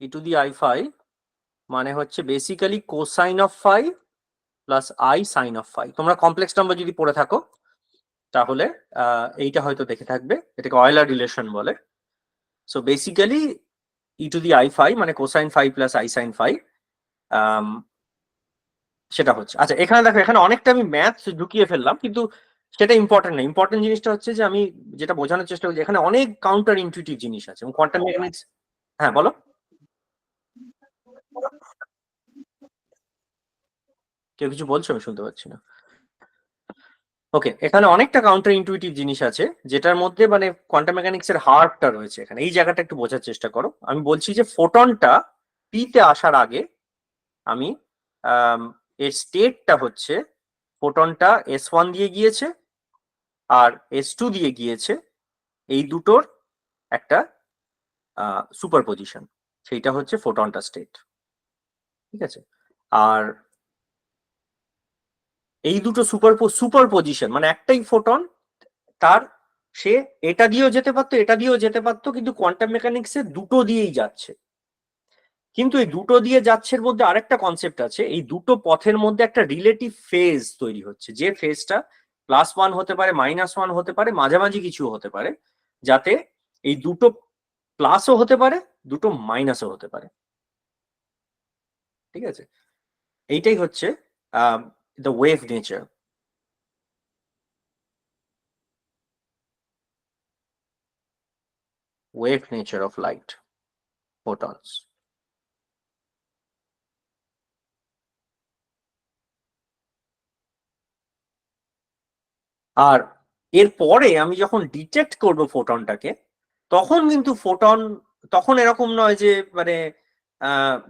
e⁻⁵ মানে হচ্ছে basically cosine of phi plus i sine of phi. তোমরা কমপ্লেক্স নাম্বার যদি পড়ে থাকো তাহলে এইটা হয়তো দেখে থাকবে, এটাকে অয়েলার রিলেশন বলে। সো বেসিক্যালি e⁻⁵ মানে cosine phi plus i sine phi, সেটা হচ্ছে। আচ্ছা এখানে দেখো, এখানে অনেকটা আমি ম্যাথ ঢুকিয়ে ফেললাম, কিন্তু সেটা ইম্পর্টেন্ট না। ইম্পর্টেন্ট জিনিসটা হচ্ছে যে আমি যেটা বোঝানোর চেষ্টা করছি, এখানে অনেক কাউন্টার ইনটিউটিভ জিনিস আছে এবং কোয়ান্টাম মেকানিক্স। হ্যাঁ বলো, কেউ কিছু বলছো? আমি শুনতে পাচ্ছি না। ওকে, এখানে অনেকটা কাউন্টার ইনটুইটিভ জিনিস আছে যেটার মধ্যে মানে কোয়ান্টাম মেকানিক্স এর হার্টটা রয়েছে এখানে। এই জায়গাটা একটু বোঝার চেষ্টা করো। আমি বলছি যে ফোটনটা পি তে আসার আগে আমি এর স্টেটটা হচ্ছে ফোটনটা S1 দিয়ে গিয়েছে আর S2 দিয়ে গিয়েছে, এই দুটোর একটা সুপারপজিশন, সেইটা হচ্ছে ফোটনটা স্টেট। ঠিক আছে, আর এই দুটো সুপারপজিশন মানে একটাই ফোটন, তার সে এটা দিয়েও যেতে পারতো এটা দিয়েও যেতে পারতো, কিন্তু কোয়ান্টাম মেকানিক্সে দুটো দিয়েই যাচ্ছে। কিন্তু এই দুটো দিয়ে যাচ্ছে মধ্যে আরেকটা কনসেপ্ট আছে, এই দুটো পথের মধ্যে একটা রিলেটিভ ফেজ তৈরি হচ্ছে, যে ফেজটা +1 হতে পারে -1 হতে পারে, মাঝামাঝি কিছু হতে পারে, যাতে এই দুটো প্লাসও হতে পারে দুটো মাইনাসও হতে পারে। ঠিক আছে, এইটাই হচ্ছে the wave nature. Wave nature of light, photons. আর এরপরে আমি যখন ডিটেক্ট করব ফোটনটাকে, তখন কিন্তু তখন এরকম নয় যে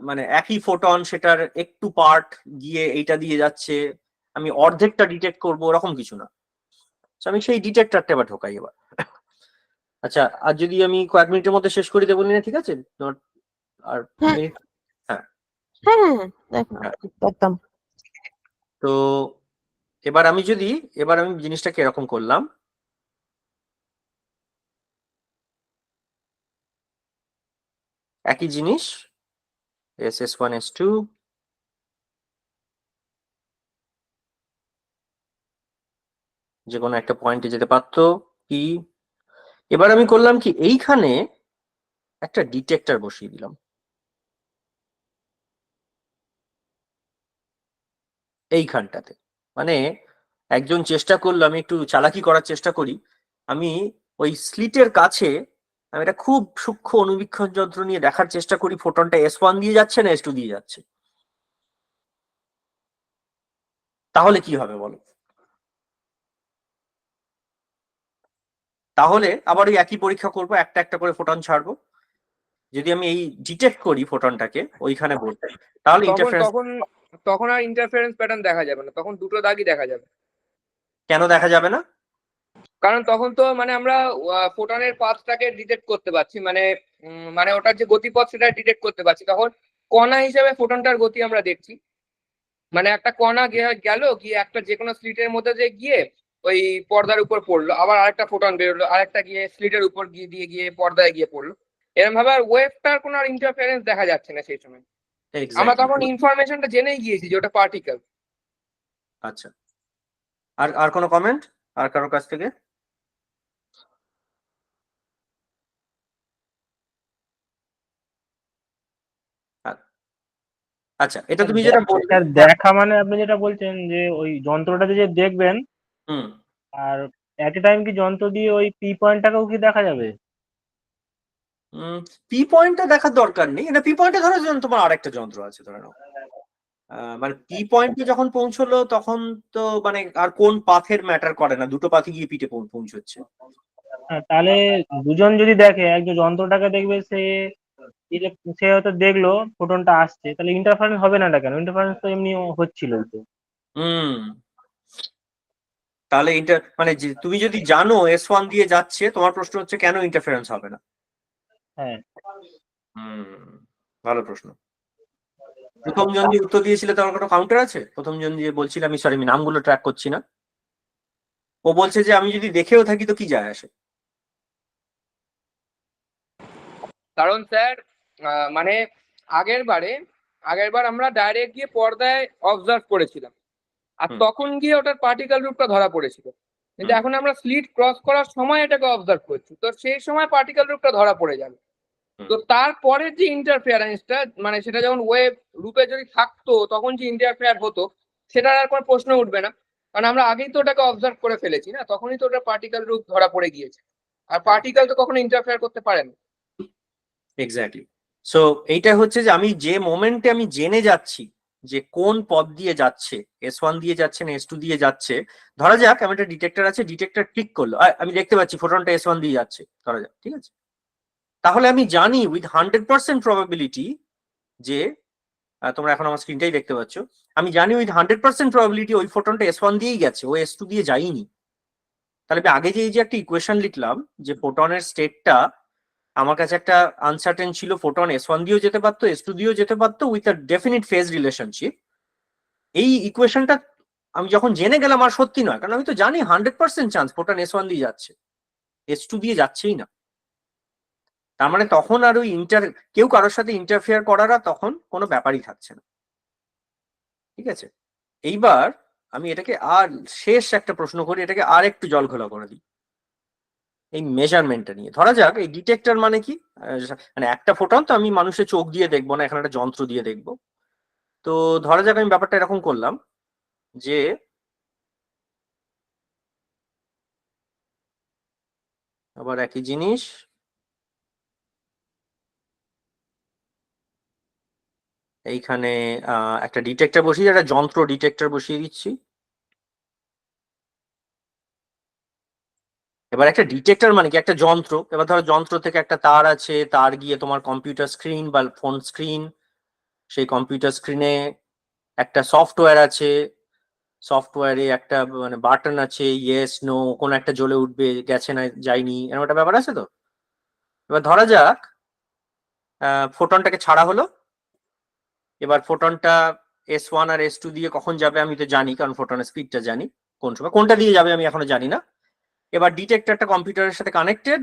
মানে একই ফোটন সেটার একটু পার্ট গিয়ে এইটা দিয়ে যাচ্ছে, আমি অর্ধেকটা ডিটেক্ট করব, ওরকম কিছু না। আমি সেই ডিটেক্টরটা এবার ঢোকাই এবার। আচ্ছা, আর যদি আমি কয়েক মিনিটের মধ্যে শেষ করে দেবো না, ঠিক আছে? আর মিনিট, হ্যাঁ হ্যাঁ দেখো একদম। তো এবার আমি জিনিসটাকে এরকম করলাম, একই জিনিস S1 S2 যে কোনো একটা পয়েন্টে যেতে পারতো কি। এবার আমি করলাম কি, এইখানে একটা ডিটেক্টর বসিয়ে দিলাম, এইখানটাতে। মানে একজন চেষ্টা করলো, আমি একটু চালাকি করার চেষ্টা করি, আমি ওই স্লিটের কাছে আমি একটা খুব সূক্ষ্ম অনুবীক্ষণ যন্ত্র নিয়ে দেখার চেষ্টা করি ফোটনটা S1 দিয়ে যাচ্ছে না S2 দিয়ে যাচ্ছে। তাহলে কি হবে বলো? তাহলে আবার ওই একই পরীক্ষা করব, একটা একটা করে ফোটন ছাড়বো। যদি আমি এই ডিটেক্ট করি ফোটনটাকে ওইখানে বলতে, তাহলে ইন্টারফারেন্স তখন তখন আর ইন্টারফারেন্স প্যাটার্ন দেখা যাবে না, তখন দুটো দাগই দেখা যাবে। কেন দেখা যাবে না? কারণ তখন তো মানে আমরা ফোটনের পাথটাকে ডিটেক্ট করতে পারছি, মানে ওটার যে গতিপথ সেটা ডিটেক্ট করতে পারছি। তখন কণা হিসেবে ফোটনটার গতি আমরা দেখছি, মানে একটা কণা গেল গিয়ে একটা যে কোনো স্লিটের মধ্যে যে গিয়ে ওই পর্দার উপর পড়লো, আবার আরেকটা ফোটন বেরোলো, আরেকটা গিয়ে স্লিটের উপর গিয়ে পর্দায় গিয়ে পড়লো। এরকম ভাবে আর ওয়েভটার কোনো আর ইন্টারফারেন্স দেখা যাচ্ছে না সেই সময়। আমরা তখন ইনফরমেশনটা জেনেই গিয়েছি যে ওটা পার্টিকেল। আচ্ছা, আর কোনো কমেন্ট আর কারোর কাছ থেকে? আচ্ছা, এটা তুমি যেটা বললে স্যার দেখা মানে আপনি যেটা বলছেন যে ওই যন্ত্রটাতে যে দেখবেন, হুম, আর এট এ টাইম কি যন্ত্র দিয়ে ওই পি পয়েন্টটাকেও কি দেখা যাবে? পি পয়েন্টটা দেখার দরকার নেই। এটা পি পয়েন্টে ধরো যেমন তোমার আরেকটা যন্ত্র আছে ধরে নাও, মানে পি পয়েন্টে যখন পৌঁছলো তখন তো মানে আর কোন পাথের ম্যাটার করে না, দুটো পাথে গিয়ে পিঠে পৌঁছচ্ছে। তাহলে দুজন যদি দেখে, একজন যন্ত্রটাকে দেখবে, সে হয়তো দেখলো ফোটনটা আসছে, তাহলে ইন্টারফারেন্স হবে না কেন? ইন্টারফারেন্স তো এমনি হচ্ছিল তো। তাহলে মানে তুমি যদি জানো S1 দিয়ে যাচ্ছে, তোমার প্রশ্ন হচ্ছে কেন ইন্টারফারেন্স হবে না? হ্যাঁ, ভালো প্রশ্ন। প্রথম জন যে উত্তর দিয়েছিল তোমার কোনো কাউন্টার আছে? প্রথম জন যে বলছিল, আমি সরি আমি নামগুলো ট্র্যাক করছি না, ও বলছে যে আমি যদি দেখেও থাকি তো কি যায় আসে? কারণ স্যার মানে আগেরবার আমরা ডাইরেক্ট গিয়ে পর্দায় অবজার্ভ করেছিলাম, আর তখন গিয়ে ওটার পার্টিকেল রূপটা ধরা পড়েছিল। কিন্তু এখন আমরা স্লিট ক্রস করার সময় এটাকে অবজার্ভ করছি, তো সেই সময় পার্টিকেল রূপটা ধরা পড়ে যাবে। তো তারপরে যে ইন্টারফেয়ারেন্সটা, মানে সেটা যখন ওয়েভ রূপে যদি থাকতো তখন যে ইন্টারফেয়ার হতো, সেটার আর কোনো প্রশ্ন উঠবে না, কারণ আমরা আগেই তো ওটাকে অবজার্ভ করে ফেলেছি না, তখনই তো ওটা পার্টিকেল রূপ ধরা পড়ে গিয়েছে। আর পার্টিকেল তো কখনো ইন্টারফেয়ার করতে পারে না। এক্স্যাক্টলি। সো এইটা হচ্ছে যে আমি যে মোমেন্টে আমি জেনে যাচ্ছি যে কোন পথ দিয়ে যাচ্ছে, S1 দিয়ে যাচ্ছে না S2 দিয়ে যাচ্ছে। ধরা যাক আমি একটা ডিটেক্টর আছে, ডিটেক্টর ক্লিক করলো, আমি দেখতে পাচ্ছি ফোটনটা S1 দিয়ে যাচ্ছে ধরা যাক, ঠিক আছে? তাহলে আমি জানি উইথ 100% প্রবাবিলিটি যে তোমরা এখন আমার স্ক্রিনটাই দেখতে পাচ্ছ, আমি জানি উইথ 100% প্রবাবিলিটি ওই ফোটনটা S1 দিয়েই গেছে, ও S2 দিয়ে যায়নি। তাহলে আমি আগে যে একটা ইকুয়েশন লিখলাম যে ফোটনের স্টেটটা আমার কাছে একটা আনসার্টেন ছিল, ফোটন S1 দিয়েও যেতে পারতো S2 দিয়েও যেতে পারতো with a definite phase relationship. এই ইকুয়েশনটা আমি যখন জেনে গেলাম আর সত্যি নয়, কারণ আমি তো জানি 100% চান্স ফোটন S1 দিয়ে যাচ্ছে, S2 দিয়ে যাচ্ছেই না। তার মানে তখন আর ওই কেউ কারোর সাথে ইন্টারফেয়ার করার তখন কোনো ব্যাপারই থাকছে না, ঠিক আছে? এইবার আমি এটাকে আর শেষ একটা প্রশ্ন করি, এটাকে আর একটু জল ঘোলা করে দিই এই মেজারমেন্টটা নিয়ে। ধরা যাক এই ডিটেক্টর মানে কি, মানে একটা ফোটন তো আমি মানুষের চোখ দিয়ে দেখবো না, এখানে একটা যন্ত্র দিয়ে দেখবো। তো ধরা যাক আমি ব্যাপারটা এরকম করলাম যে আবার একই জিনিস, এইখানে একটা ডিটেক্টর বসিয়ে একটা যন্ত্র ডিটেক্টর বসিয়ে দিচ্ছি। এবার একটা ডিটেক্টর মানে কি, একটা যন্ত্র। এবার ধরো যন্ত্র থেকে একটা তার আছে, তার গিয়ে তোমার কম্পিউটার স্ক্রিন বা ফোন স্ক্রিন, সেই কম্পিউটার স্ক্রিনে একটা সফটওয়্যার আছে, সফটওয়্যারে একটা মানে বাটন আছে, ইয়েস নো, কোন একটা জ্বলে উঠবে, গেছে না যায়নি, এরকম একটা ব্যাপার আছে তো। এবার ধরা যাক ফোটনটাকে ছাড়া হলো। এবার ফোটনটা S1 আর S2 দিয়ে কখন যাবে আমি তো জানি, কারণ ফোটনের স্পিডটা জানি, কোন সময় কোনটা দিয়ে যাবে আমি এখনো জানি না। এবার ডিটেক্টরটা কম্পিউটারের সাথে কানেক্টেড,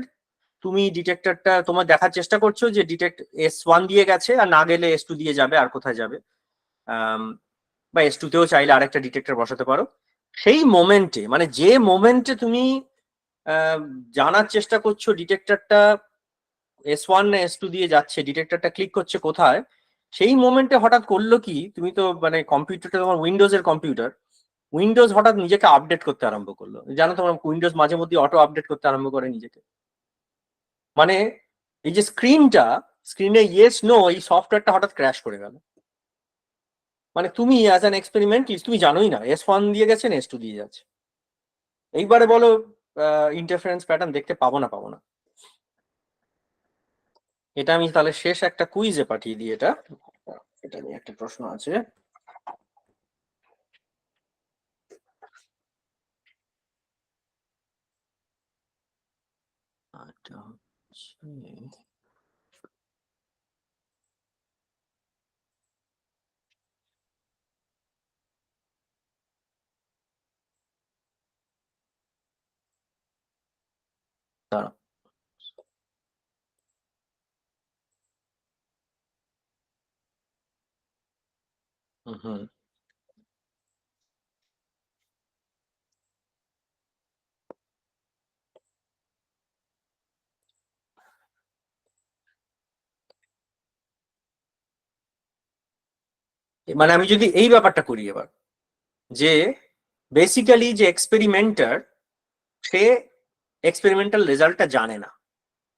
তুমি ডিটেক্টরটা তোমার দেখার চেষ্টা করছো যে S1 দিয়ে গেছে, আর না গেলে S2 দিয়ে যাবে, আর কোথায় যাবে। বা S2 তেও চাইলে আরেকটা ডিটেক্টর বসাতে পারো। সেই মোমেন্টে, মানে যে মোমেন্টে তুমি জানার চেষ্টা করছো ডিটেক্টরটা S1 না S2 দিয়ে যাচ্ছে, ডিটেক্টরটা ক্লিক করছে কোথায়, সেই মোমেন্টে হঠাৎ করলো কি, তুমি তো মানে কম্পিউটারটা তোমার উইন্ডোজের কম্পিউটার, উইন্ডোজ হঠাৎ নিজেকে আপডেট করতে আরম্ভ করলো। জানো তোমার উইন্ডোজ মাঝে মধ্যে অটো আপডেট করতে আরম্ভ করে নিজেকে। মানে এই যে স্ক্রিনে ইয়েস নো, এই সফটওয়্যারটা হঠাৎ ক্র্যাশ করে গেল। মানে তুমি অ্যাজ অ্যান এক্সপেরিমেন্টালিস্ট তুমি জানোই না S1 দিয়ে গেছেন S2 দিয়ে যাচ্ছে। এইবারে বলো ইন্টারফারেন্স প্যাটার্ন দেখতে পাবো না। এটা আমি তাহলে শেষ একটা কুইজে পাঠিয়ে দিই। এটা নিয়ে একটা প্রশ্ন আছে। এটা হচ্ছে দাঁড়াও। হুম। মানে আমি যদি এই ব্যাপারটা করি এবার, যে বেসিক্যালি যে এক্সপেরিমেন্টার, সে এক্সপেরিমেন্টাল রেজাল্টটা জানে না।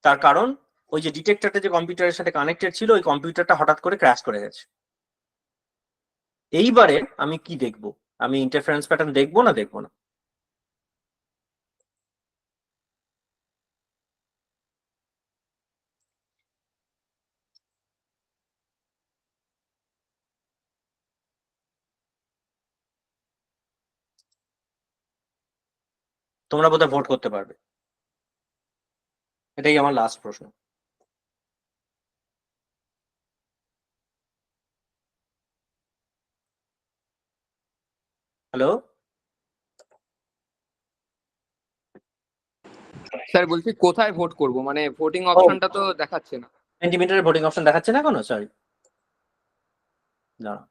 তার কারণ ওই যে ডিটেক্টরটা যে কম্পিউটারের সাথে কানেক্টেড ছিল, ওই কম্পিউটারটা হঠাৎ করে ক্র্যাশ করে গেছে। এইবারে আমি কি দেখবো? আমি ইন্টারফারেন্স প্যাটার্ন দেখবো না দেখবো না? তোমরা বোধহয় ভোট করতে পারবে। এটাই আমার লাস্ট প্রশ্ন। হ্যালো স্যার বলছি কোথায় ভোট করব, মানে ভোটিং অপশনটা তো দেখাচ্ছে না। সেন্টিমিটারের ভোটিং অপশন দেখাচ্ছে না এখনো? সরি, দাঁড়াও।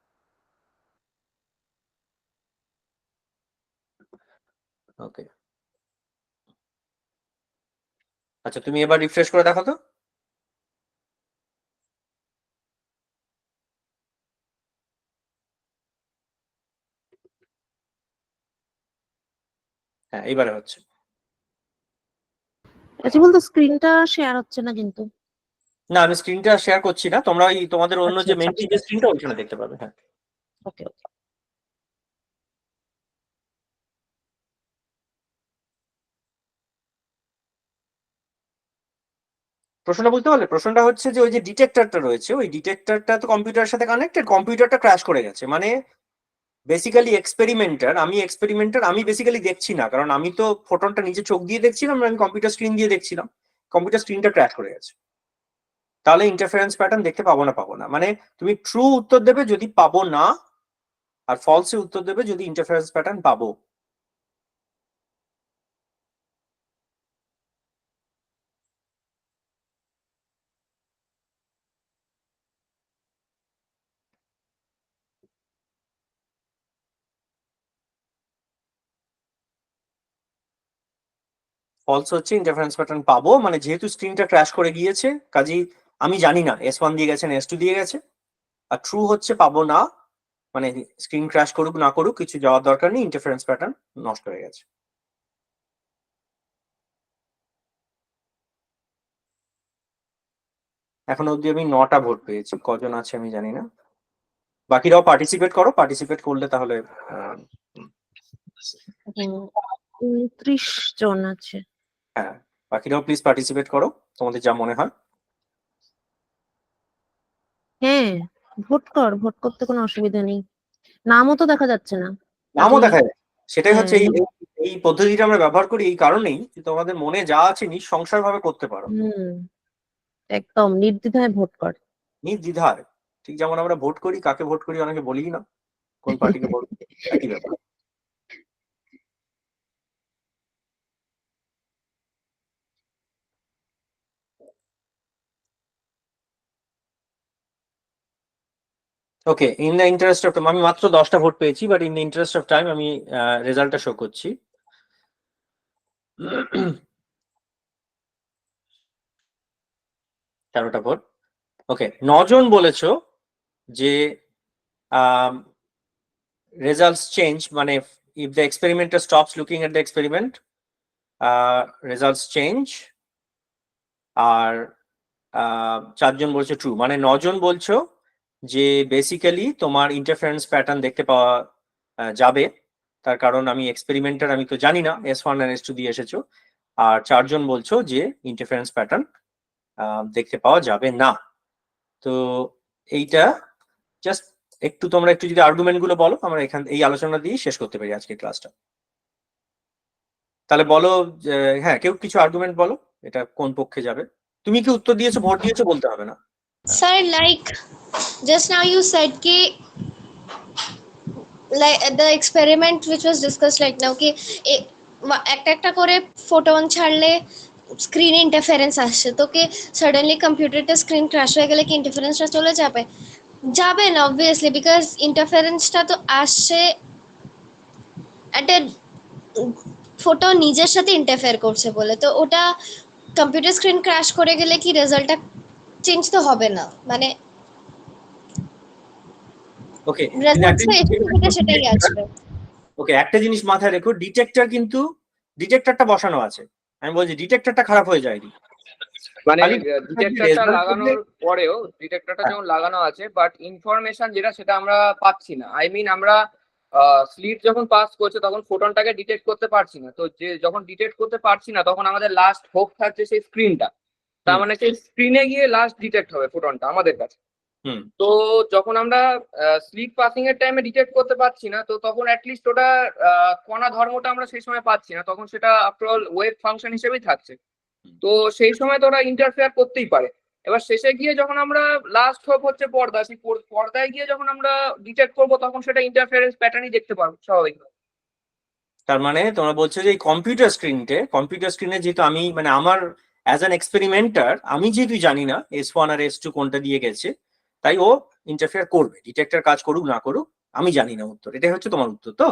ওকে, আচ্ছা তুমি এবার রিফ্রেশ করে দেখো তো। হ্যাঁ এইবারে হচ্ছে। আচ্ছা বলতো স্ক্রিনটা শেয়ার হচ্ছে না কিন্তু। না আমি স্ক্রিনটা শেয়ার করছি না, তোমরা ওই তোমাদের অন্য আচ্ছা যে আচ্ছা মেন্টি যে স্ক্রিনটা ওইখানে দেখতে পাবে। হ্যাঁ ওকে ওকে। প্রশ্নটা বুঝতে পারলে? প্রশ্নটা হচ্ছে যে ওই যে ডিটেক্টরটা রয়েছে, ওই ডিটেক্টরটা তো কম্পিউটারের সাথে কানেক্টেড, কম্পিউটারটা ক্র্যাশ করে গেছে। মানে বেসিক্যালি এক্সপেরিমেন্টার আমি বেসিক্যালি দেখছি না, কারণ আমি তো ফোটনটা নিজে চোখ দিয়ে দেখছিলাম, আমি কম্পিউটার স্ক্রিন দিয়ে দেখছিলাম। কম্পিউটার স্ক্রিনটা ক্র্যাশ করে গেছে। তাহলে ইন্টারফারেন্স প্যাটার্ন দেখতে পাবো না। মানে তুমি ট্রু উত্তর দেবে যদি পাবো না, আর ফলসে উত্তর দেবে যদি ইন্টারফারেন্স প্যাটার্ন পাবো। ফলস হচ্ছে ইন্টারফারেন্স প্যাটার্ন পাবো, মানে যেহেতু স্ক্রিনটা ক্র্যাশ করে গিয়েছে, কাজেই আমি জানি না S1 দিয়ে গেছে না S2 দিয়ে গেছে। আর ট্রু হচ্ছে পাবো না, মানে স্ক্রিন ক্র্যাশ করুক না করুক কিছু যাওয়ার দরকার নেই, ইন্টারফারেন্স প্যাটার্ন নষ্ট হয়ে গেছে। এখন অবধি আমি 9টা ভোট পেয়েছি, কজন আছে আমি জানি না। বাকিরাও পার্টিসিপেট করো, পার্টিসিপেট করলে তাহলে 29 জন আছে। হ্যাঁ বাকিরাও প্লিজ পার্টিসিপেট করো, তোমাদের যা মনে হয়। হ্যাঁ ভোট করতে কোনো অসুবিধা নেই। নামও তো দেখা যাচ্ছে না। নামও আপনি দেখা যায়। সেটাই হ্যাঁ হচ্ছে এই পদ্ধতিটা আমরা ব্যবহার করি এই কারণেই যে তোমাদের মনে যা আছে নিঃসংশয় ভাবে করতে পারো, একদম নির্দ্বিধায় ভোট কর। নির্দ্বিধায়। ঠিক যেমন আমরা ভোট করি, কাকে ভোট করি অনেকে বলি না, কোন পার্টিকে ভোট, একই ব্যাপার। Okay, in the interest of time, আমি মাত্র 10টা ভোট পেয়েছি, but in the interest of time আমি রেজাল্টটা শো করছি। তেরোটা ভোট। ওকে, 9 জন বলেছো যে results change, মানে if the experimenter stops looking at the experiment, results change। আর 4 জন বলছো ট্রু, মানে 9 জন বলছো যে বেসিক্যালি তোমার ইন্টারফারেন্স প্যাটার্ন দেখতে পাওয়া যাবে, তার কারণ আমি এক্সপেরিমেন্টার, আমি তো জানি না, S1 আর S2 দিয়ে এসেছো। আর 4 জন বলছো যে ইন্টারফারেন্স প্যাটার্ন দেখতে পাওয়া যাবে না। তো এইটা জাস্ট একটু তোমরা একটু যদি আর্গুমেন্ট গুলো বলো, আমরা এখান এই আলোচনা দিয়ে শেষ করতে পারি আজকে ক্লাসটা। তাহলে বলো, হ্যাঁ কেউ কিছু আর্গুমেন্ট বলো, এটা কোন পক্ষে যাবে। তুমি কি উত্তর দিয়েছো, ভোট দিয়েছো বলতে হবে না। Sir, like just now you said ki like the experiment which was discussed right now ki একটা একটা করে ফোটন ছাড়লে স্ক্রিনে ইন্টারফারেন্স আসছে, তো কি সাডেনলি কম্পিউটারটা স্ক্রিন ক্র্যাশ হয়ে গেলে কি ইন্টারফারেন্সটা চলে যাবে? যাবে না অবভিয়াসলি, বিকজ ইন্টারফারেন্সটা তো আসছে একটা ফটো নিজের সাথে ইন্টারফেয়ার করছে বলে, তো ওটা কম্পিউটার স্ক্রিন ক্র্যাশ করে গেলে কি রেজাল্টটা চেঞ্জ তো হবে না, মানে ওকে, রেজাল্টটা এসে সেটাই আসবে। ওকে, একটা জিনিস মাথায় রেখো, ডিটেক্টর কিন্তু ডিটেক্টরটা বসানো আছে, আমি বলছি ডিটেক্টরটা খারাপ হয়ে যায়নি, মানে ডিটেক্টরটা লাগানোর পরেও, ডিটেক্টরটা যেমন লাগানো আছে বাট ইনফরমেশন যেটা সেটা আমরা পাচ্ছি না। আই মিন আমরা স্লিট যখন পাস করছে তখন ফোটনটাকে ডিটেক্ট করতে পারছি না, তো যে যখন ডিটেক্ট করতে পারছি না তখন আমাদের লাস্ট হোপ থাকছে সেই স্ক্রিনটা, তার মানে সেই স্ক্রিনে গিয়ে লাস্ট ডিটেক্ট হবে ফোটনটা আমাদের কাছে। তো যখন আমরা স্লিট পাসিং এর টাইমে ডিটেক্ট করতে পারছি না, তো তখন অ্যাটলিস্ট ওটা কণা ধর্মটা আমরা সেই সময় পাচ্ছি না, তখন সেটা আফটার অল ওয়েভ ফাংশন হিসেবেই থাকছে। তো সেই সময় তো ওরা ইন্টারফেয়ার করতেই পারে। এবার শেষে গিয়ে যখন আমরা লাস্ট হোপ হচ্ছে পর্দা, সেই পর্দায় গিয়ে যখন আমরা ডিটেক্ট করবো তখন সেটা ইন্টারফেয়ারেন্স প্যাটার্নই দেখতে পারবো স্বাভাবিক। তার মানে তোমরা বলছো যে এই কম্পিউটার স্ক্রিনে যেহেতু আমি, মানে আমার অ্যাজ অ্যান এক্সপেরিমেন্টার আমি যেহেতু জানি না S1 আর S2 কোনটা দিয়ে গেছে, তাই ও ইন্টারফেয়ার করবে, ডিটেক্টর কাজ করুক না করুক আমি জানি না উত্তর, এটাই হচ্ছে তোমার উত্তর তো?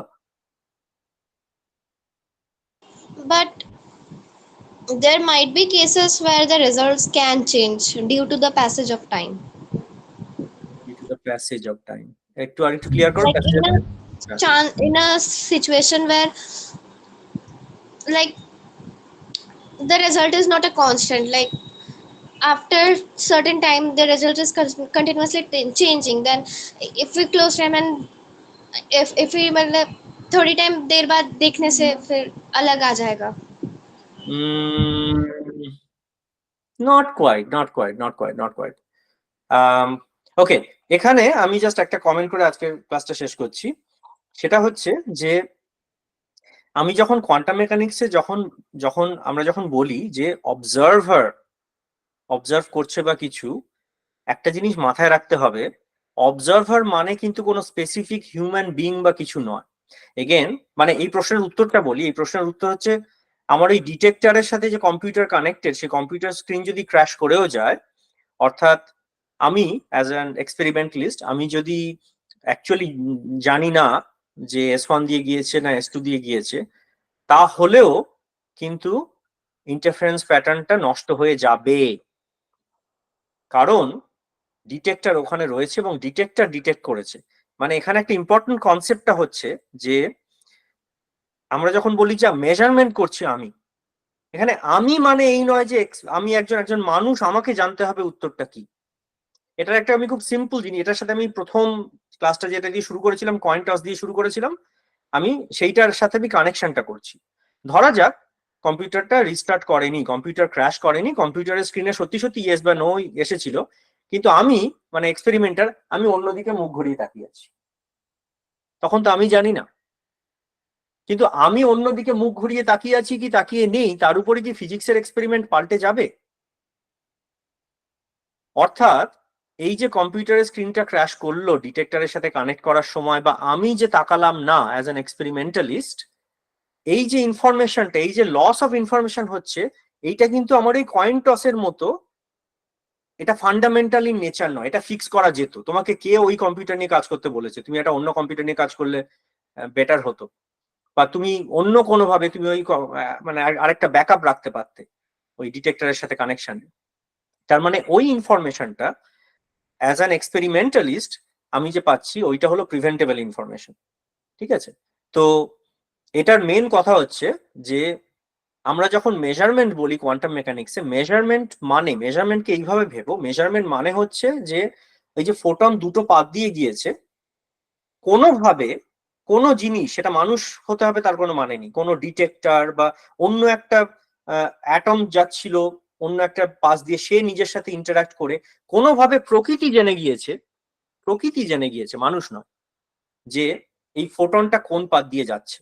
But there might be cases where the results can change due to the passage of time. Due to the passage of time, একটু আরেকটু ক্লিয়ার করো। Like in a situation where like the result is not a constant, like after certain time the result is continuously changing, then if we close time and if we मतलब थोड़ी टाइम देर बाद देखने से फिर अलग आ जाएगा। not quite. ওকে, এখানে আমি জাস্ট একটা কমেন্ট করে আজকে ক্লাসটা শেষ করছি। সেটা হচ্ছে যে আমি যখন কোয়ান্টাম মেকানিক্সে আমরা যখন বলি যে অবজার্ভ করছে বা কিছু, একটা জিনিস মাথায় রাখতে হবে, অবজার্ভার মানে কিন্তু কোনো স্পেসিফিক হিউম্যান বিং বা কিছু নয়। এগেন মানে এই প্রশ্নের উত্তরটা বলি, এই প্রশ্নের উত্তর হচ্ছে আমার এই ডিটেক্টরের সাথে যে কম্পিউটার কানেক্টেড, সেই কম্পিউটার স্ক্রিন যদি ক্র্যাশ করেও যায়, অর্থাৎ আমি অ্যাজ অ্যান এক্সপেরিমেন্টালিস্ট আমি যদি অ্যাকচুয়ালি জানি না যে S1 দিয়ে গিয়েছে না S2 দিয়ে গিয়েছে, তাহলেও কিন্তু ইন্টারফারেন্স প্যাটার্নটা নষ্ট হয়ে যাবে, কারণ ডিটেক্টর ওখানে রয়েছে এবং ডিটেক্টর ডিটেক্ট করেছে। মানে এখানে একটা ইম্পর্টেন্ট কনসেপ্টটা হচ্ছে যে আমরা যখন বলি যে মেজারমেন্ট করছি আমি, এখানে আমি মানে এই নয় যে আমি একজন মানুষ, আমাকে জানতে হবে উত্তরটা কি। এটার একটা আমি খুব সিম্পল জিনিস, এটার সাথে আমি প্রথম ক্লাসটা যেটা দিয়ে শুরু করেছিলাম, কয়েন টস দিয়ে শুরু করেছিলাম, আমি সেইটার সাথে আমি কানেকশনটা করছি। ধরা যাক কম্পিউটারটা রিস্টার্ট করেনি, কম্পিউটার ক্র্যাশ করেনি, কম্পিউটারের স্ক্রিনে সত্যি ইয়েস বা নো এসেছিল, কিন্তু আমি মানে এক্সপেরিমেন্টার আমি অন্যদিকে মুখ ঘুরিয়ে তাকিয়ে আছি, তখন তো আমি জানি না। কিন্তু আমি অন্যদিকে মুখ ঘুরিয়ে তাকিয়ে আছি কি তাকিয়ে নেই, তার উপরে কি ফিজিক্সের এক্সপেরিমেন্ট পাল্টে যাবে? অর্থাৎ এই যে কম্পিউটারের স্ক্রিনটা ক্র্যাশ করলো ডিটেক্টরের সাথে কানেক্ট করার সময়, বা আমি যে তাকালাম না অ্যাজ অ্যান এক্সপেরিমেন্টালিস্ট, এই যে ইনফরমেশনটা, এই যে লস অফ ইনফরমেশন হচ্ছে, এইটা কিন্তু আমার এই কয়েন টসের মতো এটা ফান্ডামেন্টালি নেচার নয়, এটা ফিক্স করা যেত। তোমাকে কে ওই কম্পিউটার নিয়ে কাজ করতে বলেছে? তুমি একটা অন্য কম্পিউটার নিয়ে কাজ করলে বেটার হতো, বা তুমি অন্য কোনোভাবে তুমি ওই মানে আরেকটা ব্যাকআপ রাখতে পারতে ওই ডিটেক্টরের সাথে কানেকশন। তার মানে ওই ইনফরমেশনটা অ্যাজ অ্যান এক্সপেরিমেন্টালিস্ট আমি যে পাচ্ছি ওইটা হলো প্রিভেন্টেবল ইনফরমেশন। ঠিক আছে, তো এটার মেন কথা হচ্ছে যে আমরা যখন মেজারমেন্ট বলি কোয়ান্টাম মেকানিক্সে, মেজারমেন্টকে এইভাবে ভেবো, মেজারমেন্ট মানে হচ্ছে যে এই যে ফোটন দুটো পাত দিয়ে গিয়েছে, কোনোভাবে কোনো জিনিস, সেটা মানুষ হতে হবে তার কোনো মানে নেই, কোনো ডিটেক্টর বা অন্য একটা অ্যাটম যাচ্ছিল অন্য একটা পাশ দিয়ে, সে নিজের সাথে ইন্টারাক্ট করে কোনোভাবে প্রকৃতি জেনে গিয়েছে, মানুষ নয়, যে এই ফোটনটা কোন পাত দিয়ে যাচ্ছে।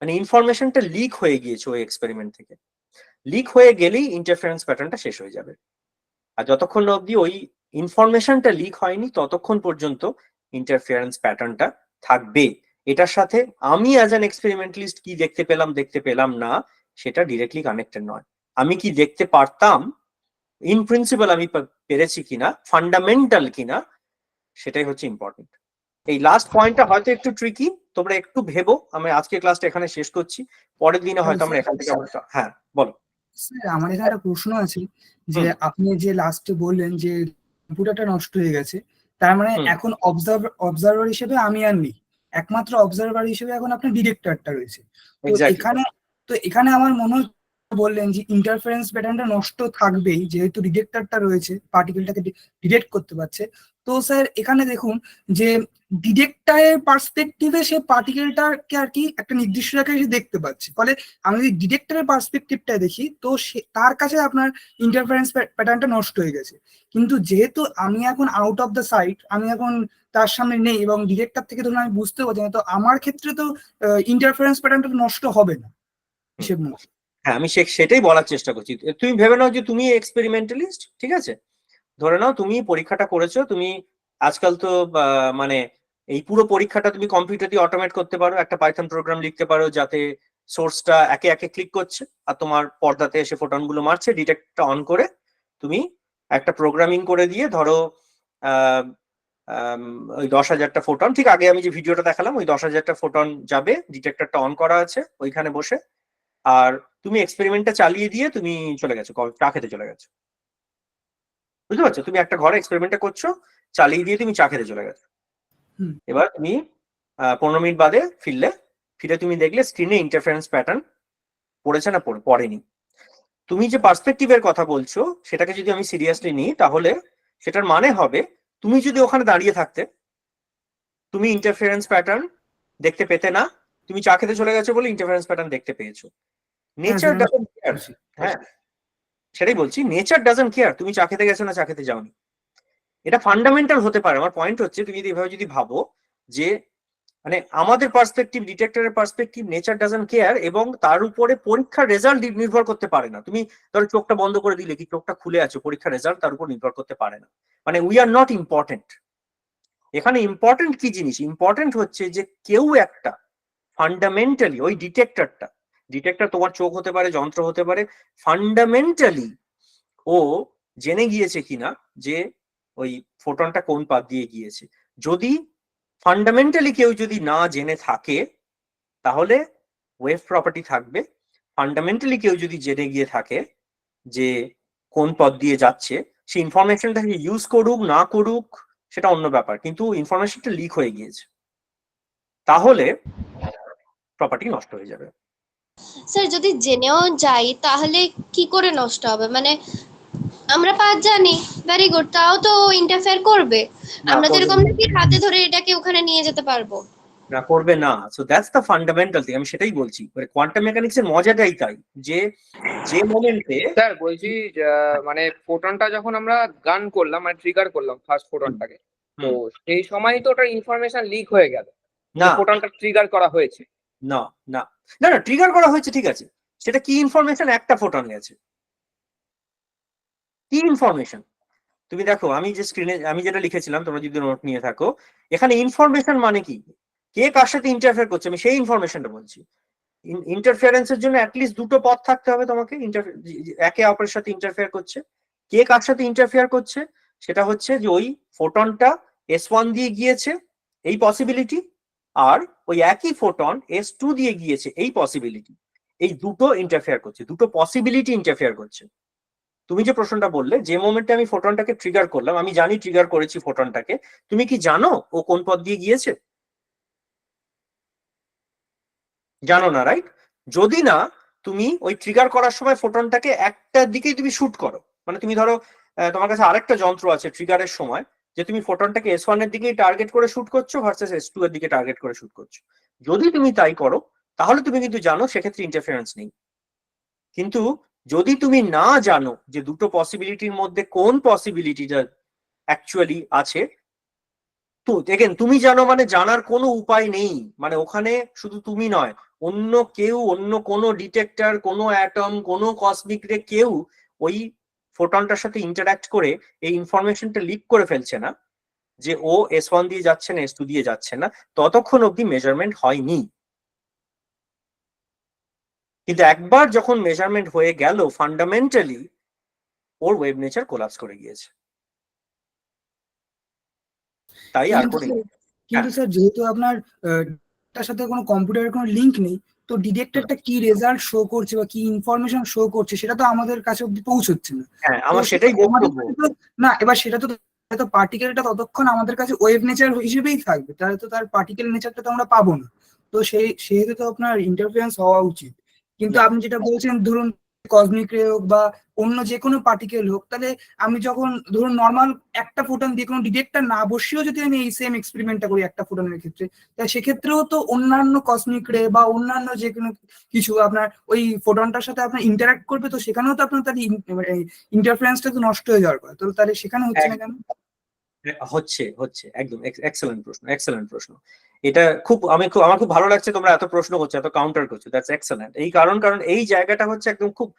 মানে ইনফরমেশনটা লিক হয়ে গিয়েছে ওই এক্সপেরিমেন্ট থেকে। লিক হয়ে গেলেই ইন্টারফারেন্স প্যাটার্নটা শেষ হয়ে যাবে। আর যতক্ষণ অবধি ওই ইনফরমেশনটা লিক হয়নি ততক্ষণ পর্যন্ত ইন্টারফারেন্স প্যাটার্নটা থাকবে। এটার সাথে আমি অ্যাজ অ্যান এক্সপেরিমেন্টালিস্ট কি দেখতে পেলাম না সেটা ডিরেক্টলি কানেক্টেড নয়। আমি কি দেখতে পারতাম, ইন প্রিন্সিপাল আমি পেরেছি কিনা, ফান্ডামেন্টাল কিনা, সেটাই হচ্ছে ইম্পর্টেন্ট। এই লাস্ট পয়েন্টটা হয়তো একটু ট্রিকি, তোমরা একটু ভেবো। আমি আজকে ক্লাসটা এখানে শেষ করছি, পরের দিনে হয়তো আমরা এখান থেকে হ্যাঁ বলো। স্যার আমার এখানে একটা প্রশ্ন আছে, যে আপনি যে লাস্টে বললেন যে কম্পিউটারটা নষ্ট হয়ে গেছে, তার মানে এখন অবজারভার হিসেবে আমি আর নেই, একমাত্র অবজারভার হিসেবে এখন আপনার ডিটেক্টরটা রয়েছে। তো এখানে আমার মনে হয় বললেন যে ইন্টারফারেন্স প্যাটার্নটা নষ্ট থাকবেই, যেহেতু ডিটেক্টরটা রয়েছে পার্টিকেলটাকে ডিটেক্ট করতে পারছে। তো স্যার এখানে দেখুন যে ডিটেক্টরের পার্সপেক্টিভে সে পার্টিকেলটাকে আর কি একটা নির্দিষ্ট জায়গায় সে দেখতে পাচ্ছে, ফলে আমি যদি ডিটেক্টরের পার্সপেক্টিভটা দেখি তো তার কাছে আপনার ইন্টারফারেন্স প্যাটার্নটা নষ্ট হয়ে গেছে। কিন্তু যেহেতু আমি এখন আউট অফ দ্য সাইট, আমি এখন তার সামনে নেই এবং ডিটেক্টর থেকে ধরুন আমি বুঝতে পারছি না, তো আমার ক্ষেত্রে তো ইন্টারফারেন্স প্যাটার্নটা নষ্ট হবে না হিসেব মতো। হ্যাঁ, আমি সেটাই বলার চেষ্টা করছি। তুমি ভেবে নাও যে তুমি এক্সপেরিমেন্টালিস্ট, ঠিক আছে, ধরে নাও তুমি পরীক্ষাটা করেছো, তুমি আজকাল তো মানে এই পুরো পরীক্ষাটা তুমি কম্পিউটার দিয়ে অটোমেট করতে পারো, একটা পাইথন প্রোগ্রাম লিখতে পারো যাতে সোর্সটা একে একে ক্লিক করছে আর তোমার পর্দাতে এসে ফোটন গুলো মারছে, ডিটেক্টরটা অন করে তুমি একটা প্রোগ্রামিং করে দিয়ে ধরো ওই 10,000টা ফোটন, ঠিক আগে আমি যে ভিডিওটা দেখালাম ওই 10,000টা ফোটন যাবে, ডিটেক্টরটা অন করা আছে ওইখানে বসে, আর তুমি এক্সপেরিমেন্টটা চালিয়ে দিয়ে তুমি চলে গেছো, চা খেতে চলে গেছো। বুঝতে পারছো? তুমি একটা ঘরে এক্সপেরিমেন্টটা করছো, চালিয়ে দিয়ে তুমি চা খেতে চলে গেছো। এবার তুমি 15 মিনিট বাদে ফিরে তুমি দেখলে স্ক্রিনে ইন্টারফারেন্স প্যাটার্ন পড়েছে না পড়েনি। তুমি যে পার্সপেক্টিভের কথা বলছো সেটাকে যদি আমি সিরিয়াসলি নিই, তাহলে সেটার মানে হবে তুমি যদি ওখানে দাঁড়িয়ে থাকতে তুমি ইন্টারফারেন্স প্যাটার্ন দেখতে পেতে না, তুমি চা খেতে চলে গেছো বলে ইন্টারফারেন্স প্যাটার্ন দেখতে পেয়েছো। Nature doesn't care. হ্যাঁ, সেটাই বলছি, নেচার ডাজন্ট কেয়ার তুমি চা খেতে গেছো না চা খেতে যাওনি। এটা ফান্ডামেন্টাল হতে পারে। আমার পয়েন্ট হচ্ছে তুমি যদি এভাবে যদি ভাবো যে মানে আমাদের পার্সপেক্টিভ, ডিটেক্টরের পার্সপেক্টিভ, নেচার ডাজন্ট কেয়ার, এবং তার উপরে পরীক্ষার রেজাল্ট নির্ভর করতে পারে না। তুমি ধরো চোখটা বন্ধ করে দিলে কি চোখটা খুলে আছো, পরীক্ষার রেজাল্ট তার উপর নির্ভর করতে পারে না। মানে উই আর নট ইম্পর্টেন্ট। এখানে ইম্পর্টেন্ট কি জিনিস? ইম্পর্টেন্ট হচ্ছে যে কেউ একটা ফান্ডামেন্টালি ওই ডিটেক্টর তোমার চোখ হতে পারে, যন্ত্র হতে পারে, ফান্ডামেন্টালি ও জেনে গিয়েছে কিনা যে ওই ফোটনটা কোন পাত দিয়ে গিয়েছে। যদি ফান্ডামেন্টালি কেউ যদি না জেনে থাকে তাহলে ওয়েভ প্রপার্টি থাকবে। ফান্ডামেন্টালি কেউ যদি জেনে গিয়ে থাকে যে কোন পথ দিয়ে যাচ্ছে, সেই ইনফরমেশনটাকে ইউজ করুক না করুক সেটা অন্য ব্যাপার, কিন্তু ইনফরমেশনটা লিক হয়ে গিয়েছে, তাহলে প্রপার্টি নষ্ট হয়ে যাবে। স্যার যদি জেনেও যাই তাহলে কি করে নষ্ট হবে? মানে আমরা 5 জানি, ভেরি গুড, তাও তো ইন্টারফেয়ার করবে। আমরা তো এরকম নাকি হাতে ধরে এটাকে ওখানে নিয়ে যেতে পারবো না, করবে না। So that's the fundamental thing. আমি সেটাই বলছি, কোয়ান্টাম মেকানিক্স এর মজাটাই তাই, যে মোমেন্টে স্যার বলছি মানে ফোটনটা যখন আমরা গান করলাম, মানে ট্রিগার করলাম ফার্স্ট ফোটনটাকে, তো সেই সময়ই তো ওটার ইনফরমেশন লিক হয়ে গেল, না ফোটনটা ট্রিগার করা হয়েছে। না না না না ট্রিগার করা হয়েছে, ঠিক আছে, সেটা কি ইনফরমেশন? একটা ফোটন গেছে, কি ইনফরমেশন? তুমি দেখো আমি যে স্ক্রিনে আমি যেটা লিখেছিলাম, তোমরা যদি নোট নিয়ে থাকো, এখানে ইনফরমেশন মানে কি, কে কার সাথে ইন্টারফেয়ার করছে, আমি সেই ইনফরমেশনটা বলছি। ইন্টারফেয়ারেন্সের জন্য অ্যাটলিস্ট দুটো পথ থাকতে হবে তোমাকে, একে অপরের সাথে ইন্টারফেয়ার করছে, কে কার সাথে ইন্টারফেয়ার করছে, সেটা হচ্ছে যে ওই ফোটনটা S1 দিয়ে গিয়েছে এই পসিবিলিটি, আর ওই একই ফোটন S2 দিয়ে গিয়েছে এই পসিবিলিটি, এই দুটো ইন্টারফেয়ার করছে, দুটো পসিবিলিটি ইন্টারফেয়ার করছে। তুমি যে প্রশ্নটা বললে, যে মোমেন্টে আমি ফোটনটাকে ট্রিগার করলাম, আমি জানি ট্রিগার করেছি ফোটনটাকে, তুমি কি জানো ও কোন পথ দিয়ে গিয়েছে? জানো না, রাইট? যদি না তুমি ওই ট্রিগার করার সময় ফোটনটাকে একটা দিকেই তুমি শুট করো, মানে তুমি ধরো তোমার কাছে আরেকটা যন্ত্র আছে ট্রিগারের সময়, যে তুমি ফোটনটাকে S1 এর দিকেই টার্গেট করে শুট করছো ভার্সেস S2 এর দিকে টার্গেট করে শুট করছো। যদি তুমি তাই করো তাহলে তুমি কিন্তু জানো সেক্ষেত্রে ইন্টারফারেন্স নেই। কিন্তু যদি তুমি না জানো যে দুটো পসিবিলিটির মধ্যে কোন পসিবিলিটিটা অ্যাকচুয়ালি আছে, তো দেখেন তুমি জানো মানে জানার কোনো উপায় নেই, মানে ওখানে শুধু তুমি নয়, অন্য কেউ, অন্য কোনো ডিটেক্টর, কোনো অ্যাটম, কোনো কসমিক রে কেউ ওই ফোটনটার সাথে ইন্টারঅ্যাক্ট করে এই ইনফরমেশনটা লিক করে ফেলছে না যে ও S1 দিয়ে যাচ্ছে না S2 দিয়ে যাচ্ছে না, ততক্ষণ অব্দি মেজারমেন্ট হয়নি। কিন্তু একবার যখন মেজারমেন্ট হয়ে গেল, ফান্ডামেন্টালি ওর ওয়েভ নেচার কোলাপস করে গিয়েছে। তাই আর করে কিন্তু স্যার যেহেতু আপনার তার সাথে কোনো কম্পিউটারের কোনো লিংক নেই, তো ডিটেক্টরটা কি রেজাল্ট শো করছে বা কি ইনফরমেশন শো করছে সেটা তো আমাদের কাছে অব্দি পৌঁছচ্ছে না। হ্যাঁ, আমার সেটাই বক্তব্য। না, এবার সেটা তো পার্টিকেলটা ততক্ষণ আমাদের কাছে ওয়েভ নেচার হিসেবেই থাকবে, তাহলে তো তার পার্টিকেল নেচারটা তো আমরা পাবো না। তো সেহেতু তো আপনার ইন্টারফারেন্স হওয়া উচিত। কিন্তু আপনি যেটা বলছেন, ধরুন কসমিক রে হোক বা অন্য যে কোনো পার্টিকেল হোক, তাহলে আমি যখন ধরুন নর্মাল একটা ফোটন দিয়ে কোনো ডিটেক্টর না বসিয়েও যদি আমি এই সেম এক্সপেরিমেন্টটা করি একটা ফোটনের ক্ষেত্রে, তাহলে সেক্ষেত্রেও তো অন্যান্য কসমিক রে বা অন্যান্য যে কোনো কিছু আপনার ওই ফোটনটার সাথে আপনার ইন্টারাক্ট করবে, তো সেখানেও তো আপনার তাহলে ইন্টারফারেন্সটা তো নষ্ট হয়ে যাওয়ার কথা, তো তাহলে সেখানে হচ্ছে না কেন? হচ্ছে একদম এক্সেলেন্ট প্রশ্ন। এটা আমার খুব ভালো লাগছে তোমরা এত প্রশ্ন করছো, এত কাউন্টার করছো, দ্যাটস এক্সেলেন্ট। এই কারণ এই জায়গাটা হচ্ছে একদম খুব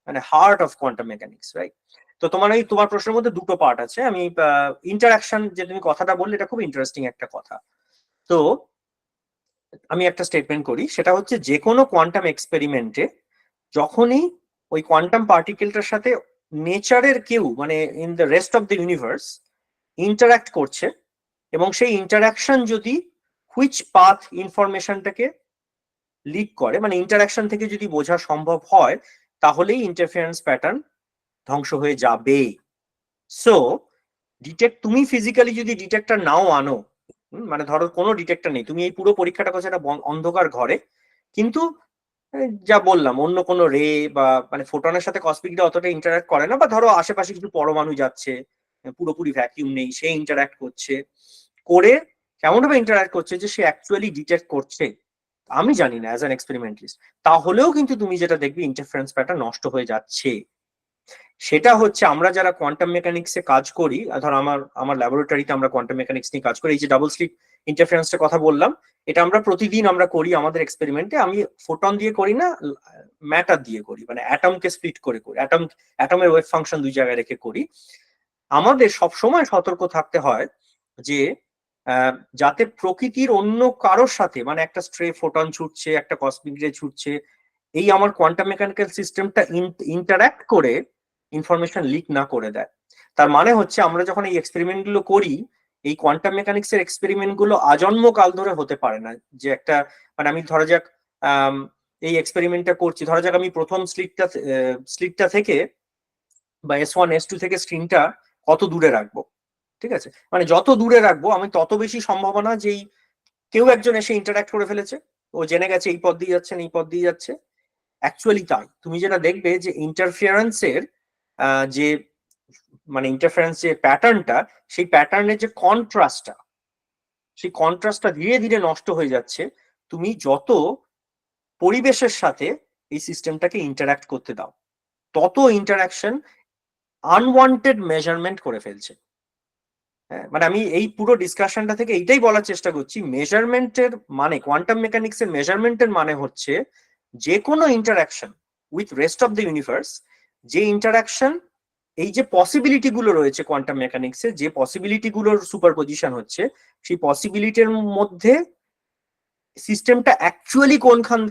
মানে heart of quantum mechanics, right? তো তোমার প্রশ্নের মধ্যে দুটো পার্ট আছে। আমি ইন্টারাকশন যে তুমি কথাটা বললে, এটা খুব ইন্টারেস্টিং একটা কথা। তো আমি একটা স্টেটমেন্ট করি, সেটা হচ্ছে যে কোনো কোয়ান্টাম এক্সপেরিমেন্টে যখনই ওই কোয়ান্টাম পার্টিকেলটার সাথে নেচারের কেউ, মানে in the rest of the universe interact করছে, এবং সেই ইন্টারাকশন যদি হুইচ পাথ ইনফরমেশনটাকে লিক করে, মানে ইন্টারাকশন থেকে যদি বোঝা সম্ভব হয়, তাহলেই ইন্টারফারেন্স প্যাটার্ন ধ্বংস হয়ে যাবে। সো তুমি ফিজিক্যালি যদি ডিটেক্টর নাও আনো, মানে ধরো কোনো ডিটেক্টর নেই, তুমি এই পুরো পরীক্ষাটা করছো একটা অন্ধকার ঘরে, কিন্তু যা বললাম অন্য কোনো রে বা মানে ফোটনের সাথে কসমিক রে অতটা ইন্টারাক্ট করে না, বা ধরো আশেপাশে কিছু পরমাণু যাচ্ছে, পুরোপুরি ভ্যাকিউম নেই, সে ইন্টারাক্ট করছে, করে কেমন ভাবে ইন্টারাক্ট করছে যে সে অ্যাকচুয়ালি ডিটেক্ট করছে আমি জানি না অ্যাজ অ্যান এক্সপেরিমেন্টালিস্ট, তাহলেও কিন্তু তুমি যেটা দেখবে ইন্টারফারেন্স প্যাটার্ন নষ্ট হয়ে যাচ্ছে। সেটা হচ্ছে আমরা যারা কোয়ান্টাম মেকানিক্সে কাজ করি, ধরো আমার ল্যাবরেটরিতে আমরা কোয়ান্টাম মেকানিক্স নিয়ে কাজ করি, এই যে ডাবল স্লিট ইন্টারফারেন্সের কথা বললাম, এটা আমরা প্রতিদিন আমরা করি আমাদের এক্সপেরিমেন্টে। আমি ফোটন দিয়ে করি না, ম্যাটার দিয়ে করি, মানে অ্যাটমকে স্প্লিট করে করি, অ্যাটমের ওয়েভ ফাংশন দুই জায়গায় রেখে করি। আমাদের সব সময় সতর্ক থাকতে হয় যে যাতে প্রকৃতির অন্য কারোর সাথে, মানে একটা স্ট্রে ফোটন ছুটছে, একটা কসমিক রে ছুটছে, এই আমার কোয়ান্টাম মেকানিক্যাল সিস্টেমটা ইন্টারাক্ট করে ইনফরমেশন লিক না করে দেয়। তার মানে হচ্ছে আমরা যখন এই এক্সপেরিমেন্ট গুলো করি, এই কোয়ান্টাম মেকানিক্স এর এক্সপেরিমেন্ট গুলো আজন্ম কাল ধরে হতে পারে না। যে একটা মানে আমি ধরা যাক এই এক্সপেরিমেন্টটা করছি, ধরা যাক আমি প্রথম স্লিটটা থেকে বা S1 S2 থেকে স্ক্রিনটা কত দূরে রাখবো, ঠিক আছে? মানে যত দূরে রাখবো আমি তত বেশি সম্ভাবনা যে কেউ একজন এসে ইন্টারাক্ট করে ফেলেছে, ও জেনে গেছে এই পথ দিয়ে যাচ্ছে না এই পথ দিয়ে যাচ্ছে। অ্যাকচুয়ালি তাই তুমি যেটা দেখবে যে ইন্টারফিয়ারেন্সের যে মানে ইন্টারফারেন্স যে প্যাটার্নটা, সেই প্যাটার্নের যে কন্ট্রাস্টটা, সেই কন্ট্রাস্টটা ধীরে ধীরে নষ্ট হয়ে যাচ্ছে তুমি যত পরিবেশের সাথে এই সিস্টেমটাকে ইন্টারাক্ট করতে দাও, তত ইন্টারাকশন আনওয়ান্টেড মেজারমেন্ট করে ফেলছে। মানে আমি এই পুরো ডিসকাশনটা থেকে এইটাই বলার চেষ্টা করছি, মেজারমেন্টের মানে কোয়ান্টাম মেকানিক্সের মেজারমেন্টের মানে হচ্ছে যে কোনো interaction with rest of the universe, যে ইন্টারাকশন এই যে পসিবিলিটি গুলো রয়েছে কোয়ান্টাম মেকানিক্সে, যে পসিবিলিটি গুলোর সুপারপজিশন হচ্ছে, সেই পসিবিলিটির মধ্যে সিস্টেমটা অ্যাকচুয়ালি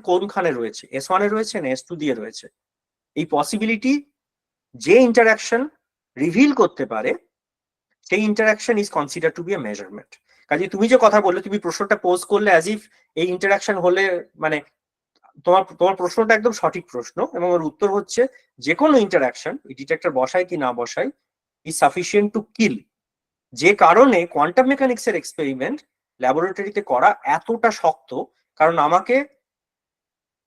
কোনখানে রয়েছে, S1 এ রয়েছে না S2 দিয়ে রয়েছে, এই পসিবিলিটি যে ইন্টারাকশন রিভিল করতে পারে, সেই interaction is consider to be a measurement. কাজে তুমি যে কথা বললে, তুমি প্রশ্নটা পোজ করলে অ্যাজ ইফ এই ইন্টারাকশন হলে, মানে তোমার প্রশ্নটা একদম সঠিক প্রশ্ন, এবং ওর উত্তর হচ্ছে যে কোনো ইন্টারাকশন ডিটেক্টর বসায় কি না বসায় ইজ সাফিসিয়েন্ট টু কিল। যে কারণে কোয়ান্টাম মেকানিক্স এর এক্সপেরিমেন্ট ল্যাবরেটরিতে করা এতটা শক্ত, কারণ আমাকে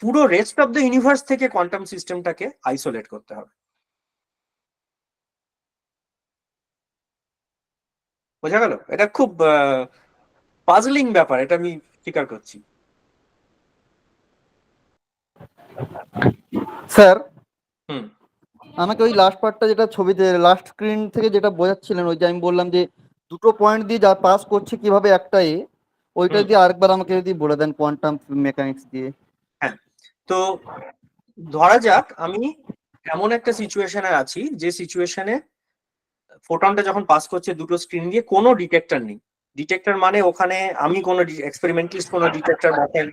পুরো রেস্ট অফ দ্য ইউনিভার্স থেকে কোয়ান্টাম সিস্টেমটাকে আইসোলেট করতে হবে। বোঝা গেল? এটা খুব পাজলিং ব্যাপার, এটা আমি স্বীকার করছি। স্যার, হুম। আমাকে ওই লাস্ট পার্টটা যেটা ছবিতে লাস্ট স্ক্রিন থেকে যেটা বোঝাচ্ছিলেন, ওই যে আমি বললাম যে দুটো পয়েন্ট দিয়ে যা পাস করছে কিভাবে একটাই, ওইটা দিয়ে আরেকবার আমাকে যদি বলে দেন কোয়ান্টাম মেকানিক্স দিয়ে। হ্যাঁ, তো ধরা যাক আমি এমন একটা সিচুয়েশনে আছি যে সিচুয়েশনে ফোটনটা যখন পাস করছে দুটো স্ক্রিন দিয়ে, কোনো ডিটেক্টর নেই। ডিটেক্টর মানে ওখানে আমি কোনো এক্সপেরিমেন্টালিস্ট কোনো ডিটেক্টর বসাই,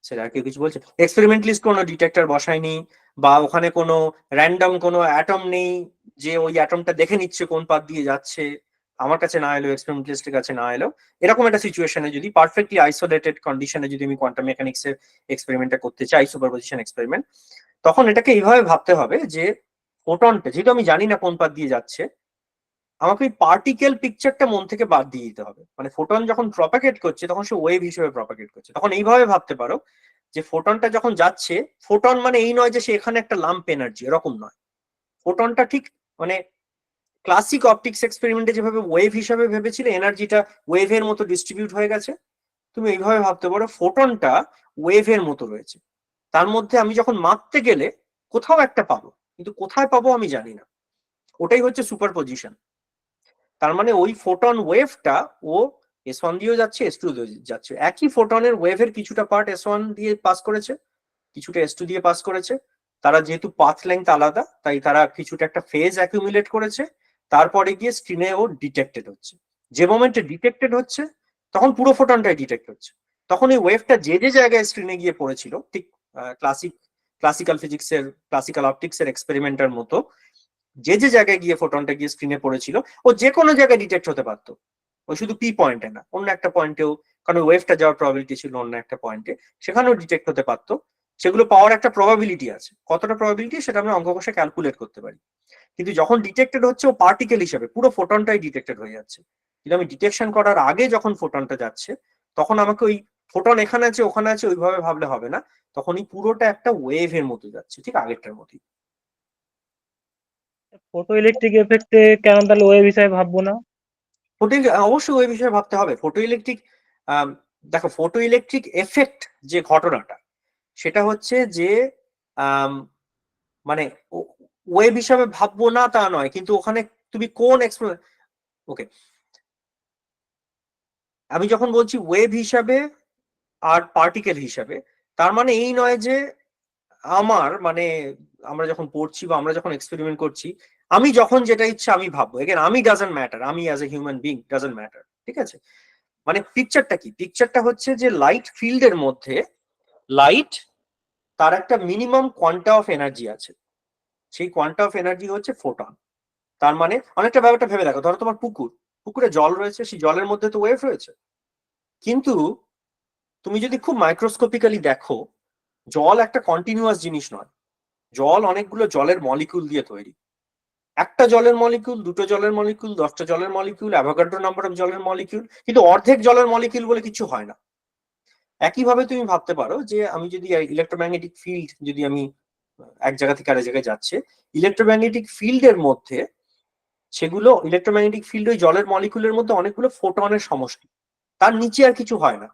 সেটা কেউ কিছু বলছে, এক্সপেরিমেন্টালিস্ট কোনো ডিটেক্টর বসায়নি, বা ওখানে কোনো র্যান্ডম কোনো অ্যাটম নেই যে ওই অ্যাটমটা দেখে নিচ্ছে কোন পাথ দিয়ে যাচ্ছে, আমার কাছে না এলো, এক্সপেরিমেন্টালিস্টের কাছে না এলো। এরকম একটা সিচুয়েশনে যদি পারফেক্টলি আইসোলেটেড কন্ডিশনে যদি আমি কোয়ান্টাম মেকানিক্সের এক্সপেরিমেন্টটা করতে চাই, সুপারপজিশন এক্সপেরিমেন্ট, তখন এটাকে এইভাবে ভাবতে হবে যে ফোটনটা, যেহেতু আমি জানি না কোন পাথ দিয়ে যাচ্ছে, আমাকে ওই পার্টিকেল পিকচারটা মন থেকে বাদ দিয়ে দিতে হবে। মানে ফোটন যখন প্রপাগেট করছে তখন সে ওয়েভ হিসেবে প্রপাগেট করছে। তখন এইভাবে ভাবতে পারো যে ফোটনটা যখন যাচ্ছে, ফোটন মানে এই নয় যে সে এখানে একটা লাম্প এনার্জি, এরকম নয়। ফোটনটা ঠিক মানে ক্লাসিক অপটিক্স এক্সপেরিমেন্টে যেভাবে ওয়েভ হিসেবে ভেবেছিলে, এনার্জিটা ওয়েভের মতো ডিস্ট্রিবিউট হয়ে গেছে, তুমি এইভাবে ভাবতে পারো ফোটনটা ওয়েভের মতো রয়েছে। তার মধ্যে আমি যখন মাপতে গেলে কোথাও একটা পাবো, কিন্তু কোথায় পাবো আমি জানি না। ওটাই হচ্ছে সুপারপজিশন। তার মানে ওই ফোটন ওয়েভটা ও S1 দিয়েও যাচ্ছে, S2 দিয়ে যাচ্ছে। একই ফোটনের ওয়েভের কিছুটা পার্ট S1 দিয়ে পাস করেছে, কিছুটা S2 দিয়ে পাস করেছে। তারা যেহেতু পাথ লেংথ আলাদা, তাই তারা কিছুটা একটা ফেজ অ্যাকিউমুলেট করেছে, তারপরে গিয়ে স্ক্রিনে ও ডিটেক্টেড হচ্ছে। যে মোমেন্টে ডিটেক্টেড হচ্ছে তখন পুরো ফোটনটাই ডিটেক্ট হচ্ছে। তখন এই ওয়েভটা যে যে জায়গায় স্ক্রিনে গিয়ে পড়েছিল, ঠিক ক্লাসিক্যাল ফিজিক্সের, ক্লাসিক্যাল অপটিক্সের এক্সপেরিমেন্টের মতো, যে যে জায়গায় গিয়ে ফোটনটা গিয়ে স্ক্রিনে পড়েছিল, ও যে কোনো জায়গায় ডিটেক্ট হতে পারতো। ওই শুধু পি পয়েন্টে না, অন্য একটা পয়েন্টেও, কারণ ওয়েভটা যাওয়ার প্রবাবিলিটি ছিল অন্য একটা পয়েন্টে, সেখানেও ডিটেক্ট হতে পারতো। সেগুলো পাওয়ার একটা প্রবাবিলিটি আছে, কতটা প্রবাবিলিটি সেটা আমরা অঙ্ক কষে ক্যালকুলেট করতে পারি। কিন্তু যখন ডিটেক্টেড হচ্ছে ও পার্টিকেল হিসেবে, পুরো ফোটনটাই ডিটেক্টেড হয়ে যাচ্ছে। কিন্তু আমি ডিটেকশন করার আগে যখন ফোটনটা যাচ্ছে, তখন আমাকে ওই ফোটন এখানে আছে ওখানে আছে ওইভাবে ভাবলে হবে না, তখন এই পুরোটা একটা ওয়েভের মতো যাচ্ছে, ঠিক আগেরটার মতোই। ফটো ইলেকট্রিক এফেক্টে কেন তাহলে ওয়েভ হিসাবে ভাববো না? অবশ্যই ওই বিষয়ে ভাবতে হবে। ফটো ইলেকট্রিক, দেখো ফটো ইলেকট্রিক এফেক্ট যে ঘটনাটা, সেটা হচ্ছে যে মানে ওয়েভ হিসাবে ভাববো না তা নয়, কিন্তু ওখানে তুমি কোন ওকে, আমি যখন বলছি ওয়েভ হিসাবে আর পার্টিকেল হিসাবে, তার মানে এই নয় যে আমার মানে আমরা যখন পড়ছি বা আমরা যখন এক্সপেরিমেন্ট করছি, আমি যখন যেটা ইচ্ছা আমি ভাববো। এগেন আমি ডাজন্ট ম্যাটার, আমি as a human being doesn't matter, ঠিক আছে? মানে পিকচারটা কি? পিকচারটা হচ্ছে যে লাইট ফিল্ডের মধ্যে লাইট তার একটা মিনিমাম কোয়ান্টা অফ এনার্জি আছে, সেই কোয়ান্টা অফ এনার্জি হচ্ছে ফোটন। তার মানে অনেকটা ব্যাপারটা ভেবে দেখো, ধরো তোমার পুকুরে জল রয়েছে, সেই জলের মধ্যে তো ওয়েভ রয়েছে, কিন্তু তুমি যদি খুব মাইক্রোস্কোপিক্যালি দেখো, জল একটা কন্টিনিউয়াস জিনিস নয়। জল অনেকগুলো জলের মলিকিউল দিয়ে তৈরি। একটা জলের মলিকিউল, দুটো জলের মলিকিউল, 10টা জলের মলিকিউল, অ্যাভোগাড্রো নাম্বার অফ জলের মলিকিউল, কিন্তু অর্ধেক জলের মলিকিউল বলে কিছু হয় না। একইভাবে তুমি ভাবতে পারো যে আমি যদি ইলেকট্রোম্যাগনেটিক ফিল্ড, যদি আমি এক জায়গা থেকে আরেক জায়গায় যাচ্ছে, ইলেকট্রোম্যাগনেটিক ফিল্ডের মধ্যে সেগুলো, ইলেকট্রোম্যাগনেটিক ফিল্ড ওই জলের মলিকিউলের মধ্যে অনেকগুলো ফোটনের সমষ্টি, তার নিচে আর কিছু হয় না।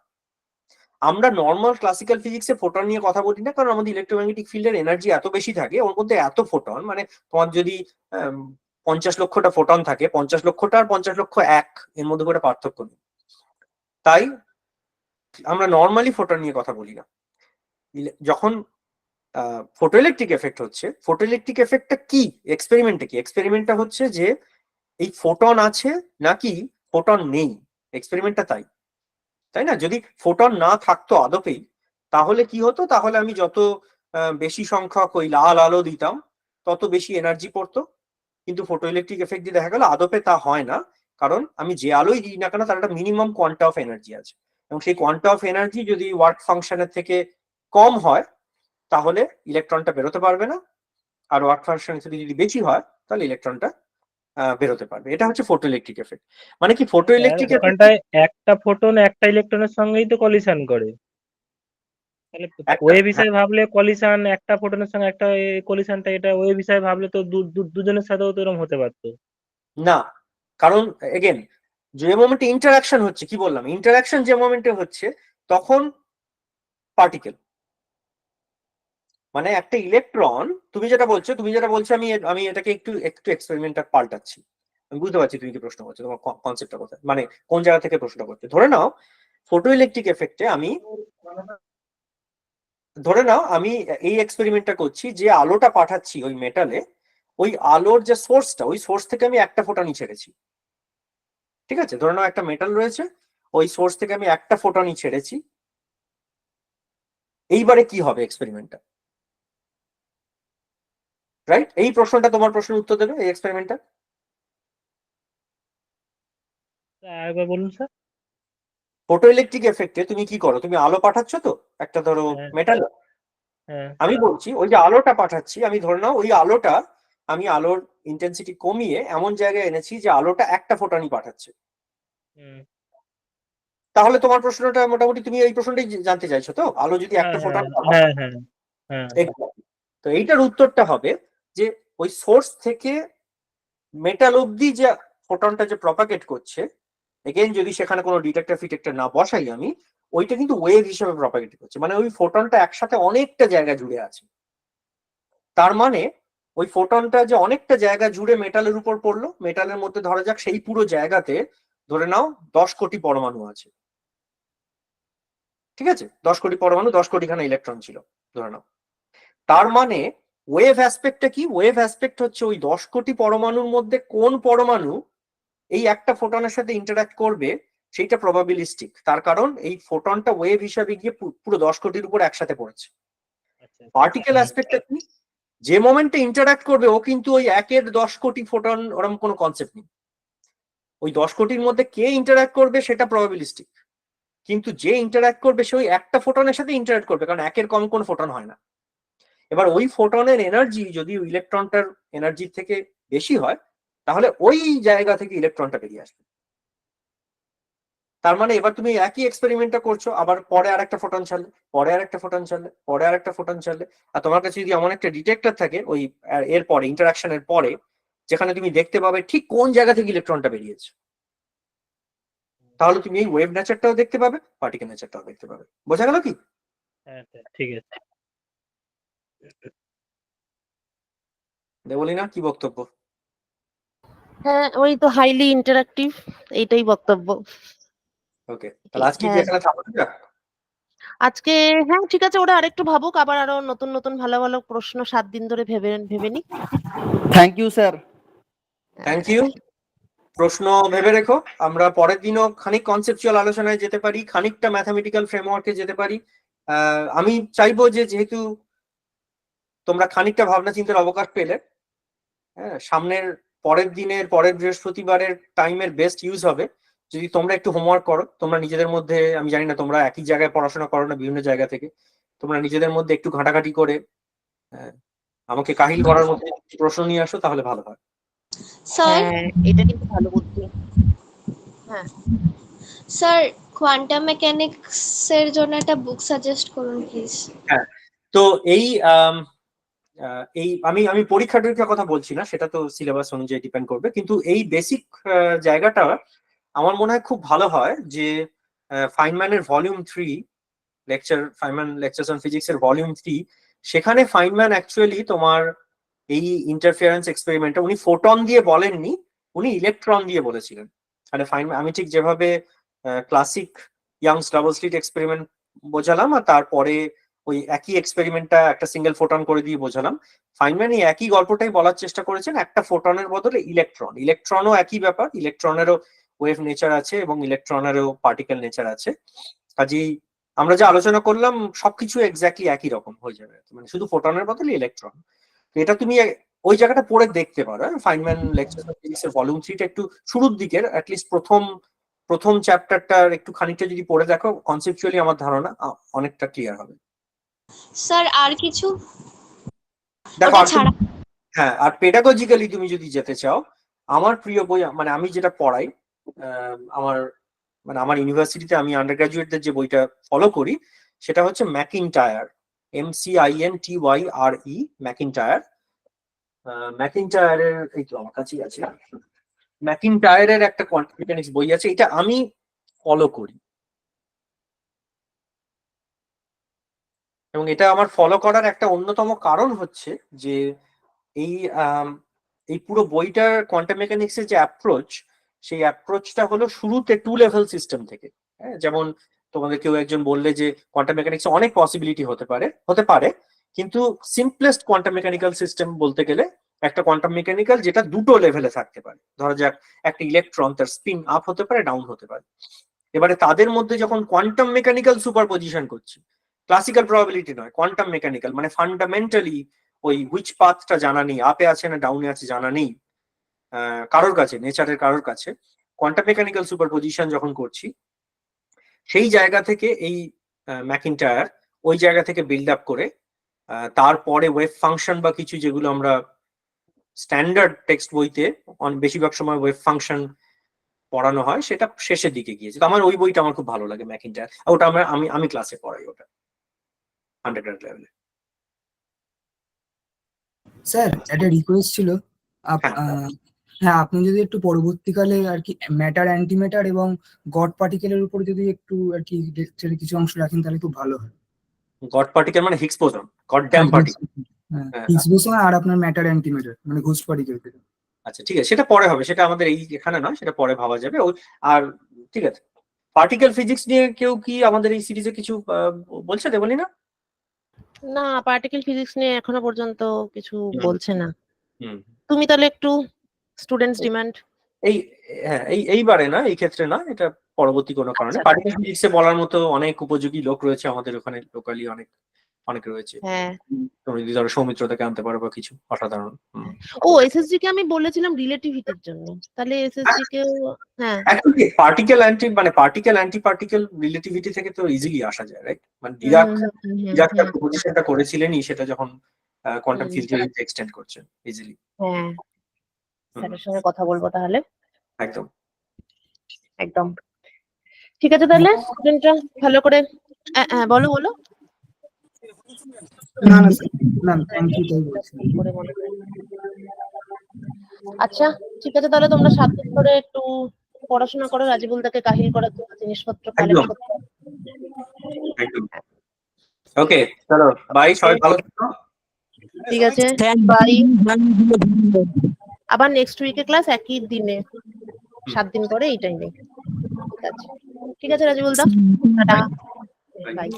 আমরা নর্মাল ক্লাসিক্যাল ফিজিক্সে ফোটন নিয়ে কথা বলি না, কারণ আমাদের ইলেকট্রোম্যাগনেটিক ফিল্ডের এনার্জি এত বেশি থাকে, ওর মধ্যে এত ফোটন, মানে তোমার যদি 50 লক্ষটা ফোটন থাকে, 50 লক্ষটা আর 50 লক্ষ এক, এর মধ্যে কোনো পার্থক্য নেই। তাই আমরা নর্মালি ফোটন নিয়ে কথা বলি না। যখন ফটো ইলেকট্রিক এফেক্ট হচ্ছে, ফটো ইলেকট্রিক এফেক্টটা কি, এক্সপেরিমেন্টটা কি? এক্সপেরিমেন্টটা হচ্ছে যে এই ফোটন আছে নাকি ফোটন নেই, এক্সপেরিমেন্টটা তাই, তাই না? যদি ফোটন না থাকতো আদপেই, তাহলে কি হতো? তাহলে আমি যত বেশি সংখ্যক ওই লাল আলো দিতাম, তত বেশি এনার্জি পড়তো, কিন্তু ফটো ইলেকট্রিক এফেক্ট দিয়ে দেখা গেল আদপে তা হয় না, কারণ আমি যে আলোই দিই না কেন তার একটা মিনিমাম কোয়ান্টা অফ এনার্জি আছে, এবং সেই কোয়ান্টা অফ এনার্জি যদি ওয়ার্ক ফাংশনের থেকে কম হয় তাহলে ইলেকট্রনটা বেরোতে পারবে না, আর ওয়ার্ক ফাংশনের থেকে যদি বেশি হয় তাহলে ইলেকট্রনটা বেরোতে পারবে। এটা হচ্ছে ফটো ইলেকট্রিক এফেক্ট। মানে কি ফটো ইলেকট্রিক এফেক্ট, ওখানটায় একটা ফোটন একটা ইলেকট্রনের সঙ্গেই তো কলিশন করে, তাহলে ওয়েভ হিসাবে ভাবলে কলিশন একটা ফোটনের সঙ্গে একটা কলিশনটা, এটা ওয়েভ হিসাবে ভাবলে তো দুজনের সাথেও তো এরকম হতে পারতো না, কারণ এগেন যে মোমেন্টে ইন্টারাকশন হচ্ছে, কি বললাম, ইন্টারাকশন যে মোমেন্টে হচ্ছে তখন পার্টিকেল, মানে একটা ইলেকট্রন, তুমি যেটা বলছো আমি আমি এটাকে একটু একটু এক্সপেরিমেন্টটা পাল্টাচ্ছি, আমি বুঝতে পারছি তুমি কি প্রশ্ন করছো, তোমার কনসেপ্টটা কোথায়, মানে কোন জায়গা থেকে প্রশ্নটা করছো। ধরে নাও ফটো ইলেকট্রিক এফেক্টে আমি এই এক্সপেরিমেন্টটা করছি, যে আলোটা পাঠাচ্ছি ওই মেটালে, ওই আলোর যে সোর্সটা, ওই সোর্স থেকে আমি একটা ফোটনই ছেড়েছি। ঠিক আছে, ধরে নাও একটা মেটাল রয়েছে, ওই সোর্স থেকে আমি একটা ফোটনই ছেড়েছি। এইবারে কি হবে এক্সপেরিমেন্টটা, রাইট? এই প্রশ্নটা তোমার প্রশ্নের উত্তর দেবে এই এক্সপেরিমেন্টটা। আরেকবার বলুন স্যার। ফটো ইলেকট্রিক এফেক্টে তুমি কি করো, তুমি আলো পাঠাচ্ছ তো একটা ধরো মেটাল, আমি বলছি ওই যে আলোটা পাঠাচ্ছি, আমি ধরে নাও ওই আলোটা আমি আলোর ইন্টেন্সিটি কমিয়ে এমন জায়গায় এনেছি যে আলোটা একটা ফোটনই পাঠাচ্ছে। তাহলে তোমার প্রশ্নটা মোটামুটি তুমি এই প্রশ্নটাই জানতে চাইছো তো, আলো যদি একটা ফোটন, তো এইটার উত্তরটা হবে যে ওই সোর্স থেকে মেটাল অব্দি যে ফোটনটা যে প্রপাগেট করছে, এগেন যদি সেখানে কোনো ডিটেক্টর ফিটেক্টর না বসাই আমি, ওইটা কিন্তু ওয়েভ হিসেবে প্রপাগেট করছে, মানে ওই ফোটনটা একসাথে অনেকটা জায়গা জুড়ে আছে। তার মানে ওই ফোটনটা যে অনেকটা জায়গা জুড়ে মেটালের উপর পড়লো, মেটালের মধ্যে ধরা যাক সেই পুরো জায়গাতে ধরে নাও 10 কোটি পরমাণু আছে, ঠিক আছে, 10 কোটি পরমাণু, 10 কোটিখানা ইলেকট্রন ছিল ধরে নাও। তার মানে ওয়েভ অ্যাসপেক্টটা কি, ওয়েভ অ্যাসপেক্ট হচ্ছে ওই 10 কোটি পরমাণুর মধ্যে কোন পরমাণু এই একটা ফোটনের সাথে ইন্টারঅ্যাক্ট করবে সেইটা প্রবাবিলিস্টিক, তার কারণ এই ফোটনটা ওয়েভ হিসাবে গিয়ে পুরো 10 কোটির উপর একসাথে পড়েছে। পার্টিকেল অ্যাসপেক্টটা কি, যে মোমেন্টে ইন্টারঅ্যাক্ট করবে ও কিন্তু ওই 1/10 কোটি ফোটন, ওরকম কোনো কনসেপ্ট নেই। ওই 10 কোটির মধ্যে কে ইন্টারঅ্যাক্ট করবে সেটা প্রবাবিলিস্টিক, কিন্তু যে ইন্টারঅ্যাক্ট করবে সে ওই একটা ফোটনের সাথে ইন্টারঅ্যাক্ট করবে, কারণ 1-এর কম কোনো ফোটন হয় না। এবার ওই ফোটনের এনার্জি যদি ইলেকট্রনটার এনার্জির থেকে বেশি হয় তাহলে ওই জায়গা থেকে ইলেকট্রনটা বেরিয়ে আসবে। তার মানে এবার তুমি একই এক্সপেরিমেন্টটা করছো, আবার পরে আরেকটা ফোটন ছাড়লে, পরে আরেকটা ফোটন ছাড়লে, পরে আরেকটা ফোটন ছাড়লে, আর তোমার কাছে যদি এমন একটা ডিটেক্টর থাকে ওই এর পরে ইন্টারাকশনের পরে, যেখানে তুমি দেখতে পাবে ঠিক কোন জায়গা থেকে ইলেকট্রনটা বেরিয়েছে, তাহলে তুমি এই ওয়েভ নেচারটাও দেখতে পাবে, পার্টিকেল নেচারটাও দেখতে পাবে। বোঝা গেল কি? হ্যাঁ ঠিক আছে। দেবলিনা কি বক্তব্য? হ্যাঁ, ওই তো হাইলি ইন্টারাক্টিভ, এইটাই বক্তব্য। ওকে, তাহলে আজকে কি এখানে থামবো? আজকে হ্যাঁ ঠিক আছে, ওরা আরেকটু ভাবুক, আবার আরো নতুন নতুন ভালো ভালো প্রশ্ন 7 দিন ধরে ভেবে নিক। Thank you sir. Thank you. প্রশ্ন ভেবে রেখো, আমরা পরের দিনও খানিক কনসেপচুয়াল আলোচনায় যেতে পারি, খানিকটা ম্যাথামেটিক্যাল ফ্রেমওয়ার্কে যেতে পারি। আমি চাইবো যে যেহেতু তোমরা খানিকটা ভাবনা চিন্তার অবকাশ পেলে, হ্যাঁ, সামনের পরের দিনের পরের বৃহস্পতিবারের টাইমের বেস্ট ইউজ হবে যদি তোমরা একটু হোমওয়ার্ক করো তোমরা নিজেদের মধ্যে। আমি জানি না তোমরা একই জায়গায় পড়াশোনা করো না, বিভিন্ন জায়গা থেকে, তোমরা নিজেদের মধ্যে একটু ঘাটাঘাটি করে আমাকে কাহিল করার মধ্যে প্রশ্ন নিয়ে আসো, তাহলে ভালো হয়। স্যার, এটা কিন্তু ভালো বুদ্ধি। হ্যাঁ স্যার, কোয়ান্টাম মেকানিক্স এর জন্য একটা বুক সাজেস্ট করুন প্লিজ। হ্যাঁ, তো এই আমি আমি পরীক্ষা টরীক্ষার কথা বলছি না, সেটা তো সিলেবাস অনুযায়ী ডিপেন্ড করবে, কিন্তু এই বেসিক জায়গাটা আমার মনে হয় খুব ভালো হয় যে ফাইনম্যানের volume 3 lecture, Feynman lectures on physics এর ভলিউম 3, সেখানে ফাইনম্যান অ্যাকচুয়ালি তোমার এই ইন্টারফিয়ারেন্স এক্সপেরিমেন্টটা উনি ফোটন দিয়ে বলেননি, উনি ইলেকট্রন দিয়ে বলেছিলেন। মানে ফাইনম্যান, আমি ঠিক যেভাবে classic Young's double slit experiment বোঝালাম আর তারপরে ওই একই এক্সপেরিমেন্টটা একটা সিঙ্গেল ফোটন করে দিয়ে বোঝালাম, ফাইনম্যান এই একই গল্পটাই বলার চেষ্টা করেছেন, একটা ফোটনের বদলে ইলেকট্রন। ইলেকট্রনও একই ব্যাপার, ইলেকট্রনেরও ওয়েভ নেচার আছে এবং ইলেকট্রনেরও পার্টিকেল নেচার আছে। কাজেই আমরা যে আলোচনা করলাম সবকিছু এক্স্যাক্টলি একই রকম হয়ে যাবে, মানে শুধু ফোটনের বদলে ইলেকট্রন। এটা তুমি ওই জায়গাটা পড়ে দেখতে পারো। ফাইনম্যান লেকচার অন ফিজিক্স এর ভলিউম 3টা একটু শুরুর দিকের, অ্যাটলিস্ট প্রথম চ্যাপ্টারটার একটু খানিকটা যদি পড়ে দেখো, কনসেপচুয়ালি আমার ধারণা অনেকটা ক্লিয়ার হবে। স্যার আর কিছু দেখো ওটা ছাড়া? হ্যাঁ, আর পেডাগজিক্যালি তুমি যদি যেতে চাও, আমার প্রিয় বই, মানে আমি যেটা পড়াই, আমার ইউনিভার্সিটিতে আমি আন্ডার গ্রাজুয়েটদের যে বইটা ফলো করি সেটা হচ্ছে ম্যাকিনটায়ার, MCINTYRE, ম্যাকিনটায়ার। ম্যাকিনটায়ারের এই তো আমার কাছেই আছে, ম্যাকিনটায়ারের একটা কোয়ান্টাম মেকানিক্স বই আছে, এটা আমি ফলো করি। এবং এটা আমার ফলো করার একটা অন্যতম কারণ হচ্ছে যে এই পুরো বইটার কোয়ান্টাম মেকানিক্সের যে অ্যাপ্রোচ, সেই অ্যাপ্রোচটা হলো শুরুতে 2 লেভেল সিস্টেম থেকে। হ্যাঁ, যেমন তোমাদের কেউ একজন বললে যে কোয়ান্টাম মেকানিক্সে অনেক পসিবিলিটি হতে পারে, কিন্তু সিম্পলেস্ট কোয়ান্টাম মেকানিক্যাল সিস্টেম বলতে গেলে একটা কোয়ান্টাম মেকানিক্যাল যেটা 2টো লেভেলে থাকতে পারে। ধরা যাক একটা ইলেকট্রন, তার স্পিন আপ হতে পারে, ডাউন হতে পারে। এবারে তাদের মধ্যে যখন কোয়ান্টাম মেকানিক্যাল সুপারপজিশন করছি, ক্লাসিক্যাল প্রবাবিলিটি নয়, কোয়ান্টাম মেকানিক্যাল, মানে ফান্ডামেন্টালি ওই হুইচ পাথটা জানা নেই, আপে আছে না ডাউনে আছে জানা নেই কারোর কাছে, নেচারের কারোর কাছে, কোয়ান্টাম মেকানিক্যাল সুপারপজিশন যখন করছি, সেই জায়গা থেকে এই ম্যাকিনটায়ার ওই জায়গা থেকে বিল্ড আপ করে তারপরে ওয়েভ ফাংশন বা কিছু, যেগুলো আমরা স্ট্যান্ডার্ড টেক্সট বইতে বেশিরভাগ সময় ওয়েভ ফাংশন পড়ানো হয়, সেটা শেষের দিকে গিয়েছে। তো আমার ওই বইটা আমার খুব ভালো লাগে, ম্যাকিনটায়ার। ওটা আমি ক্লাসে পড়াই ওটা আন্ডারগ্রেড লেভেলে। স্যার একটা রিকোয়েস্ট ছিল, হ্যাঁ আপনি যদি একটু পরবর্তীকালে আর কি ম্যাটার, অ্যান্টিম্যাটার এবং গড পার্টিকেলের উপর যদি একটু আর কি লেকচারে কিছু অংশ রাখেন তাহলে খুব ভালো হয়। গড পার্টিকেল মানে Higgs boson, God damn particle. Higgs boson আর আপনার ম্যাটার, অ্যান্টিম্যাটার মানে ঘোস্ট পার্টিকেল। আচ্ছা ঠিক আছে, সেটা পরে হবে, সেটা আমাদের এখানে নয়, সেটা পরে ভাবা যাবে। আর ঠিক আছে, পার্টিকেল ফিজিক্স নিয়ে কেউ কি আমাদের এই সিরিজে কিছু বলছে? দেবলি না? না, পার্টিকেল ফিজিক্স নিয়ে এখনো পর্যন্ত কিছু বলছে না। হুম, তুমি তাহলে একটু স্টুডেন্টস ডিমান্ড এইবারে না, এই ক্ষেত্রে না, এটা পরবর্তী কোনো কারণে। আচ্ছা, পার্টিকেল ফিজিক্সে বলার মতো অনেক উপযোগী লোক রয়েছে আমাদের ওখানে, লোকালি অনেক রয়েছে। হ্যাঁ। তুমি যদি ধরো সৌমিত্র থেকে আনতে পারো বা কিছু, অসাধারণ। ও এসএসজি কে আমি বলেছিলাম রিলেটিভিটির জন্য, তাহলে এসএসজি কে হ্যাঁ পার্টিকেল অ্যান্টি পার্টিকেল রিলেটিভিটি থেকে তো ইজিলি আসা যায়, রাইট? মানে ডিরাক তার প্রপোজিশনটা করেছিলেনই, সেটা যখন কোয়ান্টাম ফিল্ড থিওরিতে এক্সটেন্ড করছেন ইজিলি। হ্যাঁ, স্যারের সঙ্গে কথা বলবো তাহলে। একদম ঠিক আছে, তাহলে স্টুডেন্টরা ভালো করে বলো। না না থ্যাংক ইউ, তাই বলছি। আচ্ছা ঠিক আছে, তাহলে তোমরা 7 দিন ধরে একটু পড়াশোনা করো, রাজিবুল দাকে কাহিল করার জন্য জিনিসপত্র কালেক্ট করতে। ওকে চলো, বাই, সবাই ভালো থেকো। ঠিক আছে, বাই। আবার নেক্সট উইকে ক্লাস একই দিনে, 7 দিন পরে এই টাইমে। ঠিক আছে রাজিবুল দা, টাটা, বাই।